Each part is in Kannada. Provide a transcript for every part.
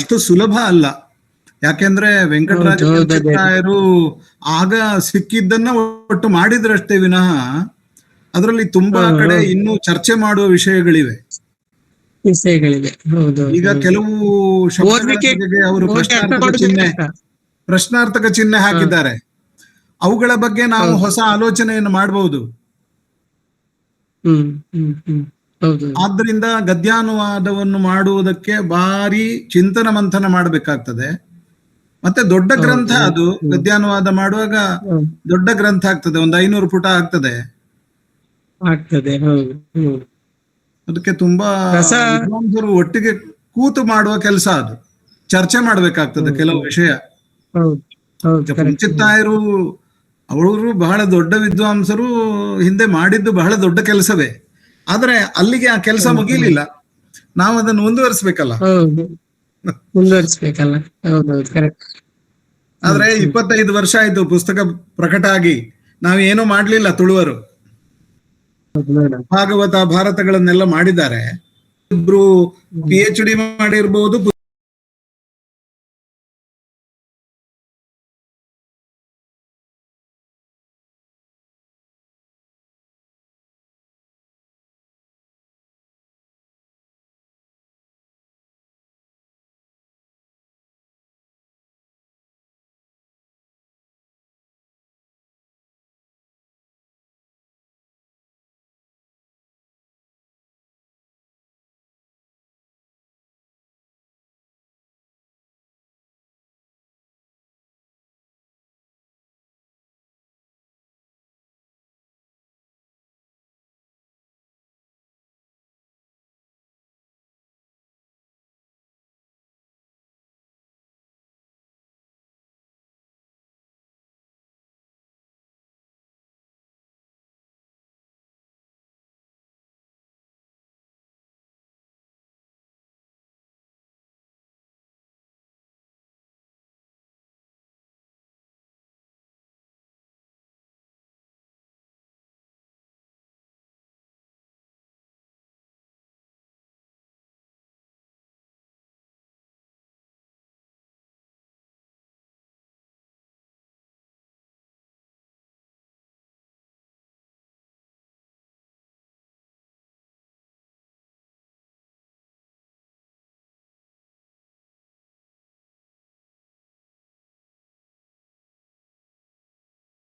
ಅಷ್ಟು ಸುಲಭ ಅಲ್ಲ. ಯಾಕೆಂದ್ರೆ ವೆಂಕಟರಾಜ ಕಂಚಿತಾಯರು ಆಗ ಸಿಕ್ಕಿದ್ದನ್ನ ಒಟ್ಟು ಮಾಡಿದ್ರಷ್ಟೇ ವಿನಃ ಅದರಲ್ಲಿ ತುಂಬಾ ಕಡೆ ಇನ್ನೂ ಚರ್ಚೆ ಮಾಡುವ ವಿಷಯಗಳಿವೆ. ಈಗ ಕೆಲವು ಶಬ್ದಗಳ ಜೊತೆಗೆ ಅವರು ಪ್ರಶ್ನಾರ್ಥಕ ಚಿಹ್ನೆ ಹಾಕಿದ್ದಾರೆ. ಅವುಗಳ ಬಗ್ಗೆ ನಾವು ಹೊಸ ಆಲೋಚನೆಯನ್ನು ಮಾಡಬಹುದು. ಆದ್ರಿಂದ ಗದ್ಯಾನುವಾದವನ್ನು ಮಾಡುವುದಕ್ಕೆ ಭಾರಿ ಚಿಂತನ ಮಂಥನ ಮಾಡಬೇಕಾಗ್ತದೆ. ಮತ್ತೆ ದೊಡ್ಡ ಗ್ರಂಥ ಅದು. ಗದ್ಯಾನುವಾದ ಮಾಡುವಾಗ ದೊಡ್ಡ ಗ್ರಂಥ ಆಗ್ತದೆ, 500 ಪುಟ ಆಗ್ತದೆ. ಅದಕ್ಕೆ ತುಂಬಾ ವಿದ್ವಾಂಸರು ಒಟ್ಟಿಗೆ ಕೂತು ಮಾಡುವ ಕೆಲಸ ಅದು. ಚರ್ಚೆ ಮಾಡ್ಬೇಕಾಗ್ತದೆ ಕೆಲವು ವಿಷಯ. ಕಂಚಿತಾಯರು ಅವರು ಬಹಳ ದೊಡ್ಡ ವಿದ್ವಾಂಸರು, ಹಿಂದೆ ಮಾಡಿದ್ದು ಬಹಳ ದೊಡ್ಡ ಕೆಲಸವೇ. ಆದ್ರೆ ಅಲ್ಲಿಗೆ ಆ ಕೆಲಸ ಮುಗಿಲಿಲ್ಲ, ನಾವು ಅದನ್ನು ಮುಂದುವರಿಸಬೇಕಲ್ಲ. ಆದ್ರೆ 25 ವರ್ಷ ಆಯ್ತು ಪುಸ್ತಕ ಪ್ರಕಟ ಆಗಿ, ನಾವೇನೂ ಮಾಡ್ಲಿಲ್ಲ. ತುಳುವರು ಭಾಗವತ ಭಾರತಗಳನ್ನೆಲ್ಲ ಮಾಡಿದ್ದಾರೆ. ಇಬ್ರು PhD ಮಾಡಿರ್ಬಹುದು,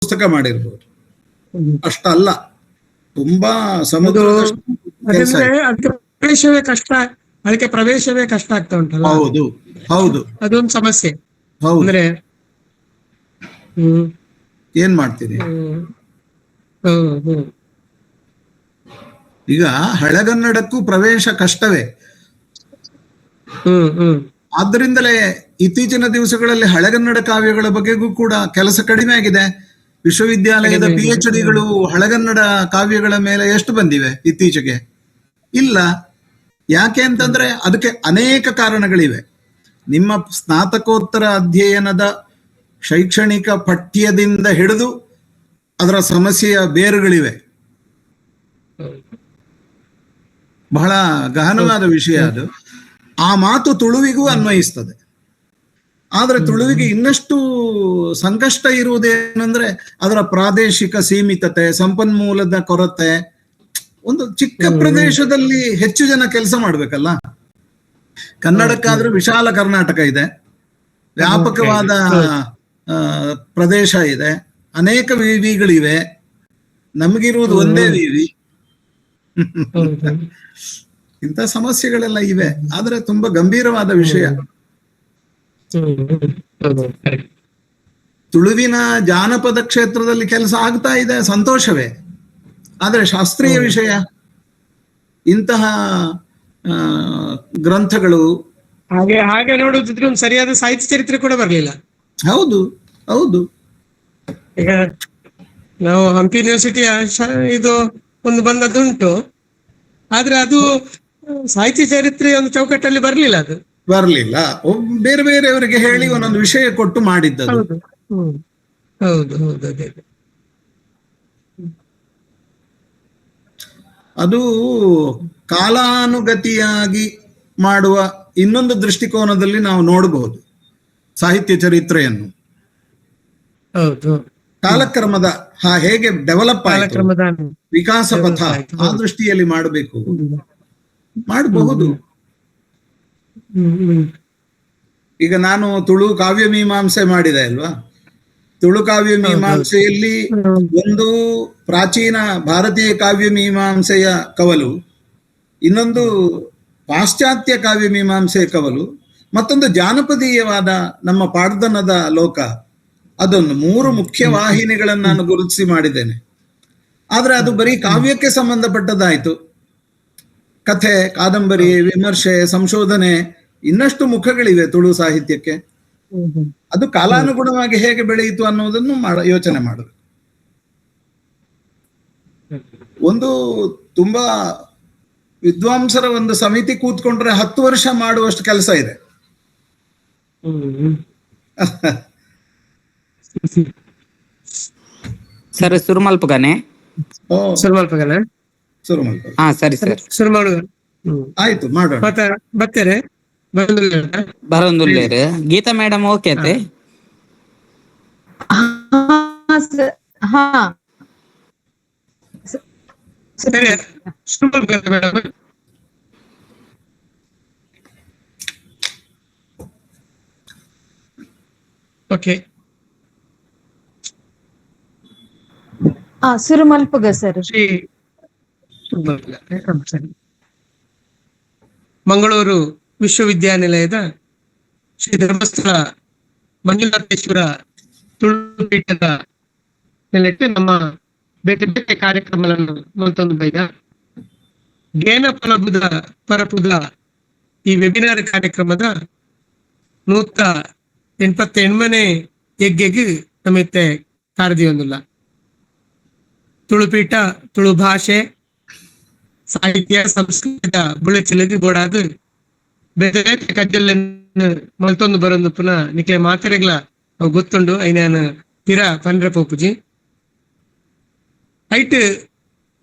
ಪುಸ್ತಕ ಮಾಡಿರ್ಬೋದು. ಅಷ್ಟಲ್ಲ, ತುಂಬಾ ಸಮುದ್ರ ಪ್ರವೇಶವೇ ಕಷ್ಟ, ಅದಕ್ಕೆ ಪ್ರವೇಶವೇ ಕಷ್ಟ ಆಗ್ತಾ ಉಂಟಲ್ಲ. ಹೌದು ಹೌದು, ಅದೊಂದು ಸಮಸ್ಯೆ. ಅಂದ್ರೆ ಏನ್ ಮಾಡ್ತೀರಿ ಈಗ? ಹಳೆಗನ್ನಡಕ್ಕೂ ಪ್ರವೇಶ ಕಷ್ಟವೇ. ಆದ್ದರಿಂದಲೇ ಇತ್ತೀಚಿನ ದಿವಸಗಳಲ್ಲಿ ಹಳೆಗನ್ನಡ ಕಾವ್ಯಗಳ ಬಗ್ಗೆಗೂ ಕೂಡ ಕೆಲಸ ಕಡಿಮೆ ಆಗಿದೆ. ವಿಶ್ವವಿದ್ಯಾಲಯದ PhDಗಳು ಹಳೆಗನ್ನಡ ಕಾವ್ಯಗಳ ಮೇಲೆ ಎಷ್ಟು ಬಂದಿವೆ ಇತ್ತೀಚೆಗೆ? ಇಲ್ಲ. ಯಾಕೆ ಅಂತಂದ್ರೆ ಅದಕ್ಕೆ ಅನೇಕ ಕಾರಣಗಳಿವೆ. ನಿಮ್ಮ ಸ್ನಾತಕೋತ್ತರ ಅಧ್ಯಯನದ ಶೈಕ್ಷಣಿಕ ಪಠ್ಯದಿಂದ ಹಿಡಿದು ಅದರ ಸಮಸ್ಯೆಯ ಬೇರುಗಳಿವೆ. ಬಹಳ ಗಹನವಾದ ವಿಷಯ ಅದು. ಆ ಮಾತು ತುಳುವಿಗೂ ಅನ್ವಯಿಸ್ತದೆ. ಆದ್ರೆ ತುಳುವಿಗೆ ಇನ್ನಷ್ಟು ಸಂಕಷ್ಟ ಇರುವುದೇನೆಂದ್ರೆ ಅದರ ಪ್ರಾದೇಶಿಕ ಸೀಮಿತತೆ, ಸಂಪನ್ಮೂಲದ ಕೊರತೆ. ಒಂದು ಚಿಕ್ಕ ಪ್ರದೇಶದಲ್ಲಿ ಹೆಚ್ಚು ಜನ ಕೆಲಸ ಮಾಡ್ಬೇಕಲ್ಲ. ಕನ್ನಡಕ್ಕಾದ್ರೂ ವಿಶಾಲ ಕರ್ನಾಟಕ ಇದೆ, ವ್ಯಾಪಕವಾದ ಪ್ರದೇಶ ಇದೆ, ಅನೇಕ ವಿವಿಗಳಿವೆ. ನಮಗಿರುವುದು ಒಂದೇ ವಿವಿ. ಇಂಥ ಸಮಸ್ಯೆಗಳೆಲ್ಲ ಇವೆ. ಆದ್ರೆ ತುಂಬಾ ಗಂಭೀರವಾದ ವಿಷಯ. ತುಳುವಿನ ಜಾನಪದ ಕ್ಷೇತ್ರದಲ್ಲಿ ಕೆಲಸ ಆಗ್ತಾ ಇದೆ, ಸಂತೋಷವೇ. ಆದ್ರೆ ಶಾಸ್ತ್ರೀಯ ವಿಷಯ, ಇಂತಹ ಗ್ರಂಥಗಳು ಹಾಗೆ ನೋಡುತ್ತಿದ್ರೆ ಒಂದು ಸರಿಯಾದ ಸಾಹಿತ್ಯ ಚರಿತ್ರೆ ಕೂಡ ಬರಲಿಲ್ಲ. ಹೌದು ಹೌದು. ಈಗ ನಾವು ಹಂಪಿ ಯೂನಿವರ್ಸಿಟಿಯ ಇದು ಒಂದು ಬಂದದ್ದುಂಟು, ಆದ್ರೆ ಅದು ಸಾಹಿತ್ಯ ಚರಿತ್ರೆ ಒಂದು ಚೌಕಟ್ಟಲ್ಲಿ ಬರ್ಲಿಲ್ಲ. ಅದು ಬರ್ಲಿಲ್ಲ. ಬೇರೆ ಬೇರೆಯವರಿಗೆ ಹೇಳಿ ಒಂದೊಂದು ವಿಷಯ ಕೊಟ್ಟು ಮಾಡಿದ್ದದು. ಹೌದು ಹೌದು, ಅದೇ. ಅದು ಕಾಲಾನುಗತಿಯಾಗಿ ಮಾಡುವ ಇನ್ನೊಂದು ದೃಷ್ಟಿಕೋನದಲ್ಲಿ ನಾವು ನೋಡಬಹುದು ಸಾಹಿತ್ಯ ಚರಿತ್ರೆಯನ್ನು. ಹೌದು. ಕಾಲಕ್ರಮದ ಹೇಗೆ ಡೆವಲಪ್ ಆಯ್ತು, ಕಾಲಕ್ರಮದ ವಿಕಾಸ ಪಥ, ಆ ದೃಷ್ಟಿಯಲ್ಲಿ ಮಾಡಬೇಕು, ಮಾಡಬಹುದು. ಈಗ ನಾನು ತುಳು ಕಾವ್ಯ ಮೀಮಾಂಸೆ ಮಾಡಿದೆ ಅಲ್ವಾ. ತುಳು ಕಾವ್ಯ ಮೀಮಾಂಸೆಯಲ್ಲಿ ಒಂದು ಪ್ರಾಚೀನ ಭಾರತೀಯ ಕಾವ್ಯ ಮೀಮಾಂಸೆಯ ಕವಲು, ಇನ್ನೊಂದು ಪಾಶ್ಚಾತ್ಯ ಕಾವ್ಯ ಮೀಮಾಂಸೆಯ ಕವಲು, ಮತ್ತೊಂದು ಜಾನಪದೀಯವಾದ ನಮ್ಮ ಪಾಡ್ದನದ ಲೋಕ. ಅದೊಂದು 3 ಮುಖ್ಯ ವಾಹಿನಿಗಳನ್ನು ನಾನು ಗುರುತಿಸಿ ಮಾಡಿದ್ದೇನೆ. ಆದ್ರೆ ಅದು ಬರೀ ಕಾವ್ಯಕ್ಕೆ ಸಂಬಂಧಪಟ್ಟದ್ದಾಯ್ತು. ಕಥೆ, ಕಾದಂಬರಿ, ವಿಮರ್ಶೆ, ಸಂಶೋಧನೆ, ಇನ್ನಷ್ಟು ಮುಖಗಳಿವೆ ತುಳು ಸಾಹಿತ್ಯಕ್ಕೆ. ಅದು ಕಾಲಾನುಗುಣವಾಗಿ ಹೇಗೆ ಬೆಳೆಯಿತು ಅನ್ನೋದನ್ನು ಯೋಚನೆ ಮಾಡಬೇಕು. ಒಂದು ತುಂಬಾ ವಿದ್ವಾಂಸರ ಒಂದು ಸಮಿತಿ ಕೂತ್ಕೊಂಡ್ರೆ 10 ವರ್ಷ ಮಾಡುವಷ್ಟು ಕೆಲಸ ಇದೆ. ಸರ್ ಸುರುಮಲ್ಪಗನೆ ಸುರುಮಲ್ಪಗನೆ ಹಾ ಸರಿ ಸರ್ ಆಯ್ತು ಮಾಡೋಣ. ಮತ್ತೆ ಬರ್ತೇನೆ ಬರೊಂದುಲ್ಲೇರು. ಗೀತಾ ಮೇಡಮ್ ಓಕೆ ಅತ್ತೆ? ಸರಿ ಸುರುಮಲ್ಪಗನೆ ಮೇಡಮ್. ಓಕೆ ಸುರುಮಲ್ಪಗ ಸರ್. ಶ್ರೀ ಮಂಗಳೂರು ವಿಶ್ವವಿದ್ಯಾನಿಲಯದ ಶ್ರೀ ಧರ್ಮಸ್ಥಳ ಮಂಜುನಾಥೇಶ್ವರ ತುಳು ಪೀಠದ ನೆಲೆಟ್ಟು ನಮ್ಮ ಬೇರೆ ಬೇರೆ ಕಾರ್ಯಕ್ರಮಗಳನ್ನು ನೋಡ್ತಂದು ಬೈದ ಗೇನ ಫಲಬುದ ಪರಪುದ ಈ ವೆಬಿನಾರ್ ಕಾರ್ಯಕ್ರಮದ 188ನೇ ಹೆಗ್ಗೆಗೆ ನಮಿತ್ತೆ ಕಾರ್ದಿಯೊಂದಿಲ್ಲ. ತುಳುಪೀಠ ತುಳು ಭಾಷೆ ಸಾಹಿತ್ಯ ಸಂಸ್ಕೃತ ಬುಳೆಚಿಲಗಿ ಬೋಡಾದು ಬೇರೆ ಬೇರೆ ಕಜ್ಜಲ್ಲನ್ನು ಮಲ್ತೊಂದು ಬರೊಂದು ಪುನಃ ನಿಕ್ಲೆ ಮಾತೆರೆಗ್ಲ ಅವು ಗೊತ್ತುಂಡು ಐನಾನು ಪಿರ ಪಂಡ್ರೆ ಪೋಪುಜಿ ಐಟ್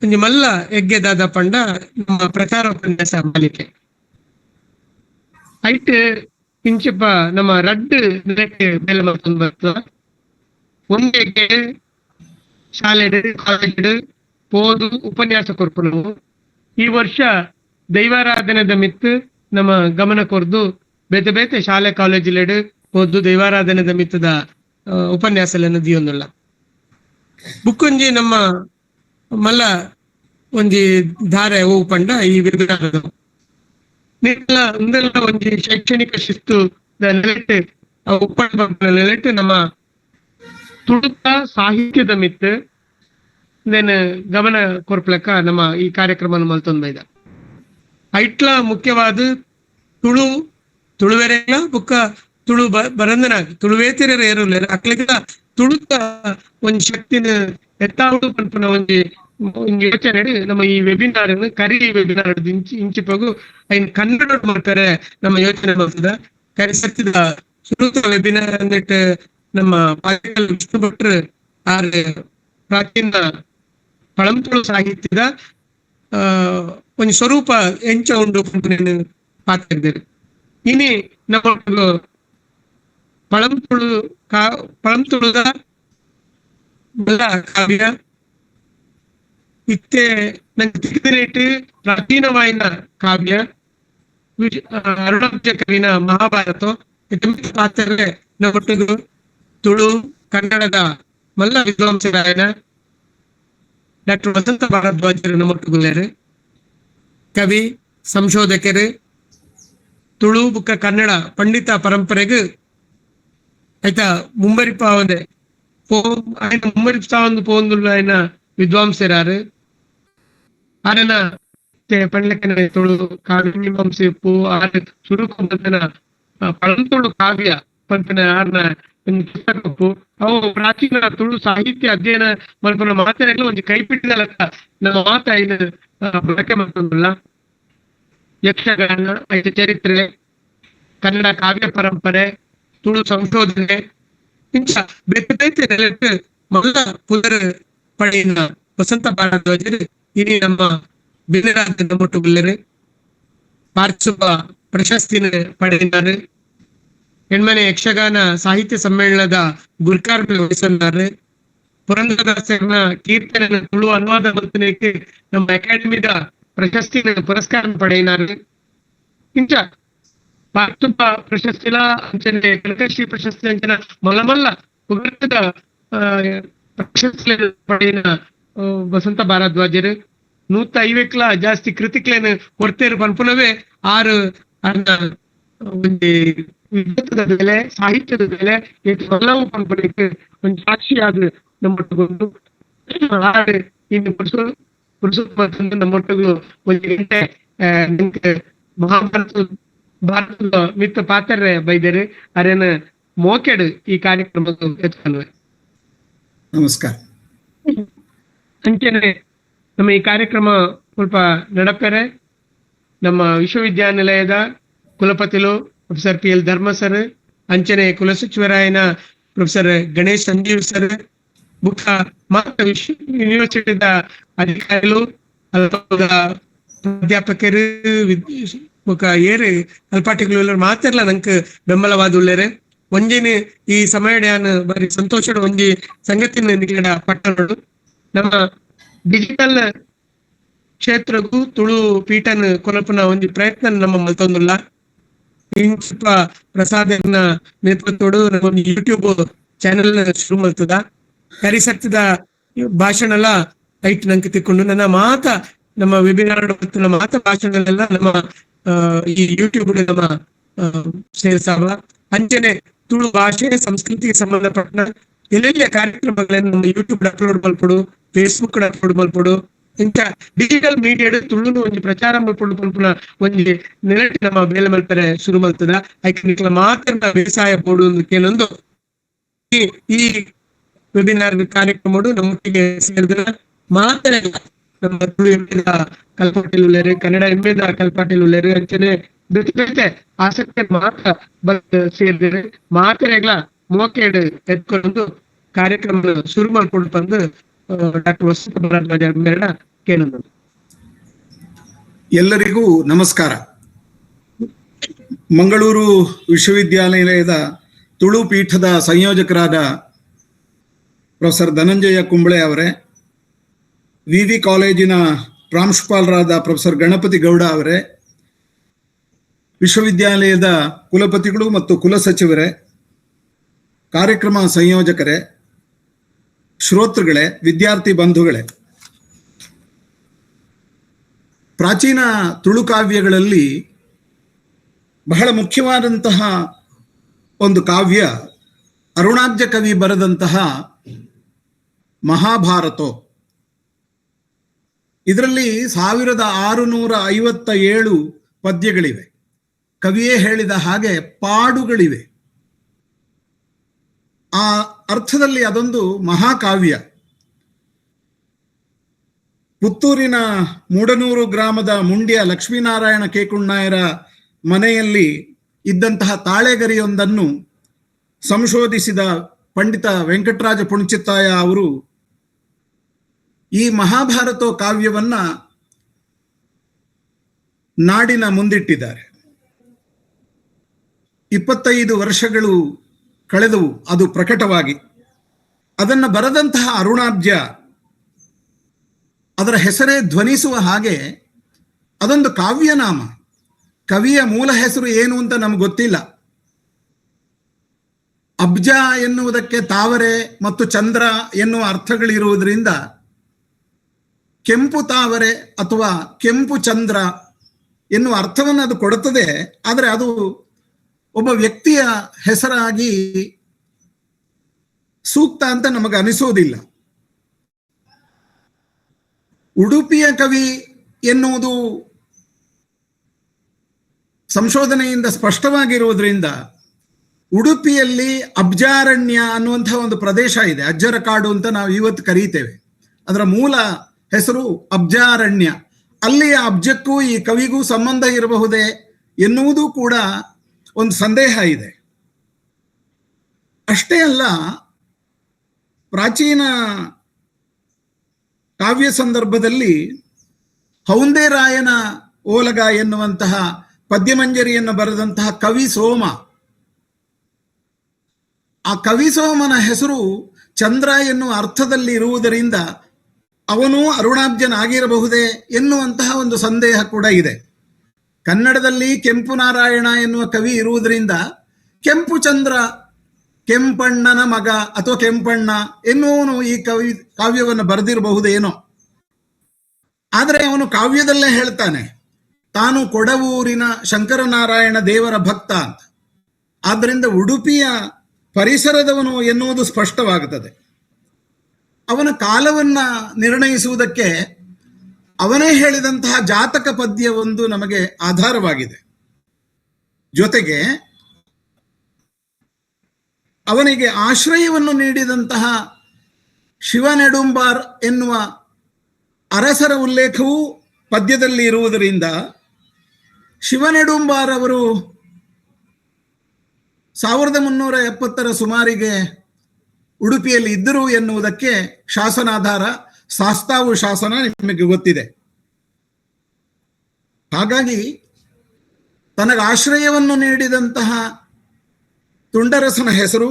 ಒಂಜಿ ಮಲ್ಲ ಎಗ್ಗೆದಾದ ಪಂಡ ನಮ್ಮ ಪ್ರಚಾರ ಉಪನ್ಯಾಸ ಮಾಲಿಕೆ ಐಟ್ ಇಂಚಪ್ಪ ನಮ್ಮ ರಡ್ಡ್ ನೆಲೆಕ್ಕೆ ಬೇಲೆ ಮಲ್ತೊಂದು ಬರ್ತದ. ಒಂದು ಎಗ್ಗೆ ಶಾಲೆಡ್ ಕಾಲೇಜ್ ಪೋದು ಉಪನ್ಯಾಸ ಕೊರ್ಪು ನಾವು ಈ ವರ್ಷ ದೈವಾರಾಧನೆದ ಮಿತ್ತು ನಮ್ಮ ಗಮನ ಕೊರ್ದು ಬೇತೆ ಬೇತೆ ಶಾಲೆ ಕಾಲೇಜಿಲೆಡ್ ಓದು ದೈವಾರಾಧನೆದ ಮಿತ್ತದ ಉಪನ್ಯಾಸಗಳನ್ನು ದಿಯೊಂದುಲ್ಲ. ಬುಕ್ಕೊಂಜಿ ನಮ್ಮ ಮಲ್ಲ ಒಂಜಿ ಧಾರೆ ಹೂ ಪಂಡ ಈ ವೆಬಿನಾರ್ ಒಂದೆಲ್ಲ ಒಂಜಿ ಶೈಕ್ಷಣಿಕ ಶಿಸ್ತು ನೆಲೆಟ್ಟು ಉಪ್ಪಂಡ ನೆಲೆಟ್ಟು ನಮ್ಮ ತುಳುಕ ಸಾಹಿತ್ಯದ ಮಿತ್ತು ಗಮನ ಕೊರ್ಪಲಕ್ಕ ನಮ್ಮ ಈ ಕಾರ್ಯಕ್ರಮ ಮಲ್ತೊಂದು ಬೈದ ಐಟ್ಲ ಮುಖ್ಯವಾದ ತುಳುವೆರೆಲ್ಲ ಬುಕ್ಕ ತುಳು ಬರಂದನ ತುಳುವೇತಿರ ಏರುಲ್ಲೇರು ಅಕ್ಲಿಗ ತುಳುಕ ಒಂಜಿ ಶಕ್ತಿನ ಎತ್ತಾವಡು ಪನ್ಪುನ ಒಂಜಿ ಯೋಚನೆ ನಮ್ಮ ಈ ವೆಬಿನಾರ್ ಕರಿ ವೆಬಿನಾರ್ ಇಂಚಿ ಪಗು ಐನ್ ಕನ್ನಡ ಮಾಡ್ತಾರೆ ನಮ್ಮ ಯೋಚನೆ ಮಾಡ್ತದ ಕರಿ ಸತ್ತಿದ ತುಳುಕ ವೆಬಿನಾರ್ ಅಂದಿಟ್ಟು ನಮ್ಮ ಪಾಲಿಕಲ್ ವಿಷ್ಣು ಭಟ್ರು ಆರು ಪ್ರಾಚೀನ ಪಳಂತುಳು ಸಾಹಿತ್ಯದ ಒಂದು ಸ್ವರೂಪ ಎಂಚ ಉಂಡು ಪಂಪುನೇನು ಪಾತಿರ್ದೇರು. ಇನಿ ನಮ್ಮ ಪಳಂತುಳುದ ಬಲ್ಲ ಕಾವ್ಯ ಇತ್ತೆ ನಂಗೆ ತಿಳಿದಿರೇಟ್ ಪ್ರಾಚೀನವಾಯಿನ ಕಾವ್ಯ ಅರುಣಾಬ್ಜ ಕವಿನ ಮಹಾಭಾರತ ಪಾತ್ರರೆ ನಮ್ಮೊಟ್ಟಿಗೂ ತುಳು ಕನ್ನಡದ ಮಲ್ಲ ವಿದ್ವಾಂಸರಾಯನ ಡಾಕ್ಟರ್ ವಸಂತ ಭಾರದ್ವಾಜರು ನಮ್ಮೊಟ್ಟಿಗುಳ್ಳರು. ಕವಿ ಸಂಶೋಧಕರು ತುಳು ಬುಕ್ಕ ಕನ್ನಡ ಪಂಡಿತ ಪರಂಪರೆಗೆ ಆಯ್ತಾ ಮುಂಬರಿಪಾವಂದೆ ఆయన ముమ్మరిస్తా ఉంది పోందులు ఆయన విద్వాంసరారు ఆయన పండ్లకన తోడు కావ్య మీమాంసెప్పు ఆయన ಸುರುಕೊಂಡನ ಪಳಂತೋಡು ಕಾವ್ಯ ಪಂಪಿನ ಆರ್ನ ಪುಸ್ತಕಪ್ಪು ಅವು ಪ್ರಾಚೀನ ತುಳು ಸಾಹಿತ್ಯ ಅಧ್ಯಯನ ಮಲ್ಪನ ಮಾತನೆಲ್ಲ ಒಂದು ಕೈಪಿಟ್ಟಿದ ಲೆಕ್ಕ ನಮ್ಮ ಮಾತ ಐದು ಬಳಕೆ ಮಾಡ್ಕೊಂಡಲ್ಲ. ಯಕ್ಷಗಾನ ಐದು ಚರಿತ್ರೆ ಕನ್ನಡ ಕಾವ್ಯ ಪರಂಪರೆ ತುಳು ಸಂಶೋಧನೆ ಇಂಚ ಬೇತೆ ಬೇತೆ ನೆಲೆಟ್ಟು ಮಲ್ಲ ಪುನರ್ ಪಡೆಯಿನ ವಸಂತ ಭಾರದ್ವಾಜರು ಇನಿ ನಮ್ಮ ಬಿನ್ನರಾಜ ನಮ್ಮೊಟ್ಟು ಬಿಲ್ಲರು ಪಾರ್ಸುಬ ಪ್ರಶಸ್ತಿನ ಪಡೆದಿದ್ದಾರೆ. ಹೆಣ್ಮನೆ ಯಕ್ಷಗಾನ ಸಾಹಿತ್ಯ ಸಮ್ಮೇಳನದ ಗುರ್ಕಾರ್ಮಿಲ್ ವಹಿಸಿದ್ದಾರೆ. ಪುರಂದರದಾಸರ ಕೀರ್ತನೆ ತುಳು ಅನುವಾದ ಬರ್ತನಕ್ಕೆ ನಮ್ಮ ಅಕಾಡೆಮಿದ ಪ್ರಶಸ್ತಿನ ಪುರಸ್ಕಾರ ಪಡೆಯಿನಾರು. ಇಂಚ ಪಾರ್ತುಪ ಪ್ರಶಸ್ತಿಲ ಅಂಚನೆ ಕನಕಶ್ರೀ ಪ್ರಶಸ್ತಿ ಅಂಚನ ಮಲ್ಲ ಪುಗರ್ತದ ಪ್ರಶಸ್ತಿ ಪಡೆಯಿನ ವಸಂತ ಭಾರದ್ವಾಜರು 150 ಜಾಸ್ತಿ ಕೃತಿಕ್ಲೇನು ಕೊಡ್ತೇರು ಪನ್ಪುನವೇ 6 ಅನ್ನ ಒಂದು ವಿದ್ವತ್ತದ ಬೆಲೆ ಸಾಹಿತ್ಯದ ಬೆಲೆ ಎಲ್ಲವೂ ಪನ್ಪನಕ್ಕೆ ಒಂದು ಸಾಕ್ಷಿಯಾದ ನಮ್ಮೊಟ್ಟುಗೊಂಡು 6 ಇನ್ನು ಪುರುಷೋತ್ತಮ ನಮ್ಮೊಟ್ಟಿಗೂ 1 ಗಂಟೆ ನಿಮ್ಗೆ ಭಾರತದ ಮಿತ್ರ ಪಾತ್ರ ಬೈದರೆ ಅರೇನ ಮೋಕೆಡು ಈ ಕಾರ್ಯಕ್ರಮದ ಎತ್ಕೊಂಡ್ವೆ. ನಮಸ್ಕಾರ. ಅಂಚನೆ ನಮ್ಮ ಈ ಕಾರ್ಯಕ್ರಮ ಸ್ವಲ್ಪ ನಡಪೆರೆ ನಮ್ಮ ವಿಶ್ವವಿದ್ಯಾನಿಲಯದ ಕುಲಪತಿಲು ಪ್ರೊಫೆಸರ್ PL ಧರ್ಮ ಸರ್, ಅಂಚನೆ ಕುಲಸಚಿವರಾಯನ ಪ್ರೊಫೆಸರ್ ಗಣೇಶ್ ಸಂಜೀವ್ ಸರ್, ಬುಕ್ಕ ಮಾತ್ರ ಯೂನಿವರ್ಸಿಟಿದ ಅಧಿಕಾರಿಗಳು ಅಲ್ಪದ ಪ್ರಾಧ್ಯಾಪಕರು ಬುಕ್ಕ ಏರು ಅಲ್ಪಾಟಿಗಳು ಮಾತಿರ್ಲ ನಂಗೆ ಬೆಂಬಲವಾದ ಉಳ್ಳೇರೆ. ಒಂಜಿನ ಈ ಸಮಯಡ್ಯಾನ ಬಾರಿ ಸಂತೋಷದ ಒಂಜಿ ಸಂಗತಿನ ನಿಗಡ ಪಟ್ಟಣಗಳು ನಮ್ಮ ಡಿಜಿಟಲ್ ಕ್ಷೇತ್ರಗೂ ತುಳು ಪೀಠನ ಕೊಲಪನ ಒಂದು ಪ್ರಯತ್ನ ನಮ್ಮ ಮಲ್ತೊಂದುಲ್ಲ. ಇಂಚಿಪ್ಪ ಪ್ರಸಾದನ ನೇತೃತ್ವಡು ನಮ್ಮ ಯೂಟ್ಯೂಬ್ ಚಾನೆಲ್ ಶುರು ಮಲ್ತದ ಕರಿಸಕ್ತದ ಭಾಷಣ ಐಟ್ ನಂಗೆ ತಿಕ್ಕೊಂಡು ನನ್ನ ಮಾತ ನಮ್ಮ ವೆಬಿನಾರ್ ಮಾತ ಭಾಷಣಗಳೆಲ್ಲ ನಮ್ಮ ಈ ಯೂಟ್ಯೂಬ್ ನಮ್ಮ ಸೇರ್ಸಾವ. ಅಂಚನೆ ತುಳು ಭಾಷೆ ಸಂಸ್ಕೃತಿಗೆ ಸಂಬಂಧಪಟ್ಟ ಎಲ್ಲೆಲ್ಲ ಕಾರ್ಯಕ್ರಮಗಳನ್ನು ನಮ್ಮ ಯೂಟ್ಯೂಬ್ ಅಪ್ಲೋಡ್ ಮಲ್ಪಡು, ಫೇಸ್ಬುಕ್ ಅಪ್ಲೋಡ್ ಮಲ್ಪಡು, ಇಂಥ ಡಿಜಿಟಲ್ ಮೀಡಿಯಾ ತುಳುನು ಒಂದು ಪ್ರಚಾರ ಮಲ್ಪಡು ಮಲ್ಪುನ ಒಂದು ನೆನಟಿ ನಮ್ಮ ಬೇಲೆ ಮಲ್ಪರೆ ಶುರು ಮಲ್ತದ. ಐಕೆ ಮಾತ್ರ ವ್ಯವಸಾಯ ಬೋಡು ಕೆಲವೊಂದು ಈ ವೆಬಿನಾರ್ ಕಾರ್ಯಕ್ರಮ ನಮ್ಮೊಟ್ಟಿಗೆ ಸೇರಿದ ಮಾತ್ರ ನಮ್ಮ ತುಳು ಎಂಬೆದ ಕಲ್ಪಾಟಿಲ್ ಉಳ್ಳೇರು, ಕನ್ನಡ ಎಂಬೆದ ಕಲ್ಪಾಟಿಲ್ ಉಳ್ಳೇರು, ಅಂಚನೆ ಬೇತೆ ಆಸಕ್ತಿ ಮಾತ್ರ ಬಂದು ಸೇರಿದರೆ ಮಾತ್ರೆಗಳ ಮೋಕೆಡ್ ಎತ್ಕೊಂಡು ಕಾರ್ಯಕ್ರಮ ಶುರು ಮಾಡ್ಕೊಂಡು ಬಂದು ಡಾಕ್ಟರ್ ವಸಂತ ಭಾರದ್ವಾಜ ಮೇಡ ಕೇಳೋದು. ಎಲ್ಲರಿಗೂ ನಮಸ್ಕಾರ. ಮಂಗಳೂರು ವಿಶ್ವವಿದ್ಯಾನಿಲಯದ ತುಳು ಪೀಠದ ಸಂಯೋಜಕರಾದ ಪ್ರೊಫೆಸರ್ ಧನಂಜಯ ಕುಂಬಳೆ ಅವರೇ, ವಿವಿ ಕಾಲೇಜಿನ ಪ್ರಾಂಶುಪಾಲರಾದ ಪ್ರೊಫೆಸರ್ ಗಣಪತಿ ಗೌಡ ಅವರೇ, ವಿಶ್ವವಿದ್ಯಾಲಯದ ಕುಲಪತಿಗಳು ಮತ್ತು ಕುಲಸಚಿವರೇ, ಕಾರ್ಯಕ್ರಮ ಸಂಯೋಜಕರೇ, ಶ್ರೋತೃಗಳೇ, ವಿದ್ಯಾರ್ಥಿ ಬಂಧುಗಳೇ, ಪ್ರಾಚೀನ ತುಳು ಕಾವ್ಯಗಳಲ್ಲಿ ಬಹಳ ಮುಖ್ಯವಾದಂತಹ ಒಂದು ಕಾವ್ಯ ಅರುಣಾಬ್ಜ ಕವಿ ಬರೆದಂತಹ ಮಹಾಭಾರತ. ಇದರಲ್ಲಿ 1657 ಪದ್ಯಗಳಿವೆ. ಕವಿಯೇ ಹೇಳಿದ ಹಾಗೆ ಪಾಡುಗಳಿವೆ. ಆ ಅರ್ಥದಲ್ಲಿ ಅದೊಂದು ಮಹಾಕಾವ್ಯ. ಪುತ್ತೂರಿನ ಮೂಡನೂರು ಗ್ರಾಮದ ಮುಂಡ್ಯ ಲಕ್ಷ್ಮೀನಾರಾಯಣ ಕೇಕುಣ್ಣಾಯರ ಮನೆಯಲ್ಲಿ ಇದ್ದಂತಹ ತಾಳೆಗರಿಯೊಂದನ್ನು ಸಂಶೋಧಿಸಿದ ಪಂಡಿತ ವೆಂಕಟರಾಜ ಪುಣಚಿತ್ತಾಯ ಅವರು ಈ ಮಹಾಭಾರತ ಕಾವ್ಯವನ್ನ ನಾಡಿನ ಮುಂದಿಟ್ಟಿದ್ದಾರೆ. 25 ವರ್ಷಗಳು ಕಳೆದವು ಅದು ಪ್ರಕಟವಾಗಿ. ಅದನ್ನು ಬರೆದಂತಹ ಅರುಣಾಬ್ಜ, ಅದರ ಹೆಸರೇ ಧ್ವನಿಸುವ ಹಾಗೆ ಅದೊಂದು ಕಾವ್ಯನಾಮ. ಕವಿಯ ಮೂಲ ಹೆಸರು ಏನು ಅಂತ ನಮ್ಗೆ ಗೊತ್ತಿಲ್ಲ. ಅಬ್ಜ ಎನ್ನುವುದಕ್ಕೆ ತಾವರೆ ಮತ್ತು ಚಂದ್ರ ಎನ್ನುವ ಅರ್ಥಗಳಿರುವುದರಿಂದ ಕೆಂಪು ತಾವರೆ ಅಥವಾ ಕೆಂಪು ಚಂದ್ರ ಎನ್ನುವ ಅರ್ಥವನ್ನು ಅದು ಕೊಡುತ್ತದೆ. ಆದರೆ ಅದು ಒಬ್ಬ ವ್ಯಕ್ತಿಯ ಹೆಸರಾಗಿ ಸೂಕ್ತ ಅಂತ ನಮಗೆ ಅನಿಸೋದಿಲ್ಲ. ಉಡುಪಿಯ ಕವಿ ಎನ್ನುವುದು ಸಂಶೋಧನೆಯಿಂದ ಸ್ಪಷ್ಟವಾಗಿರುವುದರಿಂದ ಉಡುಪಿಯಲ್ಲಿ ಅಬ್ಜಾರಣ್ಯ ಅನ್ನುವಂತಹ ಒಂದು ಪ್ರದೇಶ ಇದೆ. ಅಜ್ಜರ ಕಾಡು ಅಂತ ನಾವು ಇವತ್ತು ಕರೀತೇವೆ. ಅದರ ಮೂಲ ಹೆಸರು ಅಬ್ಜಾರಣ್ಯ. ಅಲ್ಲಿಯ ಅಬ್ಜಕ್ಕೂ ಈ ಕವಿಗೂ ಸಂಬಂಧ ಇರಬಹುದೇ ಎನ್ನುವುದೂ ಕೂಡ ಒಂದು ಸಂದೇಹ ಇದೆ. ಅಷ್ಟೇ ಅಲ್ಲ, ಪ್ರಾಚೀನ ಕಾವ್ಯ ಸಂದರ್ಭದಲ್ಲಿ ಹೌಂದೇರಾಯನ ಓಲಗ ಎನ್ನುವಂತಹ ಪದ್ಯಮಂಜರಿಯನ್ನು ಬರೆದಂತಹ ಕವಿ ಸೋಮ. ಆ ಕವಿ ಸೋಮನ ಹೆಸರು ಚಂದ್ರ ಎನ್ನುವ ಅರ್ಥದಲ್ಲಿ ಇರುವುದರಿಂದ ಅವನು ಅರುಣಾಬ್ಜನಾಗಿರಬಹುದೇ ಎನ್ನುವಂತಹ ಒಂದು ಸಂದೇಹ ಕೂಡ ಇದೆ. ಕನ್ನಡದಲ್ಲಿ ಕೆಂಪು ನಾರಾಯಣ ಎನ್ನುವ ಕವಿ ಇರುವುದರಿಂದ ಕೆಂಪು ಚಂದ್ರ, ಕೆಂಪಣ್ಣನ ಮಗ ಅಥವಾ ಕೆಂಪಣ್ಣ ಎನ್ನುವನು ಈ ಕಾವ್ಯವನ್ನು ಬರೆದಿರಬಹುದೇನೋ. ಆದರೆ ಅವನು ಕಾವ್ಯದಲ್ಲೇ ಹೇಳ್ತಾನೆ ತಾನು ಕೊಡವೂರಿನ ಶಂಕರನಾರಾಯಣ ದೇವರ ಭಕ್ತ ಅಂತ. ಆದ್ದರಿಂದ ಉಡುಪಿಯ ಪರಿಸರದವನು ಎನ್ನುವುದು ಸ್ಪಷ್ಟವಾಗುತ್ತದೆ. ಅವನ ಕಾಲವನ್ನ ನಿರ್ಣಯಿಸುವುದಕ್ಕೆ ಅವನೇ ಹೇಳಿದಂತಹ ಜಾತಕ ಪದ್ಯ ಒಂದು ನಮಗೆ ಆಧಾರವಾಗಿದೆ. ಜೊತೆಗೆ ಅವನಿಗೆ ಆಶ್ರಯವನ್ನು ನೀಡಿದಂತಹ ಶಿವನೆಡುಂಬಾರ್ ಎನ್ನುವ ಅರಸರ ಉಲ್ಲೇಖವೂ ಪದ್ಯದಲ್ಲಿ ಇರುವುದರಿಂದ ಶಿವನೆಡುಂಬಾರ್ ಅವರು 1370 ಸುಮಾರಿಗೆ ಉಡುಪಿಯಲ್ಲಿ ಇದ್ದರು ಎನ್ನುವುದಕ್ಕೆ ಶಾಸನಾಧಾರ ಶಾಸ್ತಾವು ಶಾಸನ ನಿಮಗೆ ಗೊತ್ತಿದೆ. ಹಾಗಾಗಿ ತನಗೆ ಆಶ್ರಯವನ್ನು ನೀಡಿದಂತಹ ತುಂಡರಸನ ಹೆಸರು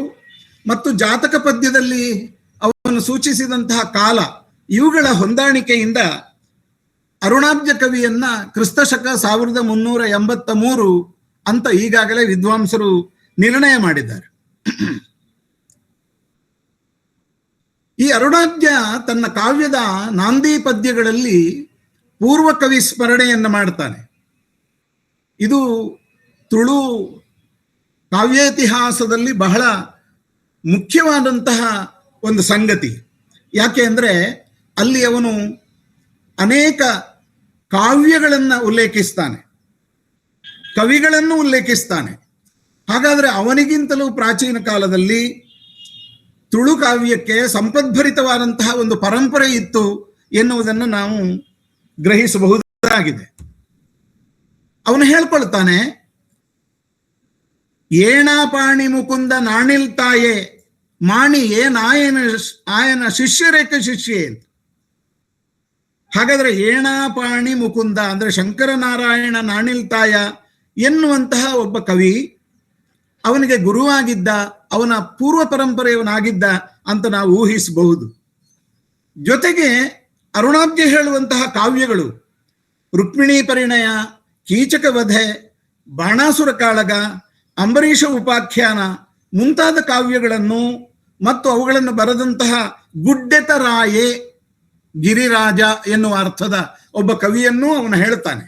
ಮತ್ತು ಜಾತಕ ಪದ್ಯದಲ್ಲಿ ಅವನು ಸೂಚಿಸಿದಂತಹ ಕಾಲ, ಇವುಗಳ ಹೊಂದಾಣಿಕೆಯಿಂದ ಅರುಣಾಬ್ಜ ಕವಿಯನ್ನ ಕ್ರಿಸ್ತಶಕ 1383 ಅಂತ ಈಗಾಗಲೇ ವಿದ್ವಾಂಸರು ನಿರ್ಣಯ ಮಾಡಿದ್ದಾರೆ. ಈ ಅರುಣಾಬ್ಜ ತನ್ನ ಕಾವ್ಯದ ನಾಂದಿ ಪದ್ಯಗಳಲ್ಲಿ ಪೂರ್ವ ಕವಿ ಸ್ಮರಣೆಯನ್ನು ಮಾಡ್ತಾನೆ. ಇದು ತುಳು ಕಾವ್ಯೇತಿಹಾಸದಲ್ಲಿ ಬಹಳ ಮುಖ್ಯವಾದಂತಹ ಒಂದು ಸಂಗತಿ. ಯಾಕೆ ಅಂದರೆ ಅಲ್ಲಿ ಅವನು ಅನೇಕ ಕಾವ್ಯಗಳನ್ನು ಉಲ್ಲೇಖಿಸ್ತಾನೆ, ಕವಿಗಳನ್ನು ಉಲ್ಲೇಖಿಸ್ತಾನೆ. ಹಾಗಾದರೆ ಅವನಿಗಿಂತಲೂ ಪ್ರಾಚೀನ ಕಾಲದಲ್ಲಿ ತುಳು ಕಾವ್ಯಕ್ಕೆ ಸಂಪದ್ಭರಿತವಾದಂತಹ ಒಂದು ಪರಂಪರೆ ಇತ್ತು ಎನ್ನುವುದನ್ನು ನಾವು ಗ್ರಹಿಸಬಹುದಾಗಿದೆ. ಅವನು ಹೇಳ್ಕೊಳ್ತಾನೆ, ಏಣಾಪಾಣಿ ಮುಕುಂದ ನಾಣಿಲ್ ತಾಯೆ ಮಾಣಿ ಆಯನ ಶಿಷ್ಯರೇಕ ಶಿಷ್ಯೆ ಅಂತ. ಹಾಗಾದ್ರೆ ಏಣಾಪಾಣಿ ಮುಕುಂದ ಅಂದ್ರೆ ಶಂಕರನಾರಾಯಣ ನಾಣಿಲ್ ತಾಯ ಎನ್ನುವಂತಹ ಒಬ್ಬ ಕವಿ ಅವನಿಗೆ ಗುರುವಾಗಿದ್ದ, ಅವನ ಪೂರ್ವ ಪರಂಪರೆಯವನಾಗಿದ್ದ ಅಂತ ನಾವು ಊಹಿಸಬಹುದು. ಜೊತೆಗೆ ಅರುಣಾಬ್ಜ ಹೇಳುವಂತಹ ಕಾವ್ಯಗಳು ರುಕ್ಮಿಣೀ ಪರಿಣಯ, ಕೀಚಕ ವಧೆ, ಬಾಣಾಸುರ ಕಾಳಗ, ಅಂಬರೀಷ ಉಪಾಖ್ಯಾನ ಮುಂತಾದ ಕಾವ್ಯಗಳನ್ನು ಮತ್ತು ಅವುಗಳನ್ನು ಬರೆದಂತಹ ಗುಡ್ಡೆತರಾಯೆ ಗಿರಿರಾಜ ಎನ್ನುವ ಅರ್ಥದ ಒಬ್ಬ ಕವಿಯನ್ನು ಅವನು ಹೇಳ್ತಾನೆ.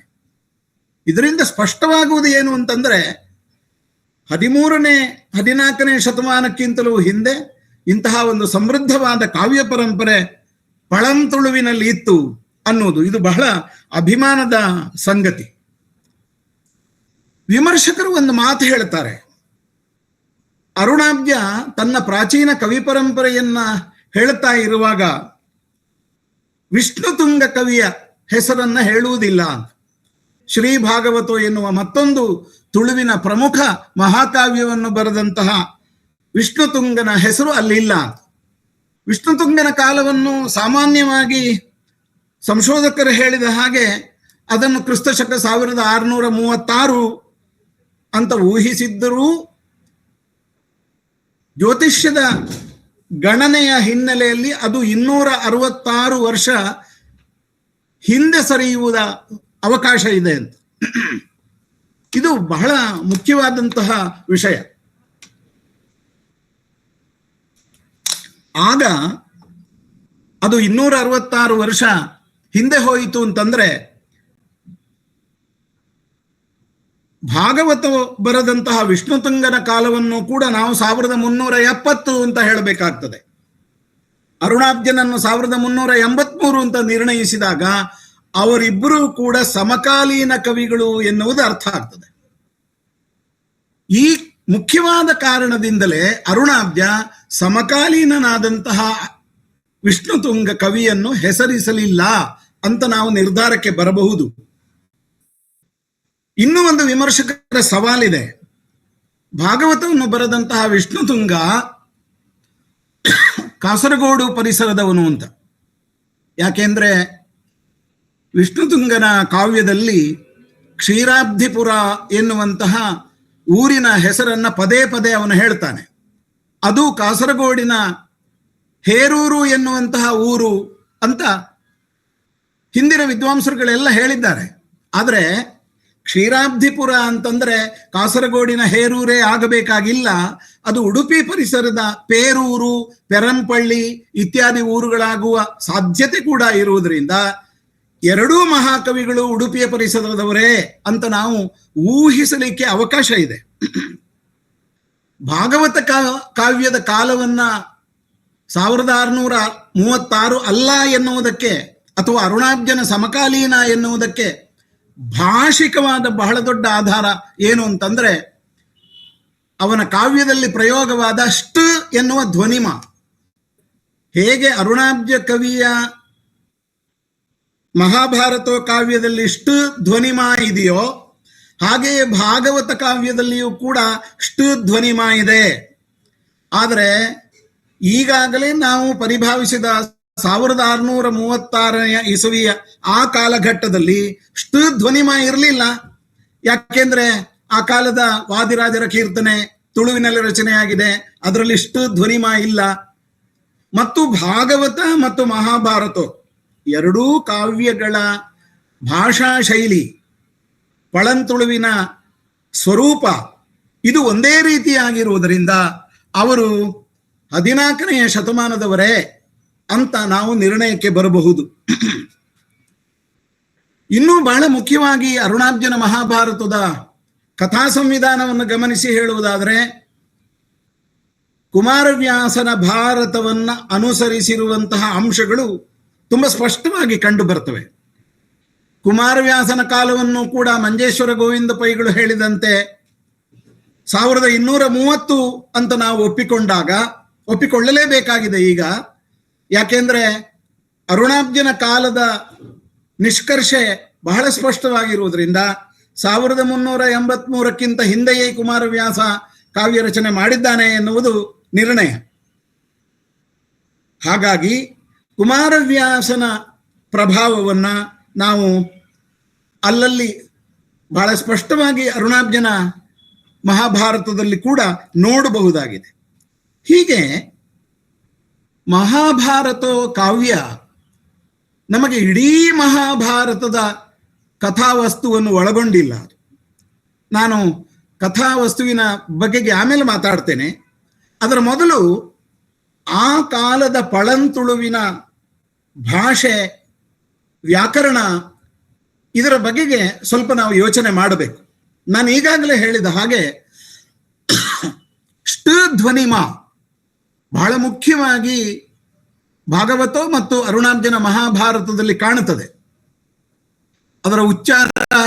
ಇದರಿಂದ ಸ್ಪಷ್ಟವಾಗುವುದು ಏನು ಅಂತಂದ್ರೆ 13ನೇ 14ನೇ ಶತಮಾನಕ್ಕಿಂತಲೂ ಹಿಂದೆ ಇಂತಹ ಒಂದು ಸಮೃದ್ಧವಾದ ಕಾವ್ಯ ಪರಂಪರೆ ಪಳಂತುಳುವಿನಲ್ಲಿ ಇತ್ತು ಅನ್ನೋದು ಇದು ಬಹಳ ಅಭಿಮಾನದ ಸಂಗತಿ. ವಿಮರ್ಶಕರು ಒಂದು ಮಾತು ಹೇಳ್ತಾರೆ, ಅರುಣಾಬ್ಜ ತನ್ನ ಪ್ರಾಚೀನ ಕವಿ ಪರಂಪರೆಯನ್ನ ಹೇಳ್ತಾ ಇರುವಾಗ ವಿಷ್ಣುತುಂಗ ಕವಿಯ ಹೆಸರನ್ನ ಹೇಳುವುದಿಲ್ಲ ಅಂತ. ಶ್ರೀ ಭಾಗವತ ಎನ್ನುವ ಮತ್ತೊಂದು ತುಳುವಿನ ಪ್ರಮುಖ ಮಹಾಕಾವ್ಯವನ್ನು ಬರೆದಂತಹ ವಿಷ್ಣುತುಂಗನ ಹೆಸರು ಅಲ್ಲಿಲ್ಲ ಅಂತ. ವಿಷ್ಣುತುಂಗನ ಕಾಲವನ್ನು ಸಾಮಾನ್ಯವಾಗಿ ಸಂಶೋಧಕರು ಹೇಳಿದ ಹಾಗೆ ಅದನ್ನು ಕ್ರಿಸ್ತಶಕ 1636 ಅಂತ ಊಹಿಸಿದ್ದರೂ ಜ್ಯೋತಿಷ್ಯದ ಗಣನೆಯ ಹಿನ್ನೆಲೆಯಲ್ಲಿ ಅದು 266 ವರ್ಷ ಹಿಂದೆ ಸರಿಯುವುದ ಅವಕಾಶ ಇದೆ ಅಂತ. ಇದು ಬಹಳ ಮುಖ್ಯವಾದಂತಹ ವಿಷಯ. ಆಗ ಅದು 266 ವರ್ಷ ಹಿಂದೆ ಹೋಯಿತು ಅಂತಂದ್ರೆ ಭಾಗವತ ಬರೆದಂತಹ ವಿಷ್ಣುತುಂಗನ ಕಾಲವನ್ನು ಕೂಡ ನಾವು 1370 ಅಂತ ಹೇಳಬೇಕಾಗ್ತದೆ. ಅರುಣಾಬ್ಜನನ್ನು 1383 ಅಂತ ನಿರ್ಣಯಿಸಿದಾಗ ಅವರಿಬ್ಬರೂ ಕೂಡ ಸಮಕಾಲೀನ ಕವಿಗಳು ಎನ್ನುವುದು ಅರ್ಥ ಆಗ್ತದೆ. ಈ ಮುಖ್ಯವಾದ ಕಾರಣದಿಂದಲೇ ಅರುಣಾಬ್ಜ ಸಮಕಾಲೀನನಾದಂತಹ ವಿಷ್ಣುತುಂಗ ಕವಿಯನ್ನು ಹೆಸರಿಸಲಿಲ್ಲ ಅಂತ ನಾವು ನಿರ್ಧಾರಕ್ಕೆ ಬರಬಹುದು. ಇನ್ನೂ ಒಂದು ವಿಮರ್ಶಕರ ಸವಾಲಿದೆ. ಭಾಗವತವನ್ನು ಬರೆದಂತಹ ವಿಷ್ಣುತುಂಗ ಕಾಸರಗೋಡು ಪರಿಸರದವನು ಅಂತ. ಯಾಕೆಂದ್ರೆ ವಿಷ್ಣುತುಂಗನ ಕಾವ್ಯದಲ್ಲಿ ಕ್ಷೀರಾಬ್ಧಿಪುರ ಎನ್ನುವಂತಹ ಊರಿನ ಹೆಸರನ್ನ ಪದೇ ಪದೇ ಅವನು ಹೇಳ್ತಾನೆ. ಅದು ಕಾಸರಗೋಡಿನ ಹೇರೂರು ಎನ್ನುವಂತಹ ಊರು ಅಂತ ಹಿಂದಿನ ವಿದ್ವಾಂಸರುಗಳೆಲ್ಲ ಹೇಳಿದ್ದಾರೆ. ಆದರೆ ಕ್ಷೀರಾಬ್ಧಿಪುರ ಅಂತಂದ್ರೆ ಕಾಸರಗೋಡಿನ ಹೇರೂರೇ ಆಗಬೇಕಾಗಿಲ್ಲ. ಅದು ಉಡುಪಿ ಪರಿಸರದ ಪೇರೂರು, ಪೆರಂಪಳ್ಳಿ ಇತ್ಯಾದಿ ಊರುಗಳಾಗುವ ಸಾಧ್ಯತೆ ಕೂಡ ಇರುವುದರಿಂದ ಎರಡೂ ಮಹಾಕವಿಗಳು ಉಡುಪಿಯ ಪರಿಸರದವರೇ ಅಂತ ನಾವು ಊಹಿಸಲಿಕ್ಕೆ ಅವಕಾಶ ಇದೆ. ಭಾಗವತ ಕಾವ್ಯದ ಕಾಲವನ್ನ 1636 ಅಲ್ಲ ಎನ್ನುವುದಕ್ಕೆ ಅಥವಾ ಅರುಣಾಬ್ಜನ ಸಮಕಾಲೀನ ಎನ್ನುವುದಕ್ಕೆ ಭಾಷಿಕವಾದ ಬಹಳ ದೊಡ್ಡ ಆಧಾರ ಏನು ಅಂತಂದ್ರೆ ಅವನ ಕಾವ್ಯದಲ್ಲಿ ಪ್ರಯೋಗವಾದ ಷ್ಟ ಎನ್ನುವ ಧ್ವನಿಮ. ಹೇಗೆ ಅರುಣಾಬ್ಜ ಕವಿಯ ಮಹಾಭಾರತ ಕಾವ್ಯದಲ್ಲಿ ಷ್ಟ ಧ್ವನಿಮ ಇದೆಯೋ ಹಾಗೆಯೇ ಭಾಗವತ ಕಾವ್ಯದಲ್ಲಿಯೂ ಕೂಡ ಷ್ಟ ಧ್ವನಿಮ ಇದೆ. ಆದರೆ ಈಗಾಗಲೇ ನಾವು ಪರಿಭಾವಿಸಿದ 1636 ಇಸವಿಯ ಆ ಕಾಲಘಟ್ಟದಲ್ಲಿ ಷ್ಟ ಧ್ವನಿಮ ಇರಲಿಲ್ಲ. ಯಾಕೆಂದ್ರೆ ಆ ಕಾಲದ ವಾದಿರಾಜರ ಕೀರ್ತನೆ ತುಳುವಿನಲ್ಲಿ ರಚನೆಯಾಗಿದೆ, ಅದರಲ್ಲಿ ಷ್ಟ ಧ್ವನಿಮ ಇಲ್ಲ. ಮತ್ತು ಭಾಗವತ ಮತ್ತು ಮಹಾಭಾರತ ಎರಡೂ ಕಾವ್ಯಗಳ ಭಾಷಾ ಶೈಲಿ, ಪಳಂತುಳುವಿನ ಸ್ವರೂಪ ಇದು ಒಂದೇ ರೀತಿಯಾಗಿರುವುದರಿಂದ ಅವರು 14ನೇ ಶತಮಾನದವರೇ ಅಂತ ನಾವು ನಿರ್ಣಯಕ್ಕೆ ಬರಬಹುದು. ಇನ್ನೂ ಬಹಳ ಮುಖ್ಯವಾಗಿ ಅರುಣಾಬ್ಜನ ಮಹಾಭಾರತದ ಕಥಾ ಸಂವಿಧಾನವನ್ನು ಗಮನಿಸಿ ಹೇಳುವುದಾದರೆ ಕುಮಾರವ್ಯಾಸನ ಭಾರತವನ್ನ ಅನುಸರಿಸಿರುವಂತಹ ಅಂಶಗಳು ತುಂಬಾ ಸ್ಪಷ್ಟವಾಗಿ ಕಂಡು ಬರ್ತವೆ. ಕುಮಾರವ್ಯಾಸನ ಕಾಲವನ್ನು ಕೂಡ ಮಂಜೇಶ್ವರ ಗೋವಿಂದ ಪೈಗಳು ಹೇಳಿದಂತೆ 1230 ಅಂತ ನಾವು ಒಪ್ಪಿಕೊಳ್ಳಲೇಬೇಕಾಗಿದೆ ಈಗ. ಯಾಕೆಂದ್ರೆ ಅರುಣಾಬ್ಜನ ಕಾಲದ ನಿಷ್ಕರ್ಷೆ ಬಹಳ ಸ್ಪಷ್ಟವಾಗಿರುವುದರಿಂದ 1383ಕ್ಕಿಂತ ಹಿಂದೆಯೇ ಕುಮಾರವ್ಯಾಸ ಕಾವ್ಯ ರಚನೆ ಮಾಡಿದ್ದಾನೆ ಎನ್ನುವುದು ನಿರ್ಣಯ. ಹಾಗಾಗಿ ಕುಮಾರವ್ಯಾಸನ ಪ್ರಭಾವವನ್ನ ನಾವು ಅಲ್ಲಲ್ಲಿ ಬಹಳ ಸ್ಪಷ್ಟವಾಗಿ ಅರುಣಾಬ್ಜನ ಮಹಾಭಾರತದಲ್ಲಿ ಕೂಡ ನೋಡಬಹುದಾಗಿದೆ. ಹೀಗೆ ಮಹಾಭಾರತ ಕಾವ್ಯ ನಮಗೆ ಇಡೀ ಮಹಾಭಾರತದ ಕಥಾವಸ್ತುವನ್ನು ಒಳಗೊಂಡಿಲ್ಲ. ನಾನು ಕಥಾವಸ್ತುವಿನ ಬಗೆಗೆ ಆಮೇಲೆ ಮಾತಾಡ್ತೇನೆ. ಅದರ ಮೊದಲು ಆ ಕಾಲದ ಪಳಂತುಳುವಿನ ಭಾಷೆ, ವ್ಯಾಕರಣ ಇದರ ಬಗೆಗೆ ಸ್ವಲ್ಪ ನಾವು ಯೋಚನೆ ಮಾಡಬೇಕು. ನಾನು ಈಗಾಗಲೇ ಹೇಳಿದ ಹಾಗೆ ಷ್ಟ ಧ್ವನಿಮ ಬಹಳ ಮುಖ್ಯವಾಗಿ ಭಾಗವತ ಮತ್ತು ಅರುಣಾಬ್ಜನ ಮಹಾಭಾರತದಲ್ಲಿ ಕಾಣುತ್ತದೆ. ಅದರ ಉಚ್ಚಾರ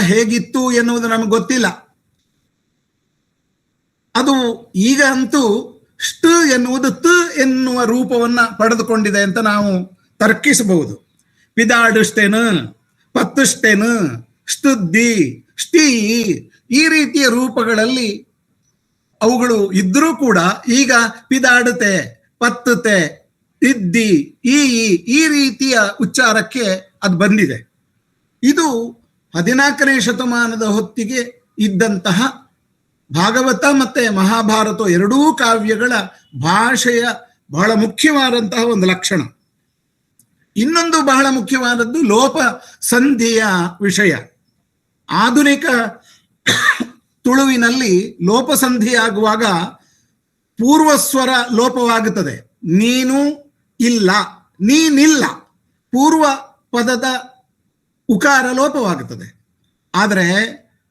ಹೇಗಿತ್ತು ಎನ್ನುವುದು ನಮಗೆ ಗೊತ್ತಿಲ್ಲ. ಅದು ಈಗ ಅಂತೂ ಷ್ಟ ಎನ್ನುವುದು ತ ಎನ್ನುವ ರೂಪವನ್ನ ಪಡೆದುಕೊಂಡಿದೆ ಅಂತ ನಾವು ತರ್ಕಿಸಬಹುದು. ಪಿದಾಡುಷ್ಟೇನು, ಪತ್ತುಷ್ಟೇನು, ಸ್ತುದ್ದಿ, ಷ್ಟೀ ಈ ರೀತಿಯ ರೂಪಗಳಲ್ಲಿ ಅವುಗಳು ಇದ್ರೂ ಕೂಡ ಈಗ ಪಿದಾಡುತ್ತೆ, ಪತ್ತುತ್ತೆ, ಇದ್ದಿ, ಈ ರೀತಿಯ ಉಚ್ಚಾರಕ್ಕೆ ಅದು ಬಂದಿದೆ. ಇದು 14ನೇ ಶತಮಾನದ ಹೊತ್ತಿಗೆ ಇದ್ದಂತಹ ಭಾಗವತ ಮತ್ತೆ ಮಹಾಭಾರತ ಎರಡೂ ಕಾವ್ಯಗಳ ಭಾಷೆಯ ಬಹಳ ಮುಖ್ಯವಾದಂತಹ ಒಂದು ಲಕ್ಷಣ. ಇನ್ನೊಂದು ಬಹಳ ಮುಖ್ಯವಾದದ್ದು ಲೋಪ ಸಂಧಿಯ ವಿಷಯ. ಆಧುನಿಕ ತುಳುವಿನಲ್ಲಿ ಲೋಪಸಂಧಿಯಾಗುವಾಗ ಪೂರ್ವಸ್ವರ ಲೋಪವಾಗುತ್ತದೆ. ನೀನು ಇಲ್ಲ, ನೀನಿಲ್ಲ, ಪೂರ್ವ ಪದದ ಉಕಾರ ಲೋಪವಾಗುತ್ತದೆ. ಆದರೆ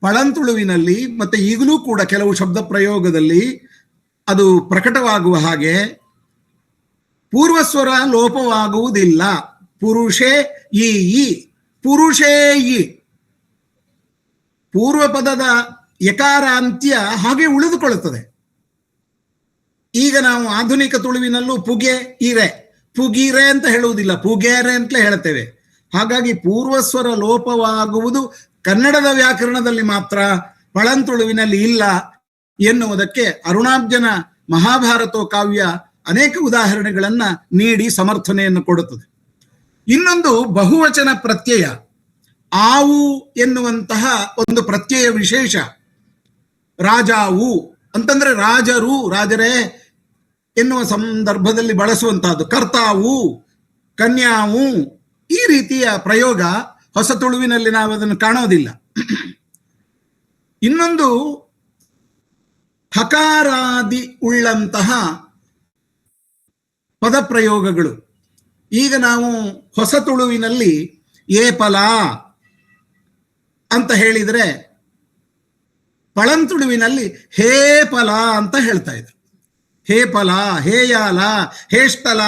ಪಳಂತುಳುವಿನಲ್ಲಿ ಮತ್ತೆ ಈಗಲೂ ಕೂಡ ಕೆಲವು ಶಬ್ದ ಪ್ರಯೋಗದಲ್ಲಿ ಅದು ಪ್ರಕಟವಾಗುವ ಹಾಗೆ ಪೂರ್ವಸ್ವರ ಲೋಪವಾಗುವುದಿಲ್ಲ. ಪುರುಷೇ ಈ ಪುರುಷೇ ಈ ಪೂರ್ವ ಪದದ ಯಕಾರಾಂತ್ಯ ಹಾಗೆ ಉಳಿದುಕೊಳ್ಳುತ್ತದೆ. ಈಗ ನಾವು ಆಧುನಿಕ ತುಳುವಿನಲ್ಲೂ ಪುಗೆ ಇರೆ, ಪುಗಿರೆ ಅಂತ ಹೇಳುವುದಿಲ್ಲ, ಪುಗೇರೆ ಅಂತಲೇ ಹೇಳ್ತೇವೆ. ಹಾಗಾಗಿ ಪೂರ್ವಸ್ವರ ಲೋಪವಾಗುವುದು ಕನ್ನಡದ ವ್ಯಾಕರಣದಲ್ಲಿ ಮಾತ್ರ, ಪಳಂತುಳುವಿನಲ್ಲಿ ಇಲ್ಲ ಎನ್ನುವುದಕ್ಕೆ ಅರುಣಾಬ್ಜನ ಮಹಾಭಾರತ ಕಾವ್ಯ ಅನೇಕ ಉದಾಹರಣೆಗಳನ್ನ ನೀಡಿ ಸಮರ್ಥನೆಯನ್ನು ಕೊಡುತ್ತದೆ. ಇನ್ನೊಂದು ಬಹುವಚನ ಪ್ರತ್ಯಯ. ಆವು ಎನ್ನುವಂತಹ ಒಂದು ಪ್ರತ್ಯಯ ವಿಶೇಷ. ರಾಜಾವು ಅಂತಂದ್ರೆ ರಾಜರು, ರಾಜರೇ ಎನ್ನುವ ಸಂದರ್ಭದಲ್ಲಿ ಬಳಸುವಂತಹದ್ದು. ಕರ್ತಾವು, ಕನ್ಯಾವು, ಈ ರೀತಿಯ ಪ್ರಯೋಗ ಹೊಸ ತುಳುವಿನಲ್ಲಿ ನಾವು ಅದನ್ನು ಕಾಣೋದಿಲ್ಲ. ಇನ್ನೊಂದು ಹಕಾರಾದಿ ಉಳ್ಳಂತಹ ಪದಪ್ರಯೋಗಗಳು. ಈಗ ನಾವು ಹೊಸ ತುಳುವಿನಲ್ಲಿ ಏಪಲ ಅಂತ ಹೇಳಿದರೆ ಪಳಂತುಳುವಿನಲ್ಲಿ ಹೇ ಫಲ ಅಂತ ಹೇಳ್ತಾ ಇದ್ರು. ಹೇ ಫಲ, ಹೇಯಾಲ, ಹೇಷ್ಟಲ,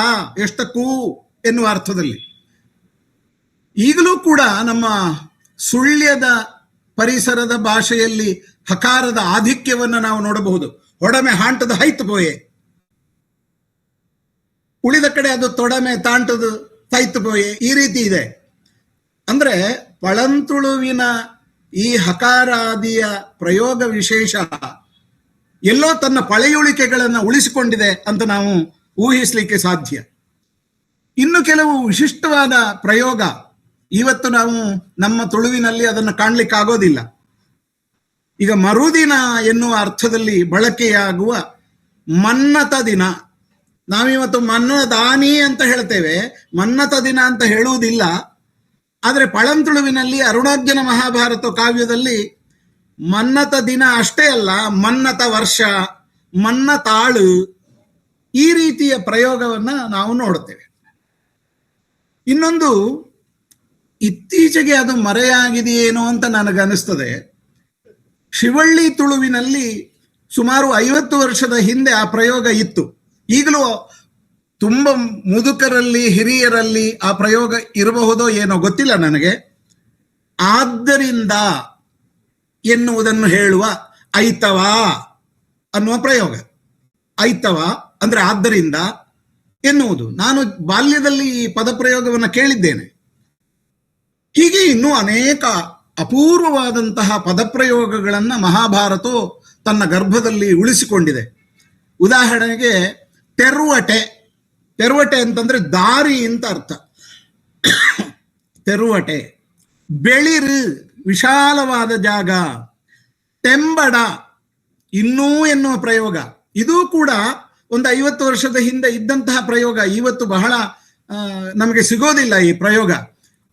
ಎಷ್ಟಕ್ಕೂ ಎನ್ನುವ ಅರ್ಥದಲ್ಲಿ. ಈಗಲೂ ಕೂಡ ನಮ್ಮ ಸುಳ್ಯದ ಪರಿಸರದ ಭಾಷೆಯಲ್ಲಿ ಹಕಾರದ ಆಧಿಕ್ಯವನ್ನು ನಾವು ನೋಡಬಹುದು. ಹೊಡಮೆ ಹಾಂಟದ ಹೈತ್ ಪೋಯೆ, ಉಳಿದ ಕಡೆ ಅದು ತೊಡಮೆ ತಾಂಟದು ತೈತ್ ಪೋಯೆ, ಈ ರೀತಿ ಇದೆ. ಅಂದ್ರೆ ಪಳಂತುಳುವಿನ ಈ ಹಕಾರಾದಿಯ ಪ್ರಯೋಗ ವಿಶೇಷ ಎಲ್ಲೋ ತನ್ನ ಪಳೆಯುಳಿಕೆಗಳನ್ನು ಉಳಿಸಿಕೊಂಡಿದೆ ಅಂತ ನಾವು ಊಹಿಸಲಿಕ್ಕೆ ಸಾಧ್ಯ. ಇನ್ನು ಕೆಲವು ವಿಶಿಷ್ಟವಾದ ಪ್ರಯೋಗ ಇವತ್ತು ನಾವು ನಮ್ಮ ತುಳುವಿನಲ್ಲಿ ಅದನ್ನು ಕಾಣಲಿಕ್ಕಾಗೋದಿಲ್ಲ. ಈಗ ಮರುದಿನ ಎನ್ನುವ ಅರ್ಥದಲ್ಲಿ ಬಳಕೆಯಾಗುವ ಮನ್ನತ ದಿನ, ನಾವಿವತ್ತು ಮನ್ನದಾನಿ ಅಂತ ಹೇಳ್ತೇವೆ, ಮನ್ನತ ದಿನ ಅಂತ ಹೇಳುವುದಿಲ್ಲ. ಆದರೆ ಪಳಂತುಳುವಿನಲ್ಲಿ ಅರುಣಾರ್ಜುನ ಮಹಾಭಾರತ ಕಾವ್ಯದಲ್ಲಿ ಮನ್ನತ ದಿನ ಅಷ್ಟೇ ಅಲ್ಲ, ಮನ್ನತ ವರ್ಷ, ಮನ್ನತಾಳು, ಈ ರೀತಿಯ ಪ್ರಯೋಗವನ್ನ ನಾವು ನೋಡುತ್ತೇವೆ. ಇನ್ನೊಂದು ಇತ್ತೀಚೆಗೆ ಅದು ಮರೆಯಾಗಿದೆಯೇನೋ ಅಂತ ನನಗನ್ನಿಸ್ತದೆ. ಶಿವಳ್ಳಿ ತುಳುವಿನಲ್ಲಿ ಸುಮಾರು 50 ವರ್ಷದ ಹಿಂದೆ ಆ ಪ್ರಯೋಗ ಇತ್ತು. ಈಗಲೂ ತುಂಬ ಮುದುಕರಲ್ಲಿ, ಹಿರಿಯರಲ್ಲಿ ಆ ಪ್ರಯೋಗ ಇರಬಹುದೋ ಏನೋ ಗೊತ್ತಿಲ್ಲ ನನಗೆ. ಆದ್ದರಿಂದ ಎನ್ನುವುದನ್ನು ಹೇಳುವ ಐತವ ಅನ್ನುವ ಪ್ರಯೋಗ. ಐತವ ಅಂದ್ರೆ ಆದ್ದರಿಂದ ಎನ್ನುವುದು. ನಾನು ಬಾಲ್ಯದಲ್ಲಿ ಈ ಪದಪ್ರಯೋಗವನ್ನು ಕೇಳಿದ್ದೇನೆ. ಹೀಗೆ ಇನ್ನೂ ಅನೇಕ ಅಪೂರ್ವವಾದಂತಹ ಪದಪ್ರಯೋಗಗಳನ್ನು ಮಹಾಭಾರತ ತನ್ನ ಗರ್ಭದಲ್ಲಿ ಉಳಿಸಿಕೊಂಡಿದೆ. ಉದಾಹರಣೆಗೆ ತೆರುವಟೆ. ತೆರುವಟೆ ಅಂತಂದ್ರೆ ದಾರಿ ಅಂತ ಅರ್ಥ. ತೆರುವಟೆ. ಬೆಳಿರು, ವಿಶಾಲವಾದ ಜಾಗ. ತೆಂಬಡ, ಇನ್ನೂ ಎನ್ನುವ ಪ್ರಯೋಗ. ಇದೂ ಕೂಡ ಒಂದು 50 ವರ್ಷದ ಹಿಂದೆ ಇದ್ದಂತಹ ಪ್ರಯೋಗ. ಇವತ್ತು ಬಹಳ ನಮಗೆ ಸಿಗೋದಿಲ್ಲ ಈ ಪ್ರಯೋಗ.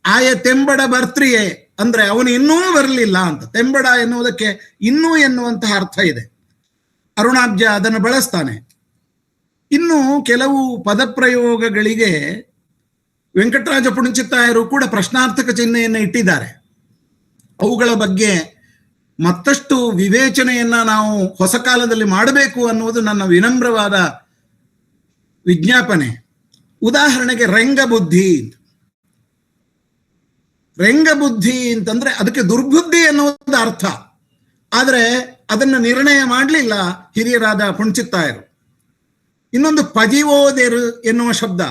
ಆಯ ತೆಂಬಡ ಬರ್ತ್ರಿಯೇ ಅಂದ್ರೆ ಅವನು ಇನ್ನೂ ಬರಲಿಲ್ಲ ಅಂತ. ತೆಂಬಡ ಎನ್ನುವುದಕ್ಕೆ ಇನ್ನೂ ಎನ್ನುವಂತಹ ಅರ್ಥ ಇದೆ. ಅರುಣಾಬ್ಜ ಅದನ್ನು ಬಳಸ್ತಾನೆ. ಇನ್ನು ಕೆಲವು ಪದಪ್ರಯೋಗಗಳಿಗೆ ವೆಂಕಟರಾಜ ಪುಣಚಿತ್ತಾಯರು ಕೂಡ ಪ್ರಶ್ನಾರ್ಥಕ ಚಿಹ್ನೆಯನ್ನು ಇಟ್ಟಿದ್ದಾರೆ. ಅವುಗಳ ಬಗ್ಗೆ ಮತ್ತಷ್ಟು ವಿವೇಚನೆಯನ್ನ ನಾವು ಹೊಸ ಕಾಲದಲ್ಲಿ ಮಾಡಬೇಕು ಅನ್ನುವುದು ನನ್ನ ವಿನಮ್ರವಾದ ವಿಜ್ಞಾಪನೆ. ಉದಾಹರಣೆಗೆ ರಂಗಬುದ್ಧಿ. ರಂಗಬುದ್ಧಿ ಅಂತಂದ್ರೆ ಅದಕ್ಕೆ ದುರ್ಬುದ್ಧಿ ಎನ್ನುವುದು ಅರ್ಥ. ಆದರೆ ಅದನ್ನು ನಿರ್ಣಯ ಮಾಡಲಿಲ್ಲ ಹಿರಿಯರಾದ ಪುಣಚಿತ್ತಾಯರು. ಇನ್ನೊಂದು ಪಜಿವೋದೆರು ಎನ್ನುವ ಶಬ್ದ,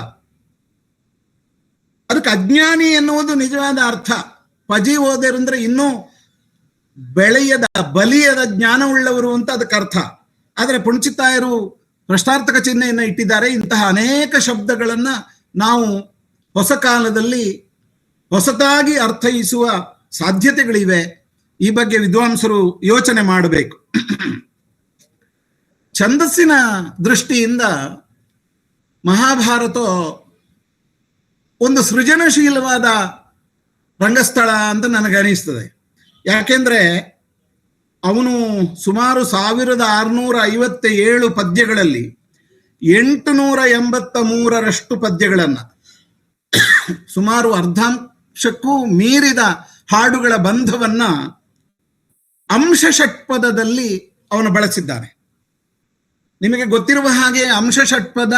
ಅದಕ್ಕೆ ಅಜ್ಞಾನಿ ಎನ್ನುವುದು ನಿಜವಾದ ಅರ್ಥ. ಪಜಿವೋದೆರು ಅಂದ್ರೆ ಇನ್ನೂ ಬೆಳೆಯದ, ಬಲಿಯದ ಜ್ಞಾನವುಳ್ಳವರು ಅಂತ ಅದಕ್ಕೆ ಅರ್ಥ. ಆದರೆ ಪುಣಚಿತ್ತಾಯರು ಪ್ರಶ್ನಾರ್ಥಕ ಚಿಹ್ನೆಯನ್ನು ಇಟ್ಟಿದ್ದಾರೆ. ಇಂತಹ ಅನೇಕ ಶಬ್ದಗಳನ್ನ ನಾವು ಹೊಸ ಕಾಲದಲ್ಲಿ ಹೊಸತಾಗಿ ಅರ್ಥೈಸುವ ಸಾಧ್ಯತೆಗಳಿವೆ. ಈ ಬಗ್ಗೆ ವಿದ್ವಾಂಸರು ಯೋಚನೆ ಮಾಡಬೇಕು. ಛಂದಸ್ಸಿನ ದೃಷ್ಟಿಯಿಂದ ಮಹಾಭಾರತ ಒಂದು ಸೃಜನಶೀಲವಾದ ರಂಗಸ್ಥಳ ಅಂತ ನನಗೆ ಅನಿಸ್ತದೆ. ಯಾಕೆಂದ್ರೆ ಅವನು ಸುಮಾರು 1657 ಪದ್ಯಗಳಲ್ಲಿ 883ರಷ್ಟು ಪದ್ಯಗಳನ್ನು, ಸುಮಾರು ಅರ್ಧಾಂಶಕ್ಕೂ ಮೀರಿದ ಹಾಡುಗಳ ಬಂಧವನ್ನ ಅಂಶ ಷಟ್ಪದದಲ್ಲಿ ಅವನು ಬಳಸಿದ್ದಾನೆ. ನಿಮಗೆ ಗೊತ್ತಿರುವ ಹಾಗೆ ಅಂಶ ಷಟ್ಪದ,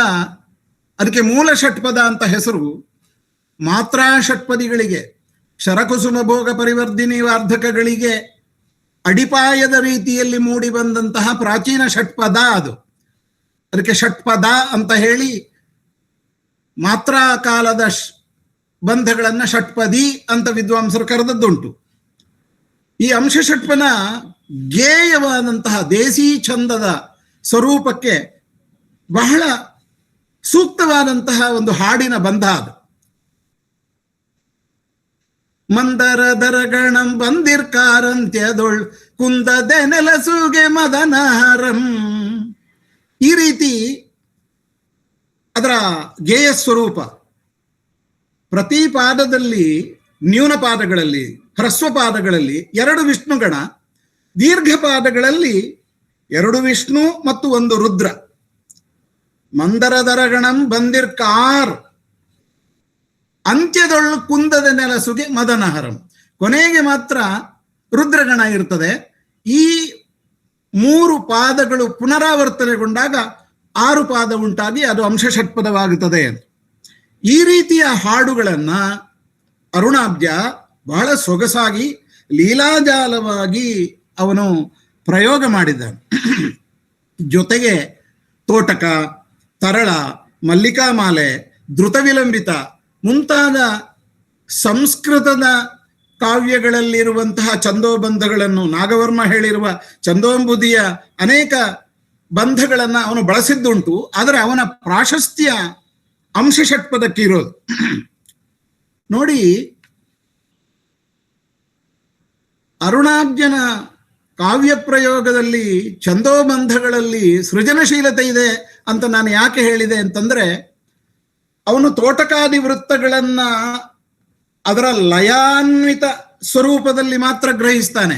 ಅದಕ್ಕೆ ಮೂಲ ಷಟ್ಪದ ಅಂತ ಹೆಸರು. ಮಾತ್ರಾ ಷಟ್ಪದಿಗಳಿಗೆ, ಶರಕುಸುಮ ಭೋಗ ಪರಿವರ್ಧಿನಿ ವಾರ್ಧಕಗಳಿಗೆ ಅಡಿಪಾಯದ ರೀತಿಯಲ್ಲಿ ಮೂಡಿ ಬಂದಂತಹ ಪ್ರಾಚೀನ ಷಟ್ಪದ ಅದು. ಅದಕ್ಕೆ ಷಟ್ಪದ ಅಂತ ಹೇಳಿ ಮಾತ್ರಾ ಕಾಲದ ಬಂಧಗಳನ್ನ ಷಟ್ಪದಿ ಅಂತ ವಿದ್ವಾಂಸರು ಕರೆದದ್ದುಂಟು. ಈ ಅಂಶ ಷಟ್ಪನ ಗೇಯವಾದಂತಹ ದೇಸಿ ಛಂದದ ಸ್ವರೂಪಕ್ಕೆ ಬಹಳ ಸೂಕ್ತವಾದಂತಹ ಒಂದು ಹಾಡಿನ ಬಂಧ ಅದು. ಮಂದರದರಗಣಂ ಬಂದಿರ್ಕಾರಂತ್ಯದೊಳ್ ಕುಂದದೆ ನೆಲಸುಗೆ ಮದನಹರಂ. ಈ ರೀತಿ ಅದರ ಗೇಯ ಸ್ವರೂಪ. ಪ್ರತಿ ಪಾದದಲ್ಲಿ, ನ್ಯೂನ ಪಾದಗಳಲ್ಲಿ, ಹ್ರಸ್ವ ಪಾದಗಳಲ್ಲಿ 2 ವಿಷ್ಣುಗಣ, ದೀರ್ಘ ಪಾದಗಳಲ್ಲಿ 2 ವಿಷ್ಣು ಮತ್ತು 1 ರುದ್ರ. ಮಂದರದರಗಣಂ ಬಂದಿರ್ಕಾರ್, ಅಂತ್ಯದೊಳ್ಳು ಕುಂದದ ನೆಲಸುಗೆ ಮದನಹರಂ. ಕೊನೆಗೆ ಮಾತ್ರ ರುದ್ರಗಣ ಇರ್ತದೆ. ಈ 3 ಪಾದಗಳು ಪುನರಾವರ್ತನೆಗೊಂಡಾಗ 6 ಪಾದ ಉಂಟಾಗಿ ಅದು ಅಂಶಷಟ್ಪದವಾಗುತ್ತದೆ. ಈ ರೀತಿಯ ಹಾಡುಗಳನ್ನ ಅರುಣಾಬ್ಜ ಬಹಳ ಸೊಗಸಾಗಿ ಲೀಲಾಜಾಲವಾಗಿ ಅವನು ಪ್ರಯೋಗ ಮಾಡಿದ್ದಾನೆ. ಜೊತೆಗೆ ತೋಟಕ, ತರಳ, ಮಲ್ಲಿಕಾಮಾಲೆ, ಧೃತ ವಿಲಂಬಿತ ಮುಂತಾದ ಸಂಸ್ಕೃತದ ಕಾವ್ಯಗಳಲ್ಲಿರುವಂತಹ ಛಂದೋಬಂಧಗಳನ್ನು, ನಾಗವರ್ಮ ಹೇಳಿರುವ ಛಂದೋಂಬುದಿಯ ಅನೇಕ ಬಂಧಗಳನ್ನು ಅವನು ಬಳಸಿದ್ದುಂಟು. ಆದರೆ ಅವನ ಪ್ರಾಶಸ್ತ್ಯ ಅಂಶಷಟ್ಪದಕ್ಕೆ ಇರೋದು. ನೋಡಿ, ಅರುಣಾಬ್ಜನ ಕಾವ್ಯ ಪ್ರಯೋಗದಲ್ಲಿ, ಛಂದೋಬಂಧಗಳಲ್ಲಿ ಸೃಜನಶೀಲತೆ ಇದೆ ಅಂತ ನಾನು ಯಾಕೆ ಹೇಳಿದೆ ಅಂತಂದ್ರೆ, ಅವನು ತೋಟಕಾದಿ ವೃತ್ತಗಳನ್ನ ಅದರ ಲಯಾನ್ವಿತ ಸ್ವರೂಪದಲ್ಲಿ ಮಾತ್ರ ಗ್ರಹಿಸ್ತಾನೆ,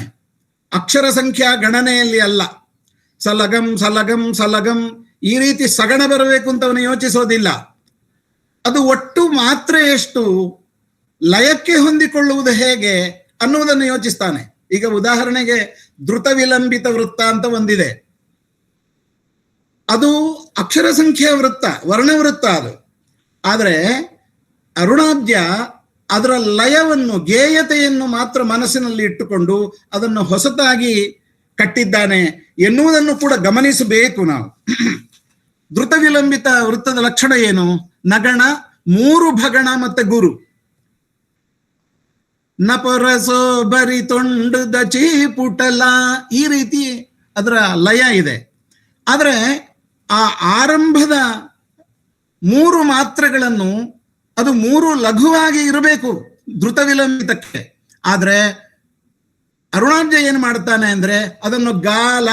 ಅಕ್ಷರ ಸಂಖ್ಯಾ ಗಣನೆಯಲ್ಲಿ ಅಲ್ಲ. ಸಲಗಂ ಸಲಗಂ ಸಲಗಂ ಈ ರೀತಿ ಸಗಣ ಬರಬೇಕು ಅಂತ ಅವನು ಯೋಚಿಸೋದಿಲ್ಲ. ಅದು ಒಟ್ಟು ಮಾತ್ರ ಎಷ್ಟು, ಲಯಕ್ಕೆ ಹೊಂದಿಕೊಳ್ಳುವುದು ಹೇಗೆ ಅನ್ನುವುದನ್ನು ಯೋಚಿಸ್ತಾನೆ. ಈಗ ಉದಾಹರಣೆಗೆ ಧೃತ ವಿಲಂಬಿತ ವೃತ್ತ ಅಂತ ಒಂದಿದೆ. ಅದು ಅಕ್ಷರ ಸಂಖ್ಯಾ ವೃತ್ತ, ವರ್ಣವೃತ್ತ ಅದು. ಆದರೆ ಅರುಣಾಬ್ಜ ಅದರ ಲಯವನ್ನು, ಗೇಯತೆಯನ್ನು ಮಾತ್ರ ಮನಸ್ಸಿನಲ್ಲಿ ಇಟ್ಟುಕೊಂಡು ಅದನ್ನು ಹೊಸತಾಗಿ ಕಟ್ಟಿದ್ದಾನೆ ಎನ್ನುವುದನ್ನು ಕೂಡ ಗಮನಿಸಬೇಕು ನಾವು. ಧೃತ ವಿಲಂಬಿತ ವೃತ್ತದ ಲಕ್ಷಣ ಏನು? ನಗಣ, 3 ಭಗಣ ಮತ್ತೆ ಗುರು. ನಪರಸೋ ಬರಿ ತೊಂಡದ ಚೀಪುಟಲ, ಈ ರೀತಿ ಅದರ ಲಯ ಇದೆ. ಆದರೆ ಆ ಆರಂಭದ 3 ಮಾತ್ರೆಗಳನ್ನು ಅದು 3 ಲಘುವಾಗಿ ಇರಬೇಕು ಧೃತ ವಿಲಂಬಿತಕ್ಕೆ. ಆದ್ರೆ ಅರುಣಾಬ್ಜ ಏನು ಮಾಡ್ತಾನೆ ಅಂದ್ರೆ ಅದನ್ನು ಗಾಲ,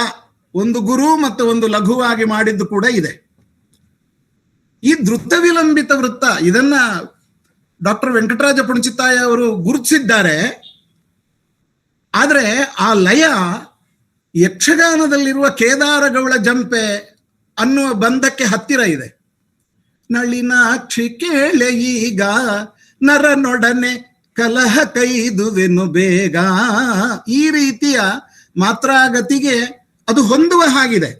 1 ಗುರು ಮತ್ತು 1 ಲಘುವಾಗಿ ಮಾಡಿದ್ದು ಕೂಡ ಇದೆ. ಈ ಧೃತ ವಿಲಂಬಿತ ವೃತ್ತ ಇದನ್ನ ಡಾಕ್ಟರ್ ವೆಂಕಟರಾಜ ಪುಣಚಿತ್ತಾಯ ಅವರು ಗುರುತಿಸಿದ್ದಾರೆ. ಆದ್ರೆ ಆ ಲಯ ಯಕ್ಷಗಾನದಲ್ಲಿರುವ ಕೇದಾರಗೌಳ ಜಂಪೆ ಅನ್ನುವ ಬಂಧಕ್ಕೆ ಹತ್ತಿರ ಇದೆ. ನಳಿನಾಕ್ಷಿ ಕೇಳೆ ಈಗ ನರನೊಡನೆ ಕಲಹ ಕೈದುವೆನು ಬೇಗ, ಈ ರೀತಿಯ ಮಾತ್ರಾಗತಿಗೆ ಅದು ಹೊಂದುವ ಹಾಗಿದೆ.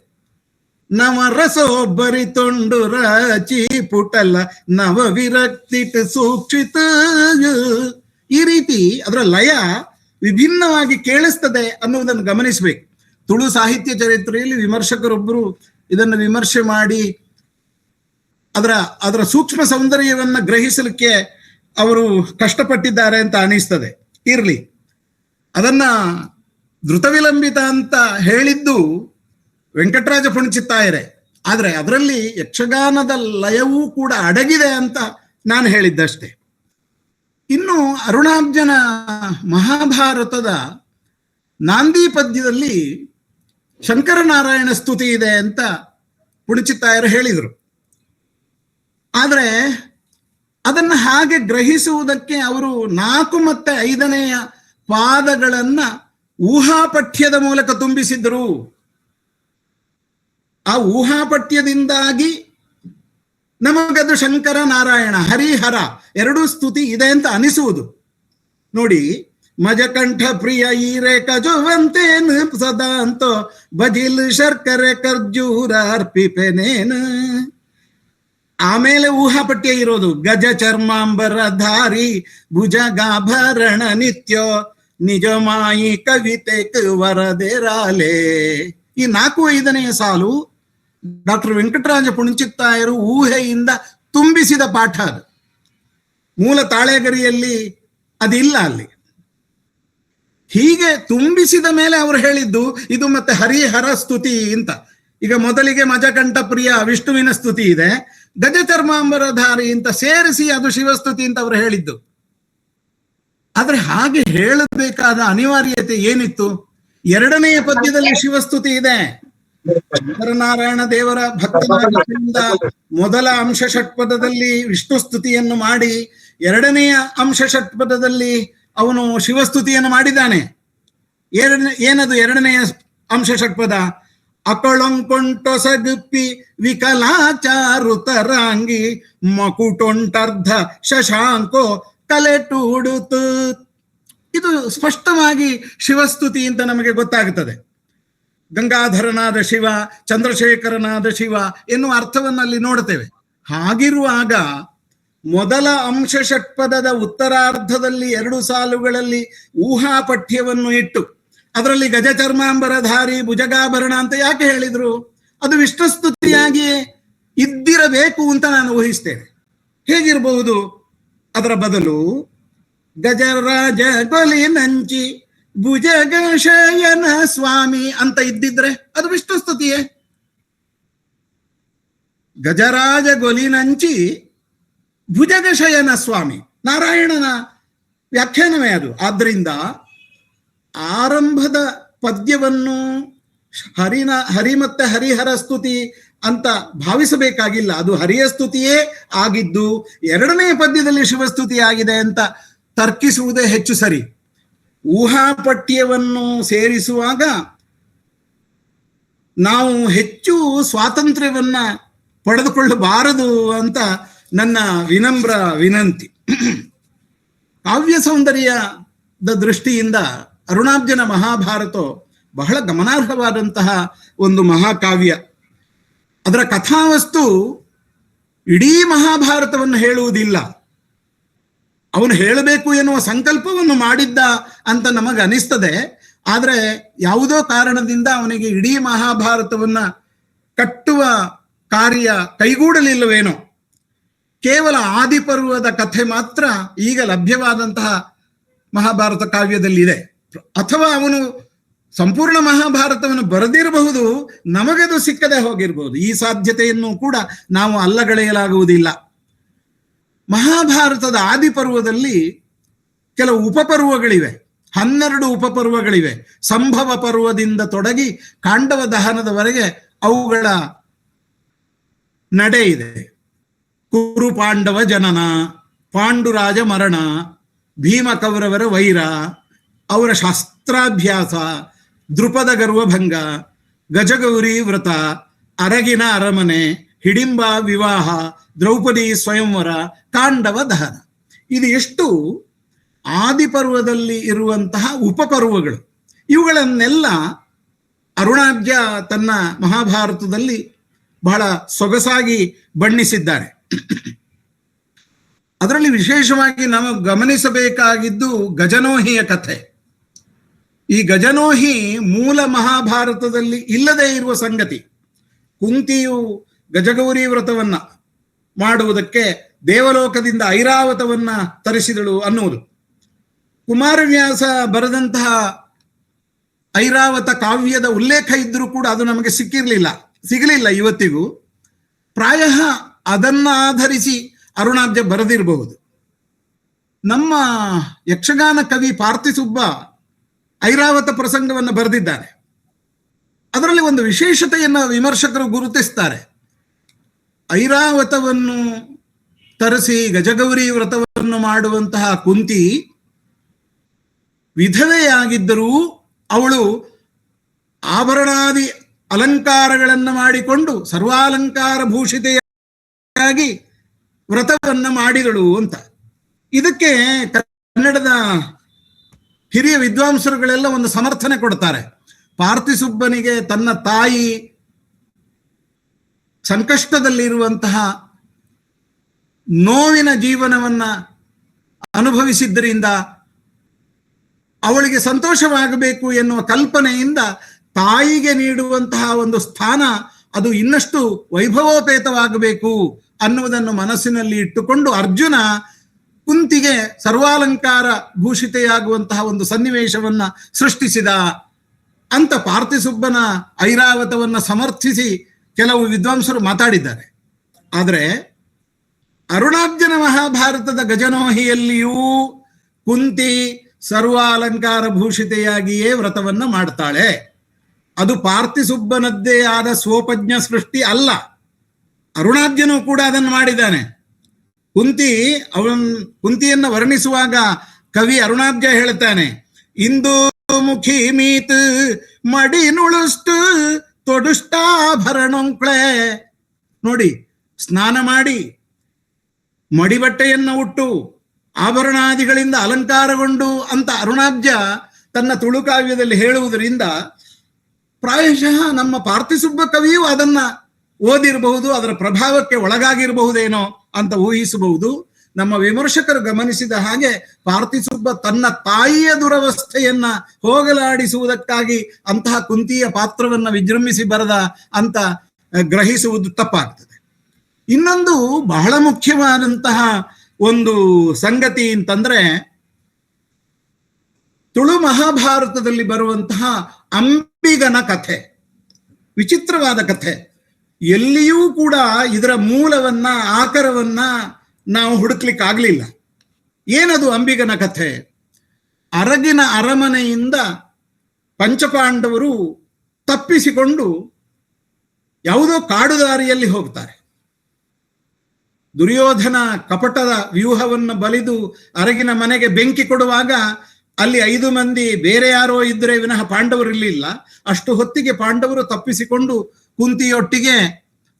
ನವರಸೋಬ್ಬರಿ ತೊಂಡು ರಚಿ ಪುಟಲ ನವ ವಿರಕ್ತಿಟ್ ಸೂಕ್ಷಿತ, ಈ ರೀತಿ ಅದರ ಲಯ ವಿಭಿನ್ನವಾಗಿ ಕೇಳಿಸ್ತದೆ ಅನ್ನುವುದನ್ನು ಗಮನಿಸಬೇಕು. ತುಳು ಸಾಹಿತ್ಯ ಚರಿತ್ರೆಯಲ್ಲಿ ವಿಮರ್ಶಕರೊಬ್ಬರು ಇದನ್ನು ವಿಮರ್ಶೆ ಮಾಡಿ ಅದರ ಸೂಕ್ಷ್ಮ ಸೌಂದರ್ಯವನ್ನ ಗ್ರಹಿಸಲಿಕ್ಕೆ ಅವರು ಕಷ್ಟಪಟ್ಟಿದ್ದಾರೆ ಅಂತ ಅನಿಸ್ತದೆ. ಇರ್ಲಿ, ಅದನ್ನ ಧೃತ ವಿಲಂಬಿತ ಅಂತ ಹೇಳಿದ್ದು ವೆಂಕಟರಾಜ ಪುಣಚಿತ್ತಾಯರೇ. ಆದ್ರೆ ಅದರಲ್ಲಿ ಯಕ್ಷಗಾನದ ಲಯವೂ ಕೂಡ ಅಡಗಿದೆ ಅಂತ ನಾನು ಹೇಳಿದ್ದಷ್ಟೇ. ಇನ್ನು ಅರುಣಾಬ್ಜನ ಮಹಾಭಾರತದ ನಾಂದಿ ಪದ್ಯದಲ್ಲಿ ಶಂಕರನಾರಾಯಣ ಸ್ತುತಿ ಇದೆ ಅಂತ ಪುಣಚಿತ್ತಾಯರು ಹೇಳಿದರು. ಆದರೆ ಅದನ್ನು ಹಾಗೆ ಗ್ರಹಿಸುವುದಕ್ಕೆ ಅವರು 4 ಮತ್ತು 5ನೆಯ ಪಾದಗಳನ್ನ ಊಹಾಪಠ್ಯದ ಮೂಲಕ ತುಂಬಿಸಿದ್ರು. ಆ ಊಹಾಪಠ್ಯದಿಂದಾಗಿ ನಮಗದು ಶಂಕರ ನಾರಾಯಣ ಹರಿಹರ 2 ಸ್ತುತಿ ಇದೆ ಅಂತ ಅನಿಸುವುದು. ನೋಡಿ, ಮಜಕಂಠ ಪ್ರಿಯ ಈರೆ ಕಜುವಂತೇನು ಸದಾ ಅಂತೋ ಬಜಿಲ್ ಶರ್ಕರೆ ಖರ್ಜೂರ ಅರ್ಪಿಪೆನೇನು. ಆಮೇಲೆ ಊಹಾಪಟ್ಯ ಇರೋದು ಗಜ ಚರ್ಮಾಂಬರ ಧಾರಿ ಭುಜಗಾಭರಣ ನಿತ್ಯೋ ನಿಜಮಾಯಿ ಕವಿತೆ ವರದೆರಾಲೆ. ಈ 4-5ನೆಯ ಸಾಲು ಡಾಕ್ಟರ್ ವೆಂಕಟರಾಜ ಪುಣಚಿತ್ತಾಯರು ಊಹೆಯಿಂದ ತುಂಬಿಸಿದ ಪಾಠ. ಅದು ಮೂಲ ತಾಳೆಗರಿಯಲ್ಲಿ ಅದಿಲ್ಲ ಅಲ್ಲಿ. ಹೀಗೆ ತುಂಬಿಸಿದ ಮೇಲೆ ಅವರು ಹೇಳಿದ್ದು ಇದು ಮತ್ತೆ ಹರಿಹರ ಸ್ತುತಿ ಅಂತ. ಈಗ ಮೊದಲಿಗೆ ಮಜಕಂಠ ಪ್ರಿಯ ವಿಷ್ಣುವಿನ ಸ್ತುತಿ ಇದೆ, ಗಜಚರ್ಮಾಂಬರಧಾರಿ ಅಂತ ಸೇರಿಸಿ ಅದು ಶಿವಸ್ತುತಿ ಅಂತ ಅವರು ಹೇಳಿದ್ದು. ಆದ್ರೆ ಹಾಗೆ ಹೇಳಬೇಕಾದ ಅನಿವಾರ್ಯತೆ ಏನಿತ್ತು? ಎರಡನೆಯ ಪದ್ಯದಲ್ಲಿ ಶಿವಸ್ತುತಿ ಇದೆ. ನಾರಾಯಣ ದೇವರ ಭಕ್ತನಾಗಿದ್ದರಿಂದ ಮೊದಲ ಅಂಶ ಷಟ್ಪದದಲ್ಲಿ ವಿಷ್ಣು ಸ್ತುತಿಯನ್ನು ಮಾಡಿ, ಎರಡನೆಯ ಅಂಶ ಷಟ್ಪದದಲ್ಲಿ ಅವನು ಶಿವಸ್ತುತಿಯನ್ನು ಮಾಡಿದ್ದಾನೆ. ಏನದು ಎರಡನೆಯ ಅಂಶ ಷಟ್ಪದ? ಅಕಳೊಂಕೊಂಟೊಸಗುಪ್ಪಿ ವಿಕಲಾಚಾರುತರಾಂಗಿ ಮಕುಟೊಂಟರ್ಧ ಶಶಾಂಕೋ ಕಲೆಟೂಡುತ್ತು. ಇದು ಸ್ಪಷ್ಟವಾಗಿ ಶಿವಸ್ತುತಿ ಅಂತ ನಮಗೆ ಗೊತ್ತಾಗುತ್ತದೆ. ಗಂಗಾಧರನಾದ ಶಿವ, ಚಂದ್ರಶೇಖರನಾದ ಶಿವ ಎನ್ನುವ ಅರ್ಥವನ್ನು ಅಲ್ಲಿ ನೋಡ್ತೇವೆ. ಹಾಗಿರುವಾಗ ಮೊದಲ ಅಂಶ ಷಟ್ಪದದ ಉತ್ತರಾರ್ಧದಲ್ಲಿ 2 ಸಾಲುಗಳಲ್ಲಿ ಊಹಾಪಠ್ಯವನ್ನು ಇಟ್ಟು ಅದರಲ್ಲಿ ಗಜಚರ್ಮಾಂಬರಧಾರಿ ಭುಜಗಾಭರಣ ಅಂತ ಯಾಕೆ ಹೇಳಿದ್ರು? ಅದು ವಿಷ್ಣುಸ್ತುತಿಯಾಗಿಯೇ ಇದ್ದಿರಬೇಕು ಅಂತ ನಾನು ಊಹಿಸ್ತೇನೆ. ಹೇಗಿರಬಹುದು? ಅದರ ಬದಲು ಗಜರಾಜ ಗೊಲಿ ನಂಚಿ ಭುಜಗಶಯನ ಸ್ವಾಮಿ ಅಂತ ಇದ್ದಿದ್ರೆ ಅದು ವಿಷ್ಣುಸ್ತುತಿಯೇ. ಗಜರಾಜ ಗೊಲಿನಂಚಿ ಭುಜಗಶಯನ ಸ್ವಾಮಿ ನಾರಾಯಣನ ವ್ಯಾಖ್ಯಾನವೇ ಅದು. ಆದ್ರಿಂದ ಆರಂಭದ ಪದ್ಯವನ್ನು ಹರಿ ಮತ್ತೆ ಹರಿಹರ ಸ್ತುತಿ ಅಂತ ಭಾವಿಸಬೇಕಾಗಿಲ್ಲ. ಅದು ಹರಿಯ ಸ್ತುತಿಯೇ ಆಗಿದ್ದು ಎರಡನೇ ಪದ್ಯದಲ್ಲಿ ಶಿವಸ್ತುತಿ ಆಗಿದೆ ಅಂತ ತರ್ಕಿಸುವುದೇ ಹೆಚ್ಚು ಸರಿ. ಊಹಾಪಠ್ಯವನ್ನು ಸೇರಿಸುವಾಗ ನಾವು ಹೆಚ್ಚು ಸ್ವಾತಂತ್ರ್ಯವನ್ನ ಪಡೆದುಕೊಳ್ಳಬಾರದು ಅಂತ ನನ್ನ ವಿನಮ್ರ ವಿನಂತಿ. ಕಾವ್ಯ ಸೌಂದರ್ಯದ ದೃಷ್ಟಿಯಿಂದ ಅರುಣಾಬ್ಜನ ಮಹಾಭಾರತ ಬಹಳ ಗಮನಾರ್ಹವಾದಂತಹ ಒಂದು ಮಹಾಕಾವ್ಯ. ಅದರ ಕಥಾವಸ್ತು ಇಡೀ ಮಹಾಭಾರತವನ್ನು ಹೇಳುವುದಿಲ್ಲ. ಅವನು ಹೇಳಬೇಕು ಎನ್ನುವ ಸಂಕಲ್ಪವನ್ನು ಮಾಡಿದ್ದ ಅಂತ ನಮಗೆ ಅನಿಸ್ತದೆ. ಆದರೆ ಯಾವುದೋ ಕಾರಣದಿಂದ ಅವನಿಗೆ ಇಡೀ ಮಹಾಭಾರತವನ್ನ ಕಟ್ಟುವ ಕಾರ್ಯ ಕೈಗೂಡಲಿಲ್ಲವೇನೋ. ಕೇವಲ ಆದಿಪರ್ವದ ಕಥೆ ಮಾತ್ರ ಈಗ ಲಭ್ಯವಾದಂತಹ ಮಹಾಭಾರತ ಕಾವ್ಯದಲ್ಲಿದೆ. ಅಥವಾ ಅವನು ಸಂಪೂರ್ಣ ಮಹಾಭಾರತವನ್ನು ಬರೆದಿರಬಹುದು, ನಮಗದು ಸಿಕ್ಕದೆ ಹೋಗಿರಬಹುದು. ಈ ಸಾಧ್ಯತೆಯನ್ನು ಕೂಡ ನಾವು ಅಲ್ಲಗಳೆಯಲಾಗುವುದಿಲ್ಲ. ಮಹಾಭಾರತದ ಆದಿಪರ್ವದಲ್ಲಿ ಕೆಲವು ಉಪಪರ್ವಗಳಿವೆ, 12 ಉಪಪರ್ವಗಳಿವೆ. ಸಂಭವ ಪರ್ವದಿಂದ ತೊಡಗಿ ಕಾಂಡವ ದಹನದವರೆಗೆ ಅವುಗಳ ನಡೆ ಇದೆ. ಕುರು ಪಾಂಡವ ಜನನ, ಪಾಂಡುರಾಜ ಮರಣ, ಭೀಮ ಕೌರವರ ವೈರ, ಅವರ ಶಾಸ್ತ್ರಾಭ್ಯಾಸ, ದೃಪದ ಗರ್ವಭಂಗ, ಗಜಗೌರಿ ವ್ರತ, ಅರಗಿನ ಅರಮನೆ, ಹಿಡಿಂಬ ವಿವಾಹ, ದ್ರೌಪದಿ ಸ್ವಯಂವರ, ಕಾಂಡವ ದಹನ. ಇದು ಎಷ್ಟು ಆದಿಪರ್ವದಲ್ಲಿ ಇರುವಂತಹ ಉಪಪರ್ವಗಳು. ಇವುಗಳನ್ನೆಲ್ಲ ಅರುಣಾಬ್ಜ ತನ್ನ ಮಹಾಭಾರತದಲ್ಲಿ ಬಹಳ ಸೊಗಸಾಗಿ ಬಣ್ಣಿಸಿದ್ದಾರೆ. ಅದರಲ್ಲಿ ವಿಶೇಷವಾಗಿ ನಾವು ಗಮನಿಸಬೇಕಾಗಿದ್ದು ಗಜನೋಹಿಯ ಕಥೆ. ಈ ಗಜನೋಹಿ ಮೂಲ ಮಹಾಭಾರತದಲ್ಲಿ ಇಲ್ಲದೆ ಇರುವ ಸಂಗತಿ. ಕುಂತಿಯು ಗಜಗೌರಿ ವ್ರತವನ್ನ ಮಾಡುವುದಕ್ಕೆ ದೇವಲೋಕದಿಂದ ಐರಾವತವನ್ನ ತರಿಸಿದಳು ಅನ್ನುವುದು. ಕುಮಾರವ್ಯಾಸ ಬರೆದಂತಹ ಐರಾವತ ಕಾವ್ಯದ ಉಲ್ಲೇಖ ಇದ್ರೂ ಕೂಡ ಅದು ನಮಗೆ ಸಿಗಲಿಲ್ಲ ಇವತ್ತಿಗೂ. ಪ್ರಾಯ ಅದನ್ನ ಆಧರಿಸಿ ಅರುಣಾಬ್ಜ ಬರೆದಿರಬಹುದು. ನಮ್ಮ ಯಕ್ಷಗಾನ ಕವಿ ಪಾರ್ಥಿಸುಬ್ಬ ಐರಾವತ ಪ್ರಸಂಗವನ್ನು ಬರೆದಿದ್ದಾರೆ. ಅದರಲ್ಲಿ ಒಂದು ವಿಶೇಷತೆಯನ್ನು ವಿಮರ್ಶಕರು ಗುರುತಿಸ್ತಾರೆ. ಐರಾವತವನ್ನು ತರಿಸಿ ಗಜಗೌರಿ ವ್ರತವನ್ನು ಮಾಡುವಂತಹ ಕುಂತಿ ವಿಧವೆಯಾಗಿದ್ದರೂ ಅವಳು ಆಭರಣಾದಿ ಅಲಂಕಾರಗಳನ್ನು ಮಾಡಿಕೊಂಡು ಸರ್ವಾಲಂಕಾರ ಭೂಷಿತೆಯಾಗಿ ವ್ರತವನ್ನ ಮಾಡಿದಳು ಅಂತ. ಇದಕ್ಕೆ ಕನ್ನಡದ ಹಿರಿಯ ವಿದ್ವಾಂಸರುಗಳೆಲ್ಲ ಒಂದು ಸಮರ್ಥನೆ ಕೊಡ್ತಾರೆ. ಪಾರ್ಥಿಸುಬ್ಬನಿಗೆ ತನ್ನ ತಾಯಿ ಸಂಕಷ್ಟದಲ್ಲಿರುವಂತಹ ನೋವಿನ ಜೀವನವನ್ನ ಅನುಭವಿಸಿದ್ದರಿಂದ ಅವಳಿಗೆ ಸಂತೋಷವಾಗಬೇಕು ಎನ್ನುವ ಕಲ್ಪನೆಯಿಂದ ತಾಯಿಗೆ ನೀಡುವಂತಹ ಒಂದು ಸ್ಥಾನ ಅದು ಇನ್ನಷ್ಟು ವೈಭವೋಪೇತವಾಗಬೇಕು ಅನ್ನುವುದನ್ನು ಮನಸ್ಸಿನಲ್ಲಿ ಇಟ್ಟುಕೊಂಡು ಅರ್ಜುನ ಕುಂತಿಗೆ ಸರ್ವಾಲಂಕಾರ ಭೂಷಿತೆಯಾಗುವಂತಹ ಒಂದು ಸನ್ನಿವೇಶವನ್ನ ಸೃಷ್ಟಿಸಿದ ಅಂತ ಪಾರ್ಥಿಸುಬ್ಬನ ಐರಾವತವನ್ನ ಸಮರ್ಥಿಸಿ ಕೆಲವು ವಿದ್ವಾಂಸರು ಮಾತಾಡಿದ್ದಾರೆ. ಆದರೆ ಅರುಣಾಬ್ಜನ ಮಹಾಭಾರತದ ಗಜನೋಹಿಯಲ್ಲಿಯೂ ಕುಂತಿ ಸರ್ವಾಲಂಕಾರ ಭೂಷಿತೆಯಾಗಿಯೇ ವ್ರತವನ್ನ ಮಾಡ್ತಾಳೆ. ಅದು ಪಾರ್ಥಿಸುಬ್ಬನದ್ದೇ ಆದ ಸ್ವೋಪಜ್ಞ ಸೃಷ್ಟಿ ಅಲ್ಲ. ಅರುಣಾದ್ಯನು ಕೂಡ ಅದನ್ನು ಮಾಡಿದ್ದಾನೆ. ಕುಂತಿಯನ್ನ ವರ್ಣಿಸುವಾಗ ಕವಿ ಅರುಣಾದ್ಯ ಹೇಳ್ತಾನೆ, ಇಂದು ಮುಖಿ ಮೀತ್ ಮಡಿ ನುಳುಷ್ಟು ತೊಡುಷ್ಟಾಭರಣೊಂಕ್ಳೆ. ನೋಡಿ, ಸ್ನಾನ ಮಾಡಿ ಮಡಿಬಟ್ಟೆಯನ್ನು ಉಟ್ಟು ಆಭರಣಾದಿಗಳಿಂದ ಅಲಂಕಾರಗೊಂಡು ಅಂತ ಅರುಣಾಬ್ಜ ತನ್ನ ತುಳುಕಾವ್ಯದಲ್ಲಿ ಹೇಳುವುದರಿಂದ ಪ್ರಾಯಶಃ ನಮ್ಮ ಪಾರ್ಥಿಸುಬ್ಬ ಕವಿಯೂ ಅದನ್ನ ಓದಿರಬಹುದು, ಅದರ ಪ್ರಭಾವಕ್ಕೆ ಒಳಗಾಗಿರಬಹುದೇನೋ ಅಂತ ಊಹಿಸಬಹುದು. ನಮ್ಮ ವಿಮರ್ಶಕರು ಗಮನಿಸಿದ ಹಾಗೆ ಪಾರ್ಥಿಸುಬ್ಬ ತನ್ನ ತಾಯಿಯ ದುರವಸ್ಥೆಯನ್ನ ಹೋಗಲಾಡಿಸುವುದಕ್ಕಾಗಿ ಅಂತಹ ಕುಂತಿಯ ಪಾತ್ರವನ್ನ ವಿಜೃಂಭಿಸಿ ಬರದ ಅಂತ ಗ್ರಹಿಸುವುದು ತಪ್ಪಾಗ್ತದೆ. ಇನ್ನೊಂದು ಬಹಳ ಮುಖ್ಯವಾದಂತಹ ಒಂದು ಸಂಗತಿ ಅಂತಂದ್ರೆ, ತುಳು ಮಹಾಭಾರತದಲ್ಲಿ ಬರುವಂತಹ ಅಂಬಿಗನ ಕಥೆ ವಿಚಿತ್ರವಾದ ಕಥೆ. ಎಲ್ಲಿಯೂ ಕೂಡ ಇದರ ಮೂಲವನ್ನ ಆಕರವನ್ನ ನಾವು ಹುಡುಕ್ಲಿಕ್ಕೆ ಆಗ್ಲಿಲ್ಲ. ಏನದು ಅಂಬಿಗನ ಕಥೆ? ಅರಗಿನ ಅರಮನೆಯಿಂದ ಪಂಚಪಾಂಡವರು ತಪ್ಪಿಸಿಕೊಂಡು ಯಾವುದೋ ಕಾಡುದಾರಿಯಲ್ಲಿ ಹೋಗ್ತಾರೆ. ದುರ್ಯೋಧನ ಕಪಟದ ವ್ಯೂಹವನ್ನು ಬಲಿದು ಅರಗಿನ ಮನೆಗೆ ಬೆಂಕಿ ಕೊಡುವಾಗ ಅಲ್ಲಿ 5 ಮಂದಿ ಬೇರೆ ಯಾರೋ ಇದ್ರೆ ವಿನಃ ಪಾಂಡವರು ಇರಲಿಲ್ಲ. ಅಷ್ಟು ಹೊತ್ತಿಗೆ ಪಾಂಡವರು ತಪ್ಪಿಸಿಕೊಂಡು ಕುಂತಿಯೊಟ್ಟಿಗೆ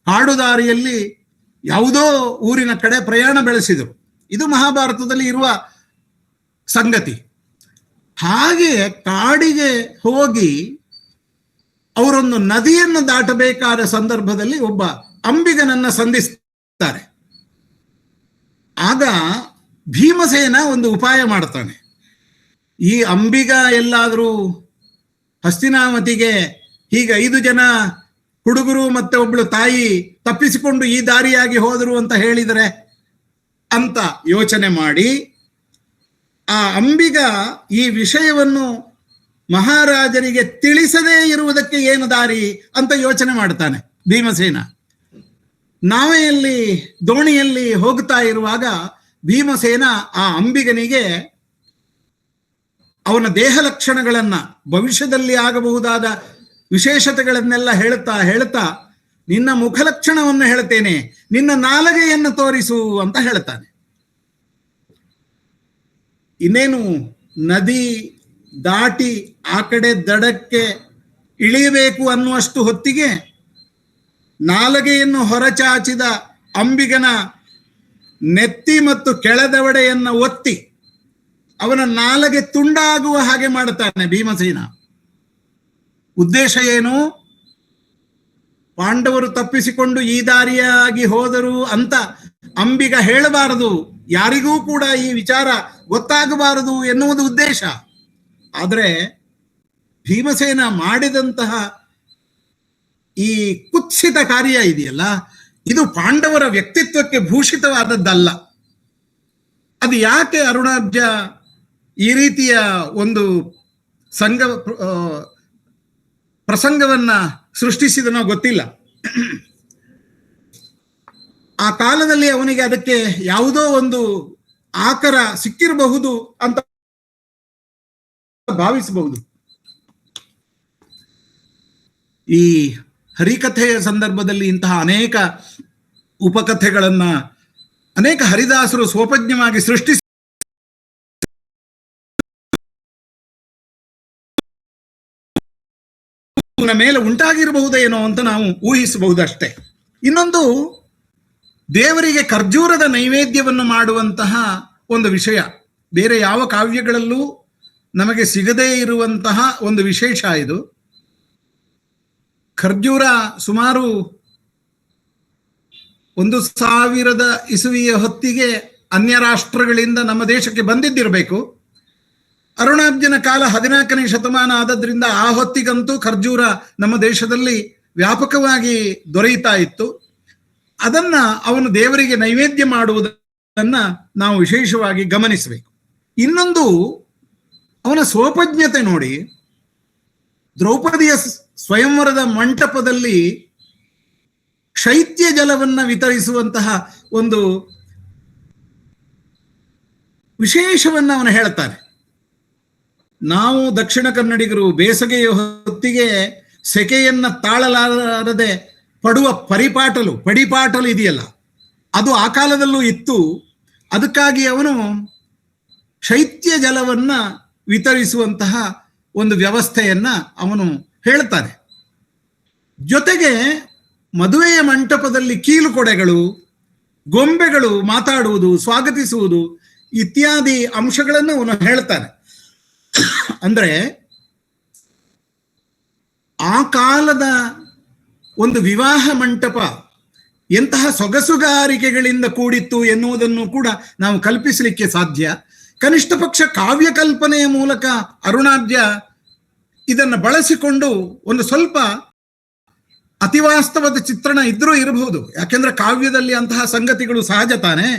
ಕಾಡುದಾರಿಯಲ್ಲಿ ಯಾವುದೋ ಊರಿನ ಕಡೆ ಪ್ರಯಾಣ ಬೆಳೆಸಿದರು. ಇದು ಮಹಾಭಾರತದಲ್ಲಿ ಇರುವ ಸಂಗತಿ. ಹಾಗೆ ಕಾಡಿಗೆ ಹೋಗಿ ಅವರೊಂದು ನದಿಯನ್ನು ದಾಟಬೇಕಾದ ಸಂದರ್ಭದಲ್ಲಿ ಒಬ್ಬ ಅಂಬಿಗನನ್ನ ಸಂಧಿಸ್ತಾರೆ. ಆಗ ಭೀಮಸೇನ ಒಂದು ಉಪಾಯ ಮಾಡ್ತಾನೆ. ಈ ಅಂಬಿಗ ಎಲ್ಲಾದರೂ ಹಸ್ತಿನಾವತಿಗೆ ಹೀಗೆ 5 ಜನ ಹುಡುಗರು ಮತ್ತೆ ಒಬ್ಳು ತಾಯಿ ತಪ್ಪಿಸಿಕೊಂಡು ಈ ದಾರಿಯಾಗಿ ಹೋದರು ಅಂತ ಹೇಳಿದರೆ ಅಂತ ಯೋಚನೆ ಮಾಡಿ, ಆ ಅಂಬಿಗ ಈ ವಿಷಯವನ್ನು ಮಹಾರಾಜರಿಗೆ ತಿಳಿಸದೇ ಇರುವುದಕ್ಕೆ ಏನು ದಾರಿ ಅಂತ ಯೋಚನೆ ಮಾಡ್ತಾನೆ ಭೀಮಸೇನ. ನಾವೆಯಲ್ಲಿ ದೋಣಿಯಲ್ಲಿ ಹೋಗ್ತಾ ಇರುವಾಗ ಭೀಮಸೇನ ಆ ಅಂಬಿಗನಿಗೆ ಅವನ ದೇಹ ಲಕ್ಷಣಗಳನ್ನ, ಭವಿಷ್ಯದಲ್ಲಿ ಆಗಬಹುದಾದ ವಿಶೇಷತೆಗಳನ್ನೆಲ್ಲ ಹೇಳ್ತಾ ನಿನ್ನ ಮುಖಲಕ್ಷಣವನ್ನು ಹೇಳ್ತೇನೆ, ನಿನ್ನ ನಾಲಗೆಯನ್ನು ತೋರಿಸು ಅಂತ ಹೇಳ್ತಾನೆ. ಇನ್ನೇನು ನದಿ ದಾಟಿ ಆ ಕಡೆ ದಡಕ್ಕೆ ಇಳಿಯಬೇಕು ಅನ್ನುವಷ್ಟು ಹೊತ್ತಿಗೆ ನಾಲಗೆಯನ್ನು ಹೊರಚಾಚಿದ ಅಂಬಿಗನ ನೆತ್ತಿ ಮತ್ತು ಕೆಳದವಡೆಯನ್ನು ಒತ್ತಿ ಅವನ ನಾಲಗೆ ತುಂಡಾಗುವ ಹಾಗೆ ಮಾಡುತ್ತಾನೆ ಭೀಮಸೇನ. ಉದ್ದೇಶ ಏನು? ಪಾಂಡವರು ತಪ್ಪಿಸಿಕೊಂಡು ಈ ದಾರಿಯಾಗಿ ಹೋದರು ಅಂತ ಅಂಬಿಗ ಹೇಳಬಾರದು, ಯಾರಿಗೂ ಕೂಡ ಈ ವಿಚಾರ ಗೊತ್ತಾಗಬಾರದು ಎನ್ನುವುದು ಉದ್ದೇಶ. ಆದರೆ ಭೀಮಸೇನ ಮಾಡಿದಂತಹ ಈ ಕುತ್ಸಿತ ಕಾರ್ಯ ಇದೆಯಲ್ಲ, ಇದು ಪಾಂಡವರ ವ್ಯಕ್ತಿತ್ವಕ್ಕೆ ಭೂಷಿತವಾದದ್ದಲ್ಲ. ಅದು ಯಾಕೆ ಅರುಣಾಬ್ಜ ಈ ರೀತಿಯ ಒಂದು ಪ್ರಸಂಗವನ್ನ ಸೃಷ್ಟಿಸಿದನೋ ಗೊತ್ತಿಲ್ಲ. ಆ ಕಾಲದಲ್ಲಿ ಅವನಿಗೆ ಅದಕ್ಕೆ ಯಾವುದೋ ಒಂದು ಆಕರ ಸಿಕ್ಕಿರಬಹುದು ಅಂತ ಭಾವಿಸಬಹುದು. ಈ ಹರಿಕಥೆಯ ಸಂದರ್ಭದಲ್ಲಿ ಇಂತಹ ಅನೇಕ ಉಪಕಥೆಗಳನ್ನ ಅನೇಕ ಹರಿದಾಸರು ಸ್ವೋಪಜ್ಞವಾಗಿ ಸೃಷ್ಟಿಸಿ ಮೇಲೆ ಉಂಟಾಗಿರಬಹುದೇನೋ ಅಂತ ನಾವು ಊಹಿಸಬಹುದಷ್ಟೇ. ಇನ್ನೊಂದು, ದೇವರಿಗೆ ಖರ್ಜೂರದ ನೈವೇದ್ಯವನ್ನು ಮಾಡುವಂತಹ ಒಂದು ವಿಷಯ ಬೇರೆ ಯಾವ ಕಾವ್ಯಗಳಲ್ಲೂ ನಮಗೆ ಸಿಗದೇ ಇರುವಂತಹ ಒಂದು ವಿಶೇಷ ಇದು. ಖರ್ಜೂರ ಸುಮಾರು 1000 ಇಸುವಿಯ ಹೊತ್ತಿಗೆ ಅನ್ಯ ರಾಷ್ಟ್ರಗಳಿಂದ ನಮ್ಮ ದೇಶಕ್ಕೆ ಬಂದಿದ್ದಿರಬೇಕು. ಅರುಣಾಬ್ಜನ ಕಾಲ 14ನೇ ಶತಮಾನ ಆದದ್ರಿಂದ ಆ ಹೊತ್ತಿಗಂತೂ ಖರ್ಜೂರ ನಮ್ಮ ದೇಶದಲ್ಲಿ ವ್ಯಾಪಕವಾಗಿ ದೊರೆಯುತ್ತಾ ಇತ್ತು. ಅದನ್ನ ಅವನು ದೇವರಿಗೆ ನೈವೇದ್ಯ ಮಾಡುವುದನ್ನ ನಾವು ವಿಶೇಷವಾಗಿ ಗಮನಿಸಬೇಕು. ಇನ್ನೊಂದು, ಅವನ ಸ್ವೋಪಜ್ಞತೆ ನೋಡಿ. ದ್ರೌಪದಿಯ ಸ್ವಯಂವರದ ಮಂಟಪದಲ್ಲಿ ಶೈತ್ಯ ಜಲವನ್ನ ವಿತರಿಸುವಂತಹ ಒಂದು ವಿಶೇಷವನ್ನು ಅವನು ಹೇಳ್ತಾನೆ. ನಾವು ದಕ್ಷಿಣ ಕನ್ನಡಿಗರು ಬೇಸಗೆಯ ಹೊತ್ತಿಗೆ ಸೆಕೆಯನ್ನ ತಾಳಲಾರದೆ ಪಡುವ ಪಡಿಪಾಟಲು ಇದೆಯಲ್ಲ, ಅದು ಆ ಕಾಲದಲ್ಲೂ ಇತ್ತು. ಅದಕ್ಕಾಗಿ ಅವನು ಶೈತ್ಯ ಜಲವನ್ನ ವಿತರಿಸುವಂತಹ ಒಂದು ವ್ಯವಸ್ಥೆಯನ್ನ ಅವನು ಹೇಳ್ತಾನೆ. ಜೊತೆಗೆ ಮದುವೆಯ ಮಂಟಪದಲ್ಲಿ ಕೀಲುಕೊಡೆಗಳು, ಗೊಂಬೆಗಳು ಮಾತಾಡುವುದು, ಸ್ವಾಗತಿಸುವುದು ಇತ್ಯಾದಿ ಅಂಶಗಳನ್ನು ಅವನು ಹೇಳ್ತಾನೆ. ಅಂದ್ರೆ ಆ ಕಾಲದ ಒಂದು ವಿವಾಹ ಮಂಟಪ ಎಂತಹ ಸೊಗಸುಗಾರಿಕೆಗಳಿಂದ ಕೂಡಿತ್ತು ಎನ್ನುವುದನ್ನು ಕೂಡ ನಾವು ಕಲ್ಪಿಸಲಿಕ್ಕೆ ಸಾಧ್ಯ. ಕನಿಷ್ಠ ಪಕ್ಷ ಕಾವ್ಯ ಕಲ್ಪನೆಯ ಮೂಲಕ ಅರುಣಾಢ್ಯ ಇದನ್ನು ಬಳಸಿಕೊಂಡು ಒಂದು ಸ್ವಲ್ಪ ಅತಿವಾಸ್ತವದ ಚಿತ್ರಣ ಇದ್ರೂ ಇರಬಹುದು, ಯಾಕೆಂದ್ರೆ ಕಾವ್ಯದಲ್ಲಿ ಅಂತಹ ಸಂಗತಿಗಳು ಸಹಜ ತಾನೆ.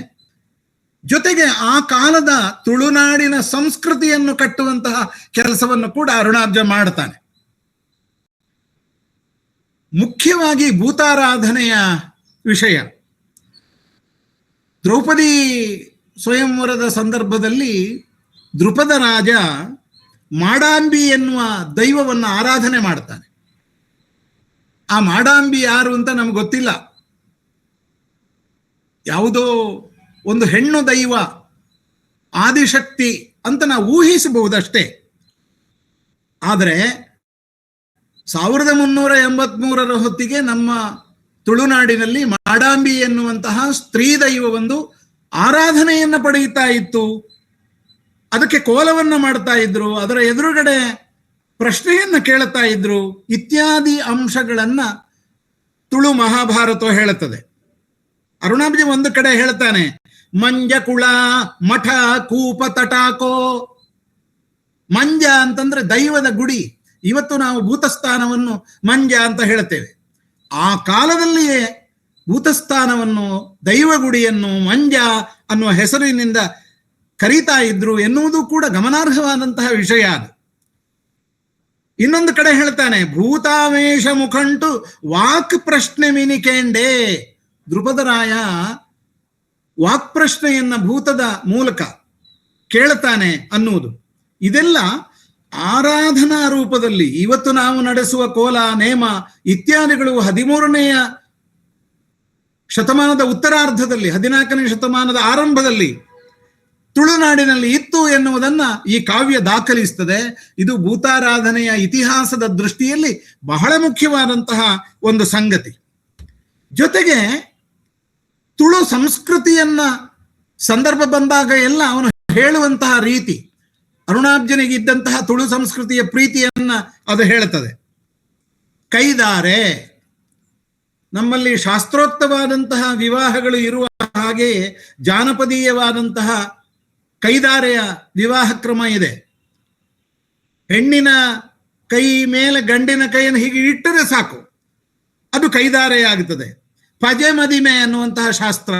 ಜೊತೆಗೆ ಆ ಕಾಲದ ತುಳುನಾಡಿನ ಸಂಸ್ಕೃತಿಯನ್ನು ಕಟ್ಟುವಂತಹ ಕೆಲಸವನ್ನು ಕೂಡ ಅರುಣಾಢ್ಯ ಮಾಡ್ತಾನೆ. ಮುಖ್ಯವಾಗಿ ಭೂತಾರಾಧನೆಯ ವಿಷಯ. ದ್ರೌಪದಿ ಸ್ವಯಂವರದ ಸಂದರ್ಭದಲ್ಲಿ ದೃಪದ ರಾಜ ಮಾಡಾಂಬಿ ಎನ್ನುವ ದೈವವನ್ನು ಆರಾಧನೆ ಮಾಡ್ತಾನೆ. ಆ ಮಾಡಾಂಬಿ ಯಾರು ಅಂತ ನಮ್ಗೆ ಗೊತ್ತಿಲ್ಲ. ಯಾವುದೋ ಒಂದು ಹೆಣ್ಣು ದೈವ, ಆದಿಶಕ್ತಿ ಅಂತ ನಾವು ಊಹಿಸಬಹುದಷ್ಟೇ. ಆದರೆ 1383 ಹೊತ್ತಿಗೆ ನಮ್ಮ ತುಳುನಾಡಿನಲ್ಲಿ ಮಾಡಾಂಬಿ ಎನ್ನುವಂತಹ ಸ್ತ್ರೀ ದೈವ ಒಂದು ಆರಾಧನೆಯನ್ನ ಪಡೆಯುತ್ತಾ ಇತ್ತು. ಅದಕ್ಕೆ ಕೋಲವನ್ನ ಮಾಡ್ತಾ ಇದ್ರು, ಅದರ ಎದುರುಗಡೆ ಪ್ರಶ್ನೆಯನ್ನ ಕೇಳುತ್ತಾ ಇದ್ರು ಇತ್ಯಾದಿ ಅಂಶಗಳನ್ನ ತುಳು ಮಹಾಭಾರತ ಹೇಳುತ್ತದೆ. ಅರುಣಾಭಿ ಒಂದು ಕಡೆ ಹೇಳ್ತಾನೆ, ಮಂಜ ಕುಳ ಮಠ ಕೂಪ ತಟಾಕೋ. ಮಂಜ ಅಂತಂದ್ರೆ ದೈವದ ಗುಡಿ. ಇವತ್ತು ನಾವು ಭೂತಸ್ಥಾನವನ್ನು ಮಂಜ ಅಂತ ಹೇಳ್ತೇವೆ. ಆ ಕಾಲದಲ್ಲಿಯೇ ಭೂತಸ್ಥಾನವನ್ನು, ದೈವಗುಡಿಯನ್ನು ಮಂಜ ಅನ್ನುವ ಹೆಸರಿನಿಂದ ಕರೀತಾ ಇದ್ರು ಎನ್ನುವುದು ಕೂಡ ಗಮನಾರ್ಹವಾದಂತಹ ವಿಷಯ. ಅದು ಇನ್ನೊಂದು ಕಡೆ ಹೇಳ್ತಾನೆ, ಭೂತಾವೇಶ ಮುಖಂಟು ವಾಕ್ ಪ್ರಶ್ನೆ ಮಿನಿಕೆಂಡೆ. ದೃಪದರಾಯ ವಾಕ್ ಪ್ರಶ್ನೆಯನ್ನ ಭೂತದ ಮೂಲಕ ಕೇಳ್ತಾನೆ ಅನ್ನುವುದು. ಇದೆಲ್ಲ ಆರಾಧನಾ ರೂಪದಲ್ಲಿ ಇವತ್ತು ನಾವು ನಡೆಸುವ ಕೋಲ, ನೇಮ ಇತ್ಯಾದಿಗಳು 13ನೇ ಶತಮಾನದ ಉತ್ತರಾರ್ಧದಲ್ಲಿ, 14ನೇ ಶತಮಾನದ ಆರಂಭದಲ್ಲಿ ತುಳುನಾಡಿನಲ್ಲಿ ಇತ್ತು ಎನ್ನುವುದನ್ನ ಈ ಕಾವ್ಯ ದಾಖಲಿಸ್ತದೆ. ಇದು ಭೂತಾರಾಧನೆಯ ಇತಿಹಾಸದ ದೃಷ್ಟಿಯಲ್ಲಿ ಬಹಳ ಮುಖ್ಯವಾದಂತಹ ಒಂದು ಸಂಗತಿ. ಜೊತೆಗೆ ತುಳು ಸಂಸ್ಕೃತಿಯನ್ನ ಸಂದರ್ಭ ಬಂದಾಗ ಎಲ್ಲ ಅವನು ಹೇಳುವಂತಹ ರೀತಿ, ಅರುಣಾಬ್ಜನಿಗಿದ್ದಂತಹ ತುಳು ಸಂಸ್ಕೃತಿಯ ಪ್ರೀತಿಯನ್ನ ಅದು ಹೇಳುತ್ತದೆ. ಕೈದಾರೆ, ನಮ್ಮಲ್ಲಿ ಶಾಸ್ತ್ರೋಕ್ತವಾದಂತಹ ವಿವಾಹಗಳು ಇರುವ ಹಾಗೆಯೇ ಜಾನಪದೀಯವಾದಂತಹ ಕೈದಾರೆಯ ವಿವಾಹ ಕ್ರಮ ಇದೆ. ಹೆಣ್ಣಿನ ಕೈ ಮೇಲೆ ಗಂಡಿನ ಕೈಯನ್ನು ಹೀಗೆ ಇಟ್ಟರೆ ಸಾಕು, ಅದು ಕೈದಾರೆಯಾಗುತ್ತದೆ. ಪಜೆ ಮದಿಮೆ ಅನ್ನುವಂತಹ ಶಾಸ್ತ್ರ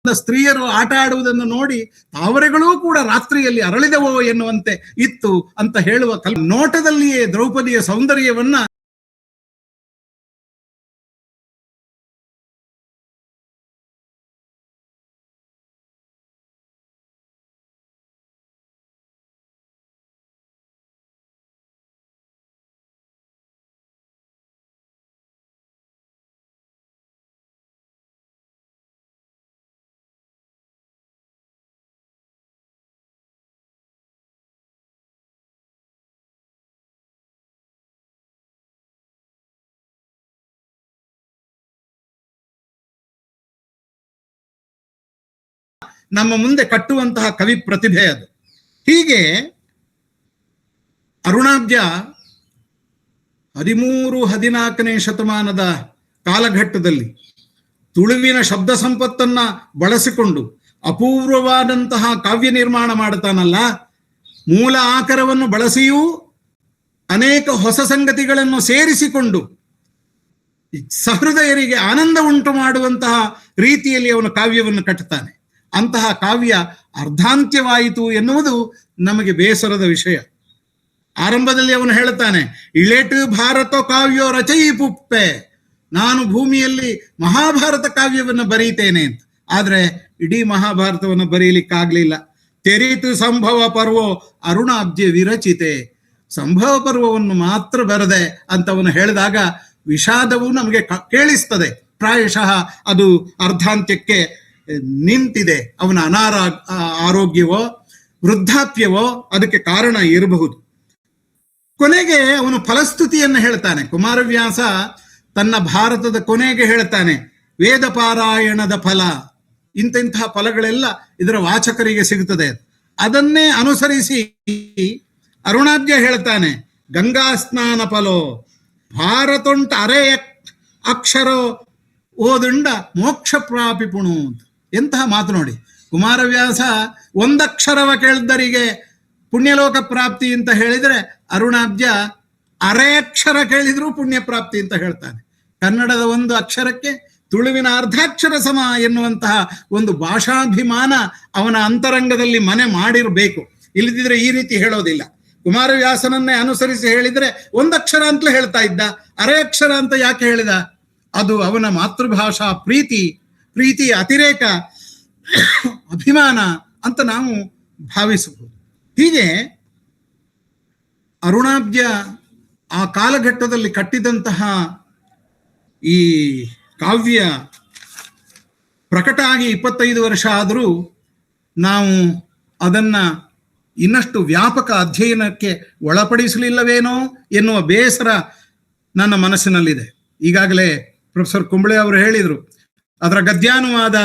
ಸ್ತ್ರೀಯರು ಆಟ ಆಡುವುದನ್ನು ನೋಡಿ ತಾವರೆಗಳೂ ಕೂಡ ರಾತ್ರಿಯಲ್ಲಿ ಅರಳಿದವೋ ಎನ್ನುವಂತೆ ಇತ್ತು ಅಂತ ಹೇಳುವ ನೋಟದಲ್ಲಿಯೇ ದ್ರೌಪದಿಯ ಸೌಂದರ್ಯವನ್ನ ನಮ್ಮ ಮುಂದೆ ಕಟ್ಟುವಂತಹ ಕವಿ ಪ್ರತಿಭೆ ಅದು. ಹೀಗೆ ಅರುಣಾಬ್ಜ 13-14ನೇ ಶತಮಾನದ ಕಾಲಘಟ್ಟದಲ್ಲಿ ತುಳುವಿನ ಶಬ್ದ ಸಂಪತ್ತನ್ನ ಬಳಸಿಕೊಂಡು ಅಪೂರ್ವವಾದಂತಹ ಕಾವ್ಯ ನಿರ್ಮಾಣ ಮಾಡುತ್ತಾನಲ್ಲ, ಮೂಲ ಆಕರವನ್ನು ಬಳಸಿಯೂ ಅನೇಕ ಹೊಸ ಸಂಗತಿಗಳನ್ನು ಸೇರಿಸಿಕೊಂಡು ಸಹೃದಯರಿಗೆ ಆನಂದ ಉಂಟು ಮಾಡುವಂತಹ ರೀತಿಯಲ್ಲಿ ಅವನು ಕಾವ್ಯವನ್ನು ಕಟ್ಟುತ್ತಾನೆ. ಅಂತಹ ಕಾವ್ಯ ಅರ್ಧಾಂತ್ಯವಾಯಿತು ಎನ್ನುವುದು ನಮಗೆ ಬೇಸರದ ವಿಷಯ. ಆರಂಭದಲ್ಲಿ ಅವನು ಹೇಳುತ್ತಾನೆ, ಇಳೆಟು ಭಾರತ ಕಾವ್ಯೋ ರಚಯಿ ಪುಪ್ಪೆ, ನಾನು ಭೂಮಿಯಲ್ಲಿ ಮಹಾಭಾರತ ಕಾವ್ಯವನ್ನು ಬರೀತೇನೆ ಅಂತ. ಆದ್ರೆ ಇಡೀ ಮಹಾಭಾರತವನ್ನು ಬರೀಲಿಕ್ಕಾಗ್ಲಿಲ್ಲ. ತೆರಿತು ಸಂಭವ ಪರ್ವೋ ಅರುಣಾಬ್ಜೆ ವಿರಚಿತೆ, ಸಂಭವ ಪರ್ವವನ್ನು ಮಾತ್ರ ಬರದೆ ಅಂತವನು ಹೇಳಿದಾಗ ವಿಷಾದವು ನಮಗೆ ಕೇಳಿಸ್ತದೆ. ಪ್ರಾಯಶಃ ಅದು ಅರ್ಧಾಂತ್ಯಕ್ಕೆ ನಿಂತಿದೆ. ಅವನ ಆರೋಗ್ಯವೋ ವೃದ್ಧಾಪ್ಯವೋ ಅದಕ್ಕೆ ಕಾರಣ ಇರಬಹುದು. ಕೊನೆಗೆ ಅವನು ಫಲಸ್ತುತಿಯನ್ನು ಹೇಳ್ತಾನೆ. ಕುಮಾರವ್ಯಾಸ ತನ್ನ ಭಾರತದ ಕೊನೆಗೆ ಹೇಳ್ತಾನೆ, ವೇದ ಪಾರಾಯಣದ ಫಲ, ಇಂತಹ ಫಲಗಳೆಲ್ಲ ಇದರ ವಾಚಕರಿಗೆ ಸಿಗುತ್ತದೆ. ಅದನ್ನೇ ಅನುಸರಿಸಿ ಅರುಣಾಬ್ಜ ಹೇಳ್ತಾನೆ, ಗಂಗಾ ಸ್ನಾನ ಫಲೋ ಭಾರತೊಂಟ ಅರೆ ಅಕ್ಷರ ಓದುಂಡ ಮೋಕ್ಷ ಪ್ರಾಪಿಪುಣು ಅಂತ. ಎಂತಹ ಮಾತು ನೋಡಿ. ಕುಮಾರವ್ಯಾಸ ಒಂದಕ್ಷರವ ಕೇಳಿದರಿಗೆ ಪುಣ್ಯಲೋಕ ಪ್ರಾಪ್ತಿ ಅಂತ ಹೇಳಿದ್ರೆ, ಅರುಣಾಬ್ಜ ಅರೆ ಅಕ್ಷರ ಕೇಳಿದ್ರು ಪುಣ್ಯ ಪ್ರಾಪ್ತಿ ಅಂತ ಹೇಳ್ತಾನೆ. ಕನ್ನಡದ ಒಂದು ಅಕ್ಷರಕ್ಕೆ ತುಳುವಿನ ಅರ್ಧಾಕ್ಷರ ಸಮ ಎನ್ನುವಂತಹ ಒಂದು ಭಾಷಾಭಿಮಾನ ಅವನ ಅಂತರಂಗದಲ್ಲಿ ಮನೆ ಮಾಡಿರಬೇಕು. ಇಲ್ಲದಿದ್ರೆ ಈ ರೀತಿ ಹೇಳೋದಿಲ್ಲ. ಕುಮಾರವ್ಯಾಸನನ್ನೇ ಅನುಸರಿಸಿ ಹೇಳಿದ್ರೆ ಒಂದಕ್ಷರ ಅಂತಲೇ ಹೇಳ್ತಾ ಇದ್ದ, ಅರೆ ಅಕ್ಷರ ಅಂತ ಯಾಕೆ ಹೇಳಿದ? ಅದು ಅವನ ಮಾತೃಭಾಷಾ ಪ್ರೀತಿ ಅತಿರೇಕ ಅಭಿಮಾನ ಅಂತ ನಾವು ಭಾವಿಸಬಹುದು. ಹೀಗೆ ಅರುಣಾಬ್ಜ ಆ ಕಾಲಘಟ್ಟದಲ್ಲಿ ಕಟ್ಟಿದಂತಹ ಈ ಕಾವ್ಯ ಪ್ರಕಟ ಆಗಿ 25 ವರ್ಷ ಆದರೂ ನಾವು ಅದನ್ನ ಇನ್ನಷ್ಟು ವ್ಯಾಪಕ ಅಧ್ಯಯನಕ್ಕೆ ಒಳಪಡಿಸಲಿಲ್ಲವೇನೋ ಎನ್ನುವ ಬೇಸರ ನನ್ನ ಮನಸ್ಸಿನಲ್ಲಿದೆ. ಈಗಾಗಲೇ ಪ್ರೊಫೆಸರ್ ಕುಂಬಳೆ ಅವರು ಹೇಳಿದರು ಅದರ ಗದ್ಯಾನುವಾದ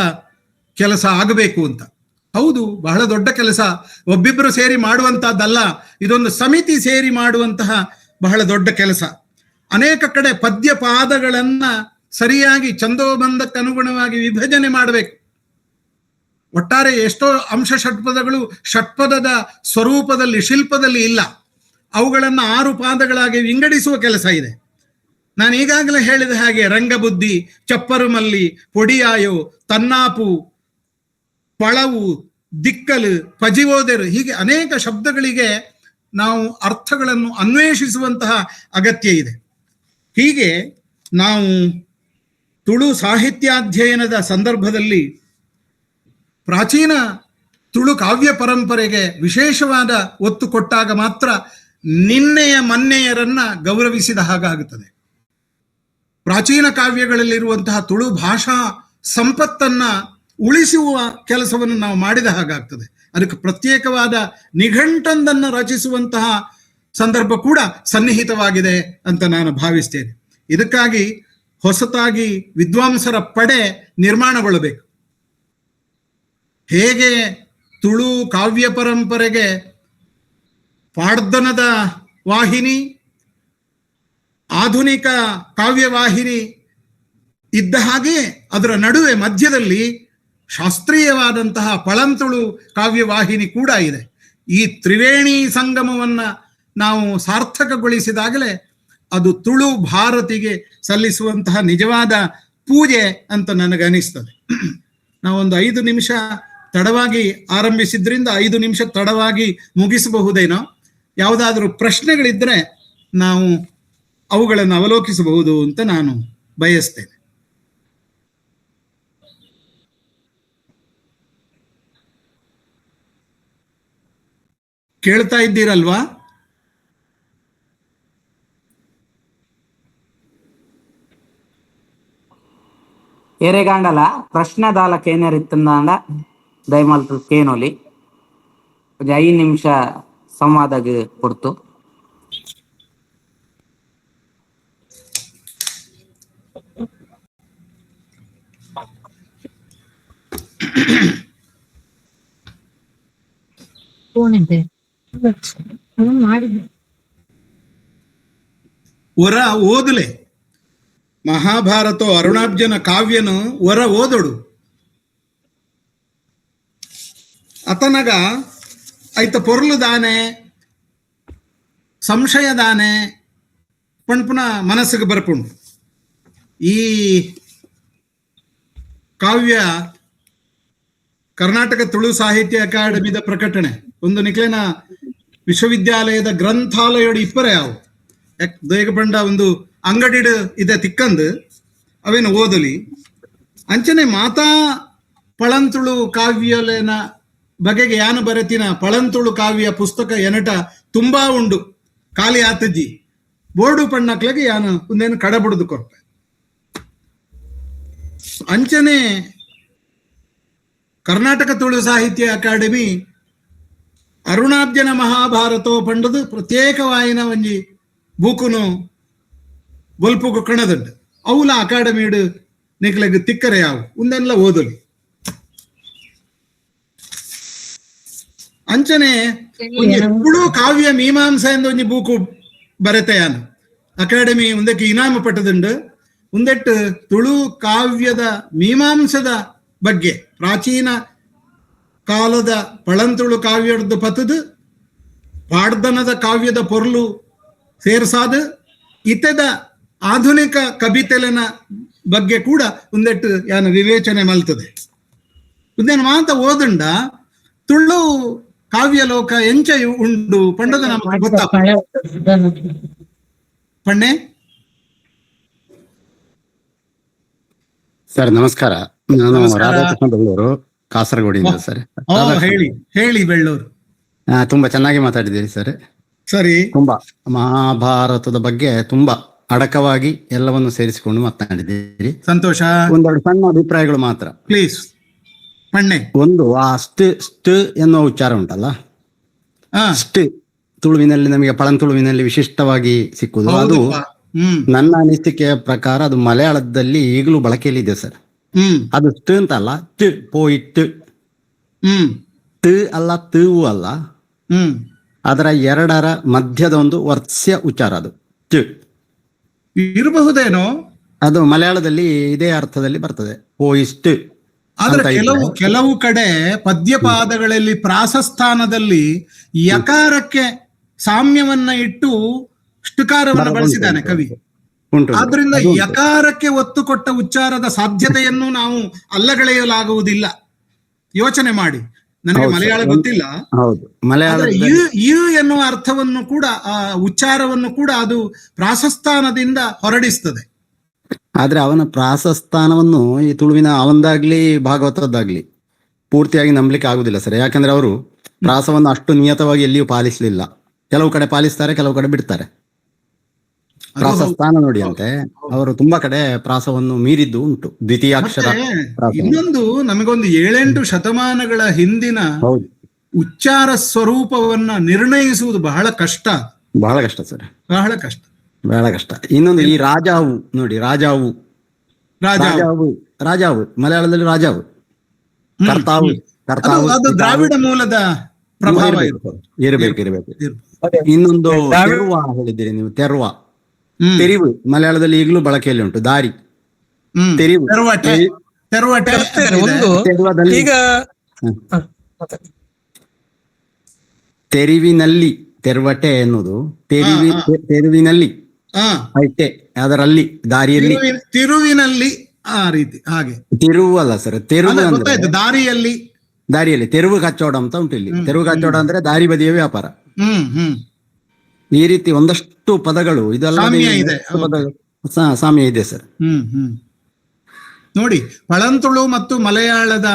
ಕೆಲಸ ಆಗಬೇಕು ಅಂತ. ಹೌದು, ಬಹಳ ದೊಡ್ಡ ಕೆಲಸ. ಒಬ್ಬಿಬ್ಬರು ಸೇರಿ ಮಾಡುವಂತಹದ್ದಲ್ಲ, ಇದೊಂದು ಸಮಿತಿ ಸೇರಿ ಮಾಡುವಂತಹ ಬಹಳ ದೊಡ್ಡ ಕೆಲಸ. ಅನೇಕ ಕಡೆ ಪದ್ಯ ಪಾದಗಳನ್ನ ಸರಿಯಾಗಿ ಛಂದೋಬಂಧಕ್ಕೆ ಅನುಗುಣವಾಗಿ ವಿಭಜನೆ ಮಾಡಬೇಕು. ಒಟ್ಟಾರೆ ಎಷ್ಟೋ ಅಂಶ ಷಟ್ಪದಗಳು ಷಟ್ಪದದ ಸ್ವರೂಪದಲ್ಲಿ ಶಿಲ್ಪದಲ್ಲಿ ಇಲ್ಲ. ಅವುಗಳನ್ನು 6 ಪಾದಗಳಾಗಿ ವಿಂಗಡಿಸುವ ಕೆಲಸ ಇದೆ. ನಾನು ಈಗಾಗಲೇ ಹೇಳಿದ ಹಾಗೆ ರಂಗಬುದ್ಧಿ, ಚಪ್ಪರುಮಲ್ಲಿ, ಪೊಡಿಯಾಯೋ, ತನ್ನಾಪು, ಪಳವು, ದಿಕ್ಕಲು, ಪಜಿವೋದೆರು, ಹೀಗೆ ಅನೇಕ ಶಬ್ದಗಳಿಗೆ ನಾವು ಅರ್ಥಗಳನ್ನು ಅನ್ವೇಷಿಸುವಂತಹ ಅಗತ್ಯ ಇದೆ. ಹೀಗೆ ನಾವು ತುಳು ಸಾಹಿತ್ಯಾಧ್ಯಯನದ ಸಂದರ್ಭದಲ್ಲಿ ಪ್ರಾಚೀನ ತುಳು ಕಾವ್ಯ ಪರಂಪರೆಗೆ ವಿಶೇಷವಾದ ಒತ್ತು ಕೊಟ್ಟಾಗ ಮಾತ್ರ ನಿನ್ನೆಯ ಮನ್ನೆಯರನ್ನ ಗೌರವಿಸಿದ ಹಾಗಾಗುತ್ತದೆ. ಪ್ರಾಚೀನ ಕಾವ್ಯಗಳಲ್ಲಿರುವಂತಹ ತುಳು ಭಾಷಾ ಸಂಪತ್ತನ್ನ ಉಳಿಸುವ ಕೆಲಸವನ್ನು ನಾವು ಮಾಡಿದ ಹಾಗಾಗ್ತದೆ. ಅದಕ್ಕೆ ಪ್ರತ್ಯೇಕವಾದ ನಿಘಂಟೊಂದನ್ನು ರಚಿಸುವಂತಹ ಸಂದರ್ಭ ಕೂಡ ಸನ್ನಿಹಿತವಾಗಿದೆ ಅಂತ ನಾನು ಭಾವಿಸ್ತೇನೆ. ಇದಕ್ಕಾಗಿ ಹೊಸತಾಗಿ ವಿದ್ವಾಂಸರ ಪಡೆ ನಿರ್ಮಾಣಗೊಳ್ಳಬೇಕು. ಹೇಗೆ ತುಳು ಕಾವ್ಯ ಪರಂಪರೆಗೆ ಪಾಡ್ದನದ ವಾಹಿನಿ, ಆಧುನಿಕ ಕಾವ್ಯವಾಹಿನಿ ಇದ್ದ ಹಾಗೆ ಅದರ ನಡುವೆ ಮಧ್ಯದಲ್ಲಿ ಶಾಸ್ತ್ರೀಯವಾದಂತಹ ಪಳಂತುಳು ಕಾವ್ಯವಾಹಿನಿ ಕೂಡ ಇದೆ. ಈ ತ್ರಿವೇಣಿ ಸಂಗಮವನ್ನ ನಾವು ಸಾರ್ಥಕಗೊಳಿಸಿದಾಗಲೇ ಅದು ತುಳು ಭಾರತಿಗೆ ಸಲ್ಲಿಸುವಂತಹ ನಿಜವಾದ ಪೂಜೆ ಅಂತ ನನಗನಿಸ್ತದೆ. ನಾವೊಂದು 5 ನಿಮಿಷ ತಡವಾಗಿ ಆರಂಭಿಸಿದ್ರಿಂದ 5 ನಿಮಿಷ ತಡವಾಗಿ ಮುಗಿಸಬಹುದೇನೋ. ಯಾವುದಾದ್ರೂ ಪ್ರಶ್ನೆಗಳಿದ್ರೆ ನಾವು ಅವುಗಳನ್ನು ಅವಲೋಕಿಸಬಹುದು ಅಂತ ನಾನು ಬಯಸ್ತೇನೆ. ಕೇಳ್ತಾ ಇದ್ದೀರಲ್ವಾ? ఎరేగాండల ప్రశ్నదాలకు ఏనేరిస్తుందాండ దయమాలు కేనోలి 5 ನಿಮಿಷ ಸಂವಾದಕ್ಕೆ ಕೊಡ್ತು. ಒರ ಓದಲೆ ಮಹಾಭಾರತ ಅರುಣಾಬ್ಜನ ಕಾವ್ಯನು ಒರ ಓದೋಡು ಅತನಗ ಐತ ಪೊರ್ಲು ದಾನೆ ಸಂಶಯ ದಾನೆ ಪಣ್ಪುನ ಮನಸ್ಸಿಗೆ ಬರ್ಪುಂಡು. ಈ ಕಾವ್ಯ ಕರ್ನಾಟಕ ತುಳು ಸಾಹಿತ್ಯ ಅಕಾಡೆಮಿದ ಪ್ರಕಟಣೆ ಒಂದು ನಿಕ್ಲೇನ ವಿಶ್ವವಿದ್ಯಾಲಯದ ಗ್ರಂಥಾಲಯಡು ಇಪ್ಪರೆ ಅವು ದೇಗ ಪಂಡ ಒಂದು ಅಂಗಡಿಡ್ ಇದೆ ತಿಕ್ಕಂದು ಅವೇನು ಓದಲಿ ಅಂಚನೆ ಮಾತಾ ಪಳಂತುಳು ಕಾವ್ಯಲೇನ ಬಗೆಗೆ ಯಾನು ಬರೆತಿನ ಪಳಂತುಳು ಕಾವ್ಯ ಪುಸ್ತಕ ಎನಟ ತುಂಬಾ ಉಂಡು ಖಾಲಿ ಆತಜ್ಜಿ ಬೋರ್ಡು ಪಣ್ಣಕ್ಲೆಗೆ ಯಾನು ಒಂದೇನು ಕಡಬುಡ್ದು ಕೊರ್ಪೆ ಅಂಚನೆ ಕರ್ನಾಟಕ ತುಳು ಸಾಹಿತ್ಯ ಅಕಾಡೆಮಿ ಅರುಣಾಬ್ಜನ ಮಹಾಭಾರತೋ ಪಂಡದು ಪ್ರತ್ಯೇಕವಾಯಿನ ಒಂಜಿ ಬೂಕುನು ಬೊಲ್ಪುಗು ಕಣದುಂಡು ಅವುಲ ಅಕಾಡೆಮಿಡು ನಿಕ್ಲೆಗ್ ತಿಕ್ಕರೆ ಯಾವು ಒಂದೆಲ್ಲ ಓದಲಿ ಅಂಚನೆ ಒಂಜಿ ತುಳು ಕಾವ್ಯ ಮೀಮಾಂಸೆ ಎಂದು ಒಂಜಿ ಬೂಕು ಬರೆತೆಯಾನು ಅಕಾಡೆಮಿ ಒಂದಕ್ಕೆ ಇನಾಮ ಪಟ್ಟದುಂಡು. ಒಂದೆಟ್ಟು ತುಳು ಕಾವ್ಯದ ಮೀಮಾಂಸದ ಬಗ್ಗೆ ಪ್ರಾಚೀನ ಕಾಲದ ಪಳಂತುಳು ಕಾವ್ಯದ ಪತದು ಪಾಡ್ದನದ ಕಾವ್ಯದ ಪೊರ್ಲು ಸೇರ್ಸಾದು ಇತದ ಆಧುನಿಕ ಕವಿತೆಲನ ಬಗ್ಗೆ ಕೂಡ ಒಂದೆಟ್ಟು ಯಾನ ವಿವೇಚನೆ ಮಲ್ತದೆ. ಉದ್ದೇನ ಮಾತ ಓದುಂಡ ತುಳು ಕಾವ್ಯ ಲೋಕ ಎಂಚ ಉಂಡು ಪಂಡದ ನಮಗೆ ಗೊತ್ತಾಪ ಪಣ್ಣೆ. ಸರ್ ನಮಸ್ಕಾರ. ನಾನು ರಾಧಾಕೃಷ್ಣ ಬೆಳ್ಳೂರು, ಕಾಸರಗೋಡಿಂದ ಸರ್. ಹೇಳಿ ಹೇಳಿ ಬೆಳ್ಳೂರು. ತುಂಬಾ ಚೆನ್ನಾಗಿ ಮಾತಾಡಿದ್ದೀರಿ ಸರ್. ಸರಿ. ತುಂಬಾ ಮಹಾಭಾರತದ ಬಗ್ಗೆ ತುಂಬಾ ಅಡಕವಾಗಿ ಎಲ್ಲವನ್ನು ಸೇರಿಸಿಕೊಂಡು ಮಾತನಾಡಿದ್ದೀರಿ. ಸಂತೋಷ. ಒಂದೆರಡು ಸಣ್ಣ ಅಭಿಪ್ರಾಯಗಳು ಮಾತ್ರ ಪ್ಲೀಸ್ ಪಣ್ಣೆ. ಒಂದು, ಆ ಸ್ಟ್ ಎನ್ನುವ ಉಚ್ಚಾರ ಉಂಟಲ್ಲ, ಸ್ಟ್ ತುಳುವಿನಲ್ಲಿ ನಮಗೆ ಪಳಂತುಳುವಿನಲ್ಲಿ ವಿಶಿಷ್ಟವಾಗಿ ಸಿಕ್ಕುವುದು. ಅದು ನನ್ನ ಅನಿಸಿಕೆಯ ಪ್ರಕಾರ ಅದು ಮಲಯಾಳದಲ್ಲಿ ಈಗಲೂ ಬಳಕೆಯಲ್ಲಿದೆ ಸರ್. ಅದು ಸ್ಟ್ ಅಂತಲ್ಲ, ಟ್ ಪೋಯಿಟ್ ಟ್ ಅಲ್ಲ, ತೂ ಅಲ್ಲ, ಅದರ ಎರಡರ ಮಧ್ಯದ ಒಂದು ವರ್ಸ್ಯ ಉಚ್ಚಾರ ಅದು ಟ್ ಇರಬಹುದೇನೋ. ಅದು ಮಲಯಾಳದಲ್ಲಿ ಇದೇ ಅರ್ಥದಲ್ಲಿ ಬರ್ತದೆ, ಪೋಯಿಸ್ಟ್. ಆದ್ರೆ ಕೆಲವು ಕಡೆ ಪದ್ಯಪಾದಗಳಲ್ಲಿ ಪ್ರಾಸಸ್ಥಾನದಲ್ಲಿ ಯಕಾರಕ್ಕೆ ಸಾಮ್ಯವನ್ನ ಇಟ್ಟು ಷ್ಟುಕಾರವನ್ನು ಬಳಸಿದ್ದಾನೆ ಕವಿ. ಆದ್ರಿಂದ ಯಕಾರಕ್ಕೆ ಒತ್ತು ಕೊಟ್ಟ ಉಚ್ಚಾರದ ಸಾಧ್ಯತೆಯನ್ನು ನಾವು ಅಲ್ಲಗಳೆಯಲಾಗುವುದಿಲ್ಲ. ಯೋಚನೆ ಮಾಡಿ. ನನಗೆ ಮಲಯಾಳ ಗೊತ್ತಿಲ್ಲ. ಯು ಎನ್ನುವ ಅರ್ಥವನ್ನು ಕೂಡ, ಆ ಉಚ್ಚಾರವನ್ನು ಕೂಡ ಅದು ಪ್ರಾಸಸ್ಥಾನದಿಂದ ಹೊರಡಿಸ್ತದೆ. ಆದ್ರೆ ಅವನ ಪ್ರಾಸಸ್ಥಾನವನ್ನು ಈ ತುಳುವಿನ ಅವಂದಾಗ್ಲಿ ಭಾಗವತದ್ದಾಗ್ಲಿ ಪೂರ್ತಿಯಾಗಿ ನಂಬಲಿಕ್ಕೆ ಆಗುದಿಲ್ಲ ಸರ್. ಯಾಕಂದ್ರೆ ಅವರು ಪ್ರಾಸವನ್ನು ಅಷ್ಟು ನಿಯತವಾಗಿ ಎಲ್ಲಿಯೂ ಪಾಲಿಸಲಿಲ್ಲ. ಕೆಲವು ಕಡೆ ಪಾಲಿಸ್ತಾರೆ, ಕೆಲವು ಕಡೆ ಬಿಡ್ತಾರೆ. ಪ್ರಾಸಸ್ಥಾನ ನೋಡಿ ಅಂತೆ ಅವರು ತುಂಬಾ ಕಡೆ ಪ್ರಾಸವನ್ನು ಮೀರಿದ್ದು ಉಂಟು. ದ್ವಿತೀಯಾಕ್ಷರ. ಇನ್ನೊಂದು, ನಮಗೊಂದು 7-8 ಶತಮಾನಗಳ ಹಿಂದಿನ ಉಚ್ಚಾರ ಸ್ವರೂಪವನ್ನ ನಿರ್ಣಯಿಸುವುದು ಬಹಳ ಕಷ್ಟ. ಬಹಳ ಕಷ್ಟ ಸರ್, ಬಹಳ ಕಷ್ಟ, ಬಹಳ ಕಷ್ಟ. ಇನ್ನೊಂದು, ಈ ರಾಜಾವು ನೋಡಿ, ರಾಜಾವು ರಾಜಾವು ಮಲಯಾಳದಲ್ಲಿ ರಾಜಾವು, ಕರ್ತಾವು ಕರ್ತಾವು, ಅದು ದ್ರಾವಿಡ ಮೂಲದ ಪ್ರಭಾವ ಇರಬೇಕು. ಇನ್ನೊಂದು ತೆರುವ ಹೇಳಿದ್ದೀರಿ ನೀವು, ತೆರುವ, ತೆರಿವು ಮಲಯಾಳದಲ್ಲಿ ಈಗಲೂ ಬಳಕೆಯಲ್ಲಿ ಉಂಟು. ದಾರಿ, ತೆರಿವು, ಈಗ ತೆರಿವಿನಲ್ಲಿ, ತೆರವಟೆ ಎನ್ನುವುದು ತೆರುವಿನಲ್ಲಿ, ಐಟೆ ಅದರಲ್ಲಿ, ದಾರಿಯಲ್ಲಿ, ತಿರುವಿನಲ್ಲಿ, ಆ ರೀತಿ. ಹಾಗೆ ತಿರುವು ಅಲ್ಲ ಸರ್, ತೆರುವು ಅಂದ್ರೆ ದಾರಿಯಲ್ಲಿ. ದಾರಿಯಲ್ಲಿ ತೆರುವು ಕಚ್ಚೋಡ ಅಂತ ಉಂಟು ಇಲ್ಲಿ. ತೆರುವು ಕಚ್ಚೋಡ ಅಂದ್ರೆ ದಾರಿ ಬದಿಯ ವ್ಯಾಪಾರ. ಈ ರೀತಿ ಒಂದಷ್ಟು ಪದಗಳು ಇದೆಲ್ಲ ಸಾಮ್ಯ ಇದೆ ಸರ್. ನೋಡಿ, ಪಳಂತುಳು ಮತ್ತು ಮಲಯಾಳದ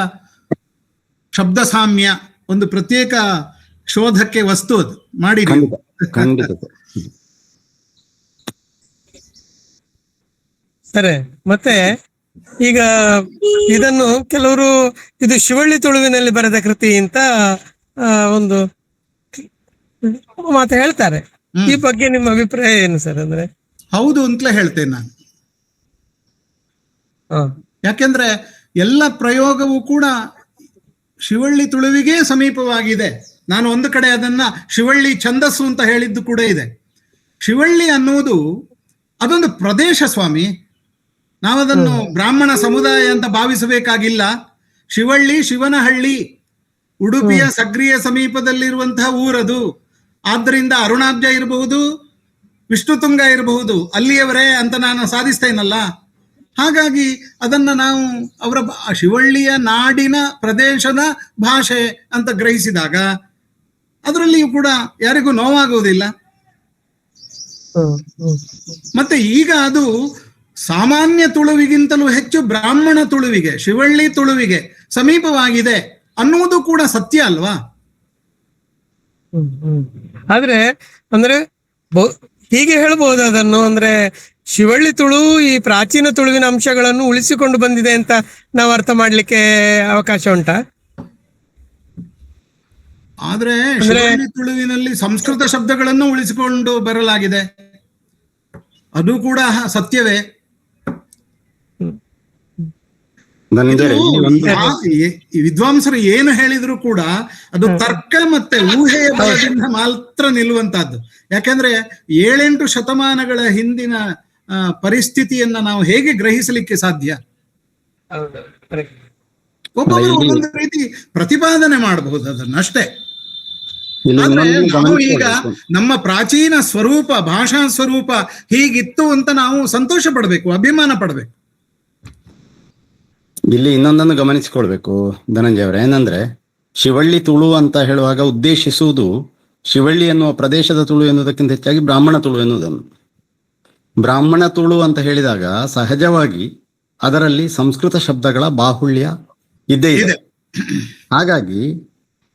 ಶಬ್ದ ಸಾಮ್ಯ ಒಂದು ಪ್ರತ್ಯೇಕ ಶೋಧಕ್ಕೆ ವಸ್ತು ಅದು. ಮಾಡಿ ಖಂಡಿತ ಸರಿ. ಮತ್ತೆ ಈಗ ಇದನ್ನು ಕೆಲವರು ಇದು ಶಿವಳ್ಳಿ ತುಳುವಿನಲ್ಲಿ ಬರೆದ ಕೃತಿ ಅಂತ ಒಂದು ಮಾತು ಹೇಳ್ತಾರೆ. ಈ ಬಗ್ಗೆ ನಿಮ್ಮ ಅಭಿಪ್ರಾಯ ಏನು ಸರ್? ಅಂದ್ರೆ ಹೌದು ಅಂತಲೇ ಹೇಳ್ತೇನೆ ನಾನು. ಯಾಕೆಂದ್ರೆ ಎಲ್ಲ ಪ್ರಯೋಗವೂ ಕೂಡ ಶಿವಳ್ಳಿ ತುಳುವಿಗೆ ಸಮೀಪವಾಗಿದೆ. ನಾನು ಒಂದು ಕಡೆ ಅದನ್ನ ಶಿವಳ್ಳಿ ಛಂದಸ್ಸು ಅಂತ ಹೇಳಿದ್ದು ಕೂಡ ಇದೆ. ಶಿವಳ್ಳಿ ಅನ್ನುವುದು ಅದೊಂದು ಪ್ರದೇಶ ಸ್ವಾಮಿ. ನಾವದನ್ನು ಬ್ರಾಹ್ಮಣ ಸಮುದಾಯ ಅಂತ ಭಾವಿಸಬೇಕಾಗಿಲ್ಲ. ಶಿವಳ್ಳಿ ಶಿವನಹಳ್ಳಿ, ಉಡುಪಿಯ ಸಕ್ರಿಯ ಸಮೀಪದಲ್ಲಿರುವಂತಹ ಊರದು. ಆದ್ದರಿಂದ ಅರುಣಾಬ್ಜ ಇರಬಹುದು, ವಿಷ್ಣುತುಂಗ ಇರಬಹುದು, ಅಲ್ಲಿಯವರೇ ಅಂತ ನಾನು ಸಾಧಿಸ್ತೇನಲ್ಲ. ಹಾಗಾಗಿ ಅದನ್ನ ನಾವು ಅವರ ಶಿವಳ್ಳಿಯ ನಾಡಿನ ಪ್ರದೇಶದ ಭಾಷೆ ಅಂತ ಗ್ರಹಿಸಿದಾಗ ಅದರಲ್ಲಿಯೂ ಕೂಡ ಯಾರಿಗೂ ನೋವಾಗುವುದಿಲ್ಲ. ಮತ್ತೆ ಈಗ ಅದು ಸಾಮಾನ್ಯ ತುಳುವಿಗಿಂತಲೂ ಹೆಚ್ಚು ಬ್ರಾಹ್ಮಣ ತುಳುವಿಗೆ, ಶಿವಳ್ಳಿ ತುಳುವಿಗೆ ಸಮೀಪವಾಗಿದೆ ಅನ್ನುವುದು ಕೂಡ ಸತ್ಯ ಅಲ್ವಾ? ಆದ್ರೆ ಅಂದ್ರೆ ಹೀಗೆ ಹೇಳ್ಬಹುದು ಅದನ್ನು, ಅಂದ್ರೆ ಶಿವಳ್ಳಿ ತುಳು ಈ ಪ್ರಾಚೀನ ತುಳುವಿನ ಅಂಶಗಳನ್ನು ಉಳಿಸಿಕೊಂಡು ಬಂದಿದೆ ಅಂತ ನಾವು ಅರ್ಥ ಮಾಡ್ಲಿಕ್ಕೆ ಅವಕಾಶ ಉಂಟಾ? ಆದ್ರೆ ಶಿವಳ್ಳಿ ತುಳುವಿನಲ್ಲಿ ಸಂಸ್ಕೃತ ಶಬ್ದಗಳನ್ನು ಉಳಿಸಿಕೊಂಡು ಬರಲಾಗಿದೆ, ಅದು ಕೂಡ ಸತ್ಯವೇ. ಧನಂಜಯ ಈ ವಿದ್ವಾಂಸರು ಏನು ಹೇಳಿದ್ರು ಕೂಡ ಅದು ತರ್ಕ ಮತ್ತೆ ಊಹೆಯ ಬಲದಿಂದ ಮಾತ್ರ ನಿಲ್ಲುವಂತಹದ್ದು. ಯಾಕಂದ್ರೆ 7-8 ಶತಮಾನಗಳ ಹಿಂದಿನ ಪರಿಸ್ಥಿತಿಯನ್ನ ನಾವು ಹೇಗೆ ಗ್ರಹಿಸಲಿಕ್ಕೆ ಸಾಧ್ಯ? ಒಬ್ಬೊಬ್ಬರು ಒಂದೊಂದು ರೀತಿ ಪ್ರತಿಪಾದನೆ ಮಾಡಬಹುದು ಅದನ್ನಷ್ಟೇ. ಆದ್ರೆ ನಾವು ಈಗ ನಮ್ಮ ಪ್ರಾಚೀನ ಸ್ವರೂಪ, ಭಾಷಾ ಸ್ವರೂಪ ಹೀಗಿತ್ತು ಅಂತ ನಾವು ಸಂತೋಷ ಪಡಬೇಕು, ಅಭಿಮಾನ ಪಡಬೇಕು. ಇಲ್ಲಿ ಇನ್ನೊಂದನ್ನು ಗಮನಿಸಿಕೊಳ್ಬೇಕು ಧನಂಜಯ ಅವರೇ, ಏನಂದ್ರೆ ಶಿವಳ್ಳಿ ತುಳು ಅಂತ ಹೇಳುವಾಗ ಉದ್ದೇಶಿಸುವುದು ಶಿವಳ್ಳಿ ಎನ್ನುವ ಪ್ರದೇಶದ ತುಳು ಎನ್ನುವುದಕ್ಕಿಂತ ಹೆಚ್ಚಾಗಿ ಬ್ರಾಹ್ಮಣ ತುಳು ಎನ್ನುವುದನ್ನು. ಬ್ರಾಹ್ಮಣ ತುಳು ಅಂತ ಹೇಳಿದಾಗ ಸಹಜವಾಗಿ ಅದರಲ್ಲಿ ಸಂಸ್ಕೃತ ಶಬ್ದಗಳ ಬಾಹುಳ್ಯ ಇದ್ದೇ ಇದೆ. ಹಾಗಾಗಿ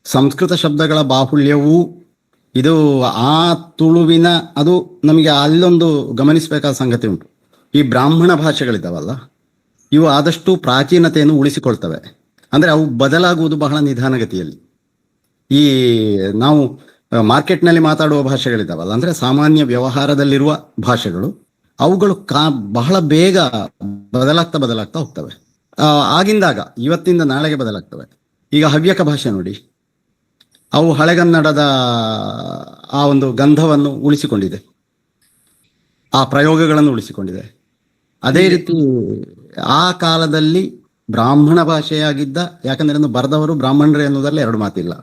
ಸಂಸ್ಕೃತ ಶಬ್ದಗಳ ಬಾಹುಳ್ಯವು ಇದು ಆ ತುಳುವಿನ, ಅದು ನಮಗೆ ಅಲ್ಲೊಂದು ಗಮನಿಸಬೇಕಾದ ಸಂಗತಿ ಉಂಟು. ಈ ಬ್ರಾಹ್ಮಣ ಭಾಷೆಗಳಿದ್ದಾವಲ್ಲ, ಇವು ಆದಷ್ಟು ಪ್ರಾಚೀನತೆಯನ್ನು ಉಳಿಸಿಕೊಳ್ತವೆ. ಅಂದ್ರೆ ಅವು ಬದಲಾಗುವುದು ಬಹಳ ನಿಧಾನಗತಿಯಲ್ಲಿ. ಈ ನಾವು ಮಾರ್ಕೆಟ್ನಲ್ಲಿ ಮಾತಾಡುವ ಭಾಷೆಗಳಿದ್ದಾವಲ್ಲ, ಅಂದ್ರೆ ಸಾಮಾನ್ಯ ವ್ಯವಹಾರದಲ್ಲಿರುವ ಭಾಷೆಗಳು, ಅವುಗಳು ಬಹಳ ಬೇಗ ಬದಲಾಗ್ತಾ ಹೋಗ್ತವೆ. ಆಗಿಂದಾಗ ಇವತ್ತಿಂದ ನಾಳೆಗೆ ಬದಲಾಗ್ತವೆ. ಈಗ ಹವ್ಯಕ ಭಾಷೆ ನೋಡಿ, ಅವು ಹಳೆಗನ್ನಡದ ಆ ಒಂದು ಗಂಧವನ್ನು ಉಳಿಸಿಕೊಂಡಿದೆ, ಆ ಪ್ರಯೋಗಗಳನ್ನು ಉಳಿಸಿಕೊಂಡಿದೆ. ಅದೇ ರೀತಿ ಆ ಕಾಲದಲ್ಲಿ ಬ್ರಾಹ್ಮಣ ಭಾಷೆಯಾಗಿದ್ದ, ಯಾಕಂದ್ರೆ ಅದನ್ನು ಬರೆದವರು ಬ್ರಾಹ್ಮಣರೇ ಎನ್ನುವುದರಲ್ಲಿ ಎರಡು ಮಾತಿಲ್ಲ,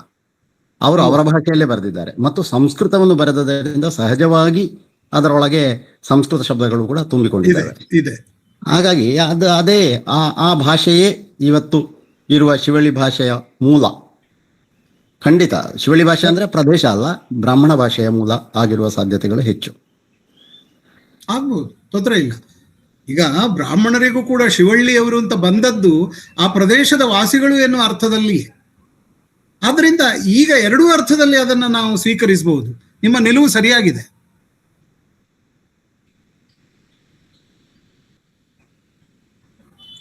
ಅವರು ಅವರ ಭಾಷೆಯಲ್ಲೇ ಬರೆದಿದ್ದಾರೆ. ಮತ್ತು ಸಂಸ್ಕೃತವನ್ನು ಬರೆದದರಿಂದ ಸಹಜವಾಗಿ ಅದರೊಳಗೆ ಸಂಸ್ಕೃತ ಶಬ್ದಗಳು ಕೂಡ ತುಂಬಿಕೊಂಡಿದ್ದಾವೆ. ಹಾಗಾಗಿ ಅದೇ ಆ ಭಾಷೆಯೇ ಇವತ್ತು ಇರುವ ಶಿವಳ್ಳಿ ಭಾಷೆಯ ಮೂಲ. ಖಂಡಿತ ಶಿವಳ್ಳಿ ಭಾಷೆ ಅಂದ್ರೆ ಪ್ರದೇಶ ಅಲ್ಲ, ಬ್ರಾಹ್ಮಣ ಭಾಷೆಯ ಮೂಲ ಆಗಿರುವ ಸಾಧ್ಯತೆಗಳು ಹೆಚ್ಚು. ಆಗ್ಬೋದು, ತೊಂದರೆ ಇಲ್ಲ. ಈಗ ಬ್ರಾಹ್ಮಣರಿಗೂ ಕೂಡ ಶಿವಳ್ಳಿಯವರು ಅಂತ ಬಂದದ್ದು ಆ ಪ್ರದೇಶದ ವಾಸಿಗಳು ಎನ್ನುವ ಅರ್ಥದಲ್ಲಿಯೇ. ಆದ್ರಿಂದ ಈಗ ಎರಡೂ ಅರ್ಥದಲ್ಲಿ ಅದನ್ನ ನಾವು ಸ್ವೀಕರಿಸಬಹುದು. ನಿಮ್ಮ ನಿಲುವು ಸರಿಯಾಗಿದೆ.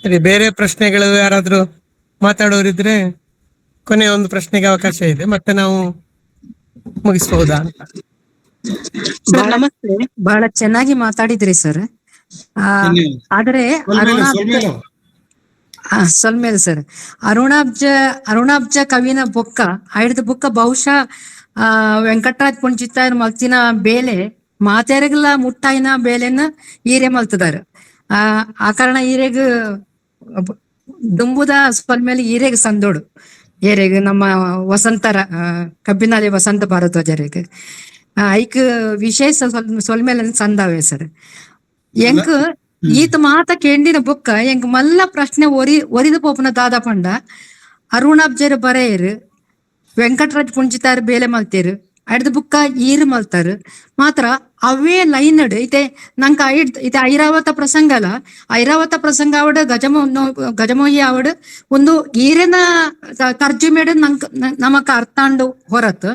ಸರಿ, ಬೇರೆ ಪ್ರಶ್ನೆಗಳು ಯಾರಾದ್ರೂ ಮಾತಾಡೋರಿದ್ರೆ ಕೊನೆ ಒಂದು ಪ್ರಶ್ನೆಗೆ ಅವಕಾಶ ಇದೆ, ಮತ್ತೆ ನಾವು ಮುಗಿಸಬಹುದಾ ಅಂತ. ನಮಸ್ತೆ, ಬಹಳ ಚೆನ್ನಾಗಿ ಮಾತಾಡಿದ್ರಿ ಸರ್. ಆದ್ರೆ ಸೊಲ್ಮೇಲ್ ಸರ್, ಅರುಣಾಬ್ಜ ಕವಿನ ಬೊಕ್ಕ ಐಡ್ದ ಬುಕ್ಕ ಬಹುಶಃ ವೆಂಕಟರಾಜ್ ಪುಂಚಿತಾಯರ್ ಮಲ್ತಿನ ಬೇಲೆ ಮಾತೆರಗಲ ಮುಟ್ಟಾಯಿನ ಬೇಲೆನ ಈರೆ ಮಲ್ತದಾರ. ಆ ಕಾರಣ ಈರೆಗ್ ದುಂಬುದ ಸೊಲ್ಮೇಲೆ ಈರೆಗ್ ಸಂದೋಡು ಏರೆಗ್ ನಮ್ಮ ವಸಂತರ ಕಬ್ಬಿನಾಲೆ ವಸಂತ ಭಾರದ್ವಾಜರೆಗ್ ಐಕ್ ವಿಶೇಷ ಸೊಲ್ಮೇಲೆ ಸಂದಾವೆ ಸರ್. ಎಂಕ್ ಈತ ಮಾತ ಕೇಂಡಿನ ಬುಕ್ಕ ಎಂಕ್ ಮಲ್ಲ ಪ್ರಶ್ನೆ ಒರಿದು ಪೋಪನ ದಾದ ಪಂಡ ಅರುಣಾಬ್ಜರ್ ಬರೆಯರು ವೆಂಕಟರಾಜ್ ಪುಂಚಿತಾರ್ ಬೇಲೆ ಮಲ್ತೇರು ಅಡ್ದ ಬುಕ್ಕ ಈರು ಮಲ್ತಾರು ಮಾತ್ರ ಅವೇ ಲೈನ್ ಇತೆ ನಂಕ ಇತೆ ಐರಾವತ ಪ್ರಸಂಗ ಅವಡ್ ಗಜಮೋಹಿ ಅವಡ್ ಒಂದು ಈರಿನ ತರ್ಜುಮೆಡ್ ನಮಕ್ ಅರ್ಥಾಂಡು ಹೊರತ್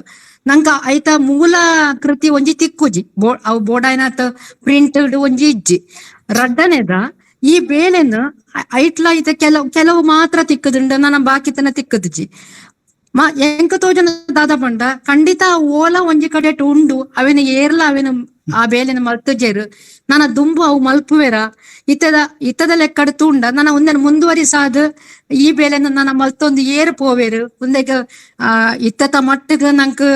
ನಂಕ ಐತ ಮೂಲ ಕೃತಿ ಒಂಜಿ ತಿಕ್ಕುಜಿ ಅವು ಬೋಡಾಯ್ನಾತ್ ಪ್ರಿಂಟೆಡ್ ಒಂಜಿ ಇಜ್ಜಿ ರಡ್ಡನೆದ ಈ ಬೇಲೆನ ಐಟ್ಲ ಐತ ಕೆಲವು ಮಾತ್ರ ತಿಕ್ಕದುಂಡ ನನ್ನ ಬಾಕಿತನ ತಿಕ್ಕದುಜಿ ಎಂಕ ತೋಜನ ದಾದ ಪಂಡ ಖಂಡಿತ ಓಲ ಒಂಜಿ ಕಡೆ ಉಂಡು ಅವೇನ ಏರ್ಲ ಅವೇನ ಆ ಬೇಲೆನ ಮಲ್ತುಜೇರು ನನ್ನ ದುಂಬು ಅವು ಮಲ್ಪುವೆರ ಇತ್ತದ ಲೆಕ್ಕಡ್ ತುಂಡ ನನ್ನ ಒಂದನ್ನು ಮುಂದುವರಿಸಾದ ಈ ಬೇಲೆನ ನನ್ನ ಮಲ್ತೊಂದು ಏರು ಪೋವೇರು ಒಂದೆಗ ಇತ್ತದ ಮಟ್ಟಿಗೆ ನಂಕ್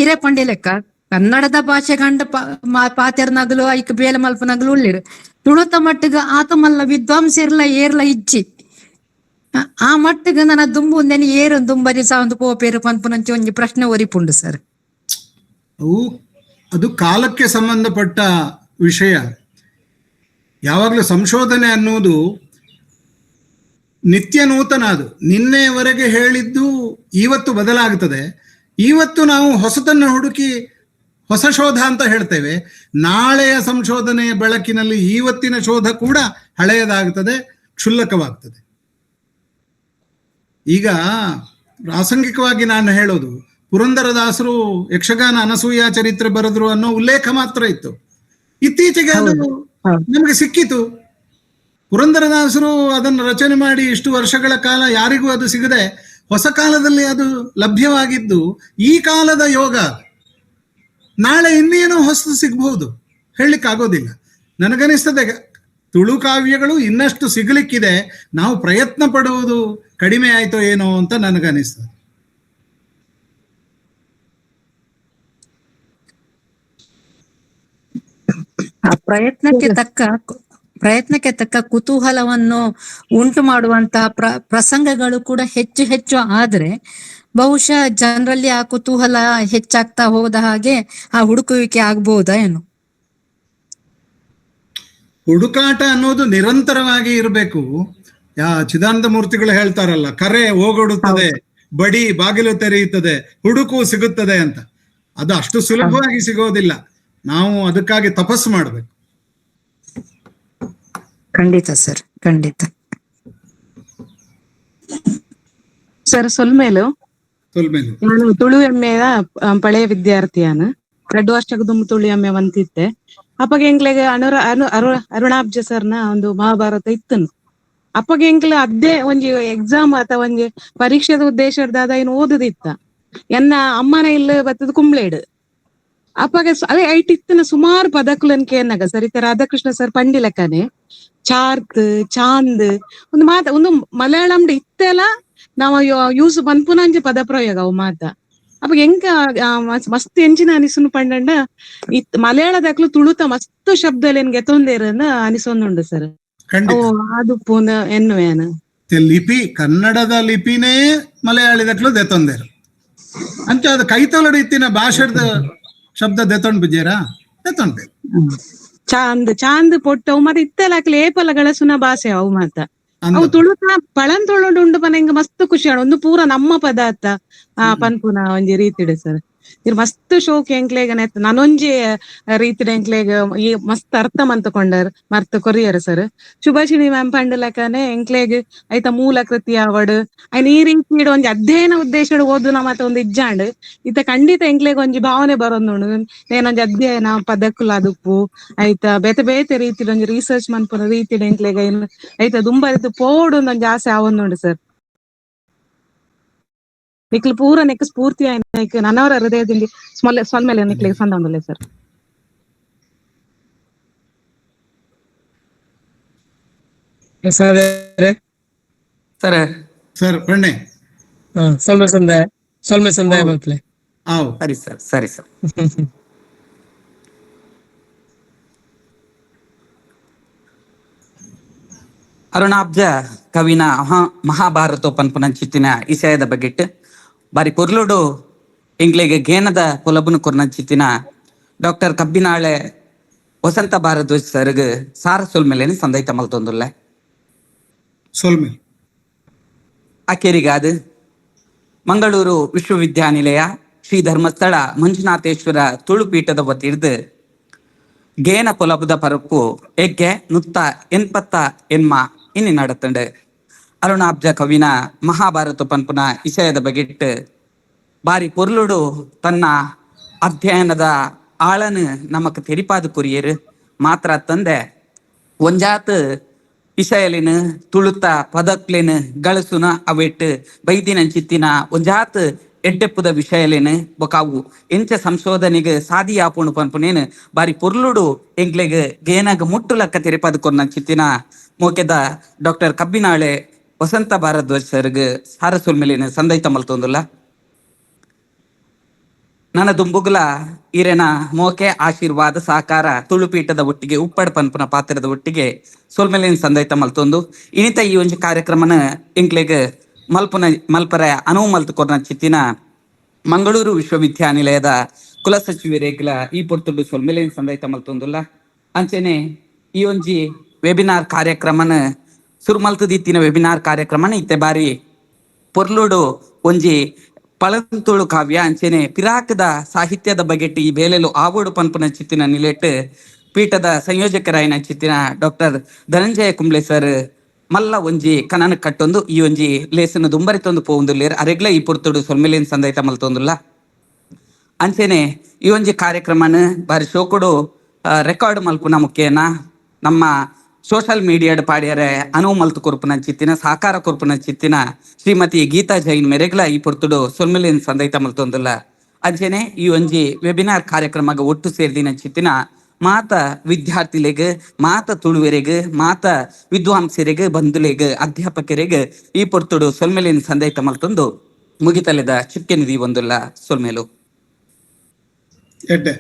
ಈರೆ ಪಂಡೆ ಲೆಕ್ಕ ಕನ್ನಡದ ಭಾಷೆ ಕಂಡ ಪಾತೆರ್ ನಗಲು ಐಕ್ ಬೇಲೆ ಮಲ್ಪ ನಗಲು ಉಳ್ಳಿರು ತುಳುತ ಮಟ್ಟಿಗೆ ಆತ ಮಲ್ಲ ವಿದ್ವಾಂಸ ಏರ್ಲ ಇಜ್ಜಿ ಆ ಮಟ್ಟಿಗೆ ನನ್ನ ದುಂಬು ಒಂದೇನು ಏರು ದುಂಬರಿಸ ಒಂದು ಪೋಪೇರು ಪನ್ಪುನಂಚಿ ಒಂಜಿ ಪ್ರಶ್ನೆ ಒರಿಪುಂಡು ಸರ್. ಅದು ಕಾಲಕ್ಕೆ ಸಂಬಂಧಪಟ್ಟ ವಿಷಯ. ಯಾವಾಗ್ಲೂ ಸಂಶೋಧನೆ ಅನ್ನೋದು ನಿತ್ಯ ನೂತನ. ಅದು ನಿನ್ನೆಯವರೆಗೆ ಹೇಳಿದ್ದು ಇವತ್ತು ಬದಲಾಗುತ್ತದೆ. ಇವತ್ತು ನಾವು ಹೊಸತನ್ನು ಹುಡುಕಿ ಹೊಸ ಶೋಧ ಅಂತ ಹೇಳ್ತೇವೆ. ನಾಳೆಯ ಸಂಶೋಧನೆಯ ಬೆಳಕಿನಲ್ಲಿ ಇವತ್ತಿನ ಶೋಧ ಕೂಡ ಹಳೆಯದಾಗುತ್ತದೆ, ಕ್ಷುಲ್ಲಕವಾಗ್ತದೆ. ಈಗ ಪ್ರಾಸಂಗಿಕವಾಗಿ ನಾನು ಹೇಳೋದು, ಪುರಂದರದಾಸರು ಯಕ್ಷಗಾನ ಅನಸೂಯ ಚರಿತ್ರೆ ಬರೆದ್ರು ಅನ್ನೋ ಉಲ್ಲೇಖ ಮಾತ್ರ ಇತ್ತು. ಇತ್ತೀಚೆಗೆ ಅದು ನಮಗೆ ಸಿಕ್ಕಿತು. ಪುರಂದರದಾಸರು ಅದನ್ನು ರಚನೆ ಮಾಡಿ ಇಷ್ಟು ವರ್ಷಗಳ ಕಾಲ ಯಾರಿಗೂ ಅದು ಸಿಗದೆ ಹೊಸ ಕಾಲದಲ್ಲಿ ಅದು ಲಭ್ಯವಾಗಿದ್ದು ಈ ಕಾಲದ ಯೋಗ. ನಾಳೆ ಇನ್ನೇನೋ ಹೊಸದು ಸಿಗ್ಬಹುದು, ಹೇಳಲಿಕ್ಕೆ ಆಗೋದಿಲ್ಲ. ನನಗನಿಸ್ತದೆ ತುಳು ಕಾವ್ಯಗಳು ಇನ್ನಷ್ಟು ಸಿಗಲಿಕ್ಕಿದೆ, ನಾವು ಪ್ರಯತ್ನ ಪಡುವುದು ಕಡಿಮೆ ಆಯ್ತೋ ಏನೋ ಅಂತ ನನಗನಿಸ್ತದೆ. ಆ ಪ್ರಯತ್ನಕ್ಕೆ ತಕ್ಕ ಕುತೂಹಲವನ್ನು ಉಂಟು ಮಾಡುವಂತಹ ಪ್ರಸಂಗಗಳು ಕೂಡ ಹೆಚ್ಚು ಹೆಚ್ಚು ಆದ್ರೆ ಬಹುಶಃ ಜನರಲ್ಲಿ ಆ ಕುತೂಹಲ ಹೆಚ್ಚಾಗ್ತಾ ಹೋದ ಹಾಗೆ ಆ ಹುಡುಕುವಿಕೆ ಆಗ್ಬಹುದಾ ಏನು? ಹುಡುಕಾಟ ಅನ್ನೋದು ನಿರಂತರವಾಗಿ ಇರಬೇಕು. ಚಿದಾನಂದ ಮೂರ್ತಿಗಳು ಹೇಳ್ತಾರಲ್ಲ, ಕರೆ ಓಗೊಡುತ್ತದೆ, ಬಡಿ ಬಾಗಿಲು ತೆರೆಯುತ್ತದೆ, ಹುಡುಕು ಸಿಗುತ್ತದೆ ಅಂತ. ಅದು ಅಷ್ಟು ಸುಲಭವಾಗಿ ಸಿಗೋದಿಲ್ಲ. ನಾವು ಅದಕ್ಕಾಗಿ ತಪಸ್ಸು ಮಾಡಬೇಕು. ಖಂಡಿತ ಸರ್, ಖಂಡಿತ. ಸರ್ ಸೊಲ್ಮೇಲು ನಾನು ತುಳು ಎಮ್ಮೆಯ ಪಳೆಯ ವಿದ್ಯಾರ್ಥಿಯಾನು 2 ವರ್ಷಕ್ಕೆ ದುಂಬು ತುಳು ಎಮ್ಮೆ ಬಂತಿದ್ದೆ. ಅಪ್ಪಗೆ ಎಂಕ್ಲೆಗೆ ಅರುಣಾಬ್ಜ ಸರ್ನ ಒಂದು ಮಹಾಭಾರತ ಇತ್ತನು. ಅಪ್ಪಗೆ ಎಂಕ್ಲೆ ಅದೇ ಒಂಜಿ ಎಕ್ಸಾಮ್ ಅಥವಾ ಒಂಜಿ ಪರೀಕ್ಷೆದ ಉದ್ದೇಶದ ಏನು ಓದುದಿತ್ತ. ಎನ್ನ ಅಮ್ಮನ ಇಲ್ಲ ಬತ್ತದ ಕುಂಬ್ಳೇಡು ಅಪ್ಪಗೆ ಅದೇ ಐಟ್ ಇತ್ತನ ಸುಮಾರು ಪದಕುಲನ್ ಕೇನಾಗ ಸರ್. ಇತ್ತ ರಾಧಾಕೃಷ್ಣ ಸರ್ ಪಂಡಿಲಕ್ಕನೆ ಚಾರ್ತ್ ಚಾಂದ್ ಒಂದು ಮಲಯಾಳಂ ಇತ್ತೆಲ್ಲ ನಾವು ಯೂಸ್ ಪನ್ಪುನಂಜ ಪದ ಪ್ರಯೋಗ ಅವು ಮಾತ. ಅಪ್ಪ ಎಂಕ ಮಸ್ತ್ ಎಂಚಿನ ಅನಿಸುನು ಪಂಡ ಮಲಯಾಳದಾಗ್ಲು ತುಳುತ ಮಸ್ತ್ ಶಬ್ದಲೇನ್ ಗೆತೊಂದೇರನ್ನ ಅನಿಸೊಂದುಂಡು ಸರ್. ಅದು ಪೂನ ಎನ್ನುವೇನು ಲಿಪಿ ಕನ್ನಡದ ಲಿಪಿನೇ ಮಲಯಾಳಿದಕ್ಲು ದೆತೊಂದೇರು ಅಂಚ ಅದು ಕೈತೊಲಡು ಇತ್ತಿನ ಭಾಷೆದ ಶಬ್ದ ದೆತೊಂಡ್ ಬಿಜೇರಾ ದೆತೊಂಡ್ ಚಾಂದ್ ಚಾಂದ್ ಪೊಟ್ಟವು ಮತ್ತೆ ಇತ್ತೆಲಾಕ್ಲೆ ಏಪಲಗಳ ಸುನ ಭಾಷೆ ಅವು ಮಾತ. ಅವು ತುಳುತ ಪಳನ್ ತೊಳೊಂಡು ಉಂಡು ಪನ ಹಿಂಗ ಮಸ್ತ್ ಖುಷಿ ಆಡು. ಒಂದು ಪೂರ ನಮ್ಮ ಪದಾರ್ಥ ಪನ್ಪುನ ಒಂಜಿ ರೀತಿಡ್ ಸರ್. ಇರ್ ಮಸ್ತ್ ಶೋಕ್ ಎಂಕ್ಲೆಗ ನೆತ್ ನನೊಂಜಿ ರೀತಿಡ್ ಎಂಕ್ಲೆಗ ಈ ಮಸ್ತ್ ಅರ್ಥ ಮಂತಕೊಂಡರ್ ಮರ್ತ್ ಕೊರಿಯರ್ ಸರ್. ಶುಭಾಷಿಣಿ ಮ್ಯಾಮ್ ಪಂಡಲಕನೆ ಎಂಕ್ಲೆಗ್ ಐತ ಮೂಲ ಕೃತಿ ಅವಡ್ ಐನ್ ಈ ರೀತಿ ಒಂಜಿ ಅಧ್ಯಯನ ಉದ್ದೇಶ ಓದುನ ಮತ್ತ ಒಂದು ಇಜ್ಜಾಂಡ್ ಇತ್ತ ಖಂಡಿತ ಎಂಕ್ಲೆಗ್ ಒಂಜಿ ಭಾವನೆ ಬರೋದುಂಡು. ಏನೊಂಜಿ ಅಧ್ಯಯನ ಪದಕ್ಕುಲ ಅದುಪ್ಪು ಐತ ಬೇತೆ ಬೇತೆ ರೀತಿಡ್ ಒಂಜಿ ರಿಸರ್ಚ್ ಮನ್ಪುನ ರೀತಿಡ್ ಎಂಕ್ಲೆಗ ಐತ ದುಂಬ ರೀತಿ ಪೋಡು ಒಂದೊಂಜಿ ಆಸೆ ಆವೊಂದುಂಡು ಸರ್. ನಿಕ್ಲು ಪೂರ ನೆಕ್ ಸ್ಫೂರ್ತಿ ಆಯ್ತು ನನ್ನವರ ಹೃದಯದಲ್ಲಿ ಸೊಲ್ಮೇಲೆ ನಿಕ್ಲಿಗೆ ಸಂದ ಒಂದಲ್ಲ ಸರ್. ಸರ್ ಸರ್ ಪಣ್ಣೆ ಸೊಲ್ಮೆ ಸಂದಾಯ ಬತ್ಲೆ. ಸರಿ ಸರ್, ಸರಿ ಸರ್. ಅರುಣಾಬ್ಜ ಕವಿನ ಮಹಾಭಾರತ ಪನ್ಪುನಂಚಿತ್ತಿನ ಇಸಯದ ಬಗೆಟ್ ಬಾರಿ ಕೊರ್ಲುಡು ಎಂಗ್ಲೆಗೆ ಗೇನದ ಪೊಲಬುನು ಕೊರ್ನಂಚಿತ್ತಿನ ಡಾಕ್ಟರ್ ಕಬ್ಬಿನಾಳೆ ವಸಂತ ಭಾರದ್ವಾಜ್ ಸರ್ಗ್ ಸಾರ ಸೊಲ್ಮೆಲೆನಿ ಸಂದೈತ ಮಲ್ತೊಂದುಲ್ಲೆ ಸೊಲ್ಮೆ ಅಕೆರಿಗಾದ್ ಮಂಗಳೂರು ವಿಶ್ವವಿದ್ಯಾನಿಲಯ ಶ್ರೀ ಧರ್ಮಸ್ಥಳ ಮಂಜುನಾಥೇಶ್ವರ ತುಳುಪೀಠದ ವತಿರ್ದು ಗೇನ ಪೊಲಬುದ ಪರಪ್ಪು ಎಗ್ಗೆ ನುತ್ತ ಎನ್ಪತ್ತ ಎನ್ಮ ಇನ್ನಿ ನಡತಂಡು ಅರುಣಾಬ್ಜ ಕವಿನ ಮಹಾಭಾರತ ಪನ್ಪುನ ಇಸಯದ ಬಗೆಟ್ ಬಾರಿ ಪೊರ್ಲುಡು ತನ್ನ ಅಧ್ಯಯನದ ಆಳನು ನಮಕ್ ತೆರಿಪಾದು ಕೊರಿಯರು ಮಾತ್ರ ತಂದೆ ಒಂಜಾತ್ ಇಸಯಲಿನ ತುಳುತ ಪದಕ್ಲೆನ್ ಗಳಸುನ ಅವೆಟ್ ಬೈದಿನಂಚಿತ್ತಿನ ಒಂಜಾತ್ ಎಡ್ಡೆಪ್ಪುದ ವಿಷಯಲೇನು ಬೊಕಾವು ಎಂಚ ಸಂಶೋಧನೆಗೆ ಸಾದಿ ಆಪುಂಡು ಪನ್ಪುನೇನು ಬಾರಿ ಪೊರ್ಲುಡು ಎಂಗ್ಲೆಗ್ ಗೇನಗ ಮುಟ್ಟು ಲಕ್ಕ ತೆರಿಪಾದು ಕೊರ್ನಂಚಿತ್ತಿನ ಮೋಕೆದ ಡಾಕ್ಟರ್ ಕಬ್ಬಿನಾಳೆ ವಸಂತ ಭಾರದ್ವಾಜ್ ಸರ್ಗ್ ಸಾರ ಸೊಲ್ಮೆಲಿನ ಸಂದೈತ ಮಲ್ತೊಂದುಲ್ಲ ನನ್ನ ದುಂಬುಗ್ಲ ಈರೆನ ಮೋಕೆ ಆಶೀರ್ವಾದ ಸಾಕಾರ ತುಳುಪೀಠದ ಒಟ್ಟಿಗೆ ಉಪ್ಪಡ ಪನ್ಪುನ ಪಾತ್ರದ ಒಟ್ಟಿಗೆ ಸೊಲ್ಮೆಲಿನ ಸಂದೈತ ಮಲ್ತೊಂದು ಇನಿತ ಈ ಒಂಜಿ ಕಾರ್ಯಕ್ರಮನ ಎಂಕ್ಲೆಗ್ ಮಲ್ಪರ ಅನುವು ಮಲ್ತು ಕೊರ್ನಂಚಿತ್ತಿನ ಮಂಗಳೂರು ವಿಶ್ವವಿದ್ಯಾನಿಲಯದ ಕುಲಸಚಿವರೇಗ್ಲ ಈ ಪೊರ್ತುಡು ಸೊಲ್ಮೆಲಿನ ಸಂದೈತ ಮಲ್ತೊಂದುಲ್ಲ. ಅಂಚೆನೆ ಈ ಒಂಜಿ ವೆಬಿನಾರ್ ಕಾರ್ಯಕ್ರಮನ ಸುರುಮಲ್ತದಿತ್ತಿನ ವೆಬಿನಾರ್ ಕಾರ್ಯಕ್ರಮನ ಇತ್ತೆ ಬಾರಿ ಪೊರ್ಲುಡು ಒಂಜಿ ಪಳಂತುಳು ಕಾವ್ಯ ಅಂಚೆನೆ ಪಿರಾಕದ ಸಾಹಿತ್ಯದ ಬಗೆಟ್ ಈ ಬೇಲೆಲು ಆವೋಡು ಪನ್ಪುನ ಚಿತ್ತಿನ ನಿಲೆಟ್ ಪೀಠದ ಸಂಯೋಜಕರಾಯಿನ ಚಿತ್ತಿನ ಡಾಕ್ಟರ್ ಧನಂಜಯ ಕುಂಬ್ಳೆ ಸರ್ ಮಲ್ಲ ಒಂಜಿ ಕನನ ಕಟ್ಟೊಂದು ಈ ಒಂಜಿ ಲೇಸನ್ನು ದುಂಬರಿತೊಂದು ಪೋವುಂದುಲ್ಲೇರ್ ಅರೆಗ್ಲ ಈ ಪೊರ್ತುಡು ಸೊಲ್ಮೆಲಿನ ಸಂದೈತ ಮಲ್ತೊಂದುಲ್ಲ. ಅಂಚೆನೆ ಈ ಒಂಜಿ ಕಾರ್ಯಕ್ರಮನ ಬಾರಿ ಶೋಕುಡು ರೆಕಾರ್ಡ್ ಮಲ್ಪುನ ಮುಖೇನ ನಮ್ಮ ಸೋಷಲ್ ಮೀಡಿಯಾಡ್ ಪಾಡ್ಯರೆ ಅನುವು ಮಲ್ತು ಕೊರ್ಪುನ ಚಿತ್ತಿನ ಸಾಕಾರ ಕೊರ್ಪುನ ಚಿತ್ತಿನ ಶ್ರೀಮತಿ ಗೀತಾ ಜೈನ್ ಮೆರೆಗ್ಲ ಈ ಪೊರ್ತುಡು ಸೊಲ್ಮೆಲಿನ ಸಂದೈತ ಮಲ್ತೊಂದುಲ್ಲ. ಅಂಚೆನೆ ಈ ಒಂಜಿ ವೆಬಿನಾರ್ ಕಾರ್ಯಕ್ರಮಗ ಒಟ್ಟು ಸೇರ್ದಿನ ಚಿತ್ತಿನ ಮಾತ ವಿದ್ಯಾರ್ಥಿಗಳಿಗೆ, ಮಾತ ತುಳುವರಿಗೆ, ಮಾತ ವಿದ್ವಾಂಸರಿಗೆ, ಬಂಧುಲೆಗ್, ಅಧ್ಯಾಪಕರಿಗೆ ಈ ಪೊರ್ತುಡು ಸೊಲ್ಮೆಲಿನ ಸಂದೇಶ ಮಲ್ತೊಂದು ಮುಗಿತಲೆದ ಚಿಕ್ಕೆ ನಿಧಿ ಒಂದುಲ್ಲ ಸೊಲ್ಮೇಲು ಎಡ್ಡೆ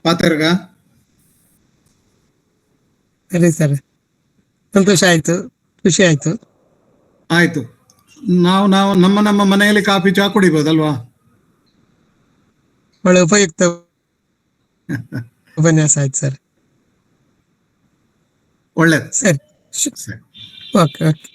ಪಾತ್ರಗ ಸರಿ ಸರ್, ಸಂತೋಷ ಆಯ್ತು, ಖುಷಿ ಆಯ್ತು. ಆಯ್ತು. ನಾವು ನಮ್ಮ ಮನೆಯಲ್ಲಿ ಕಾಫಿ ಚಾ ಕುಡಿಬೋದಲ್ವಾ? ಒಳ್ಳೆ ಉಪಯುಕ್ತ ಉಪನ್ಯಾಸ ಆಯ್ತು ಸರ್. ಒಳ್ಳೇದು. ಸರಿ, ಸರಿ. Okay okay.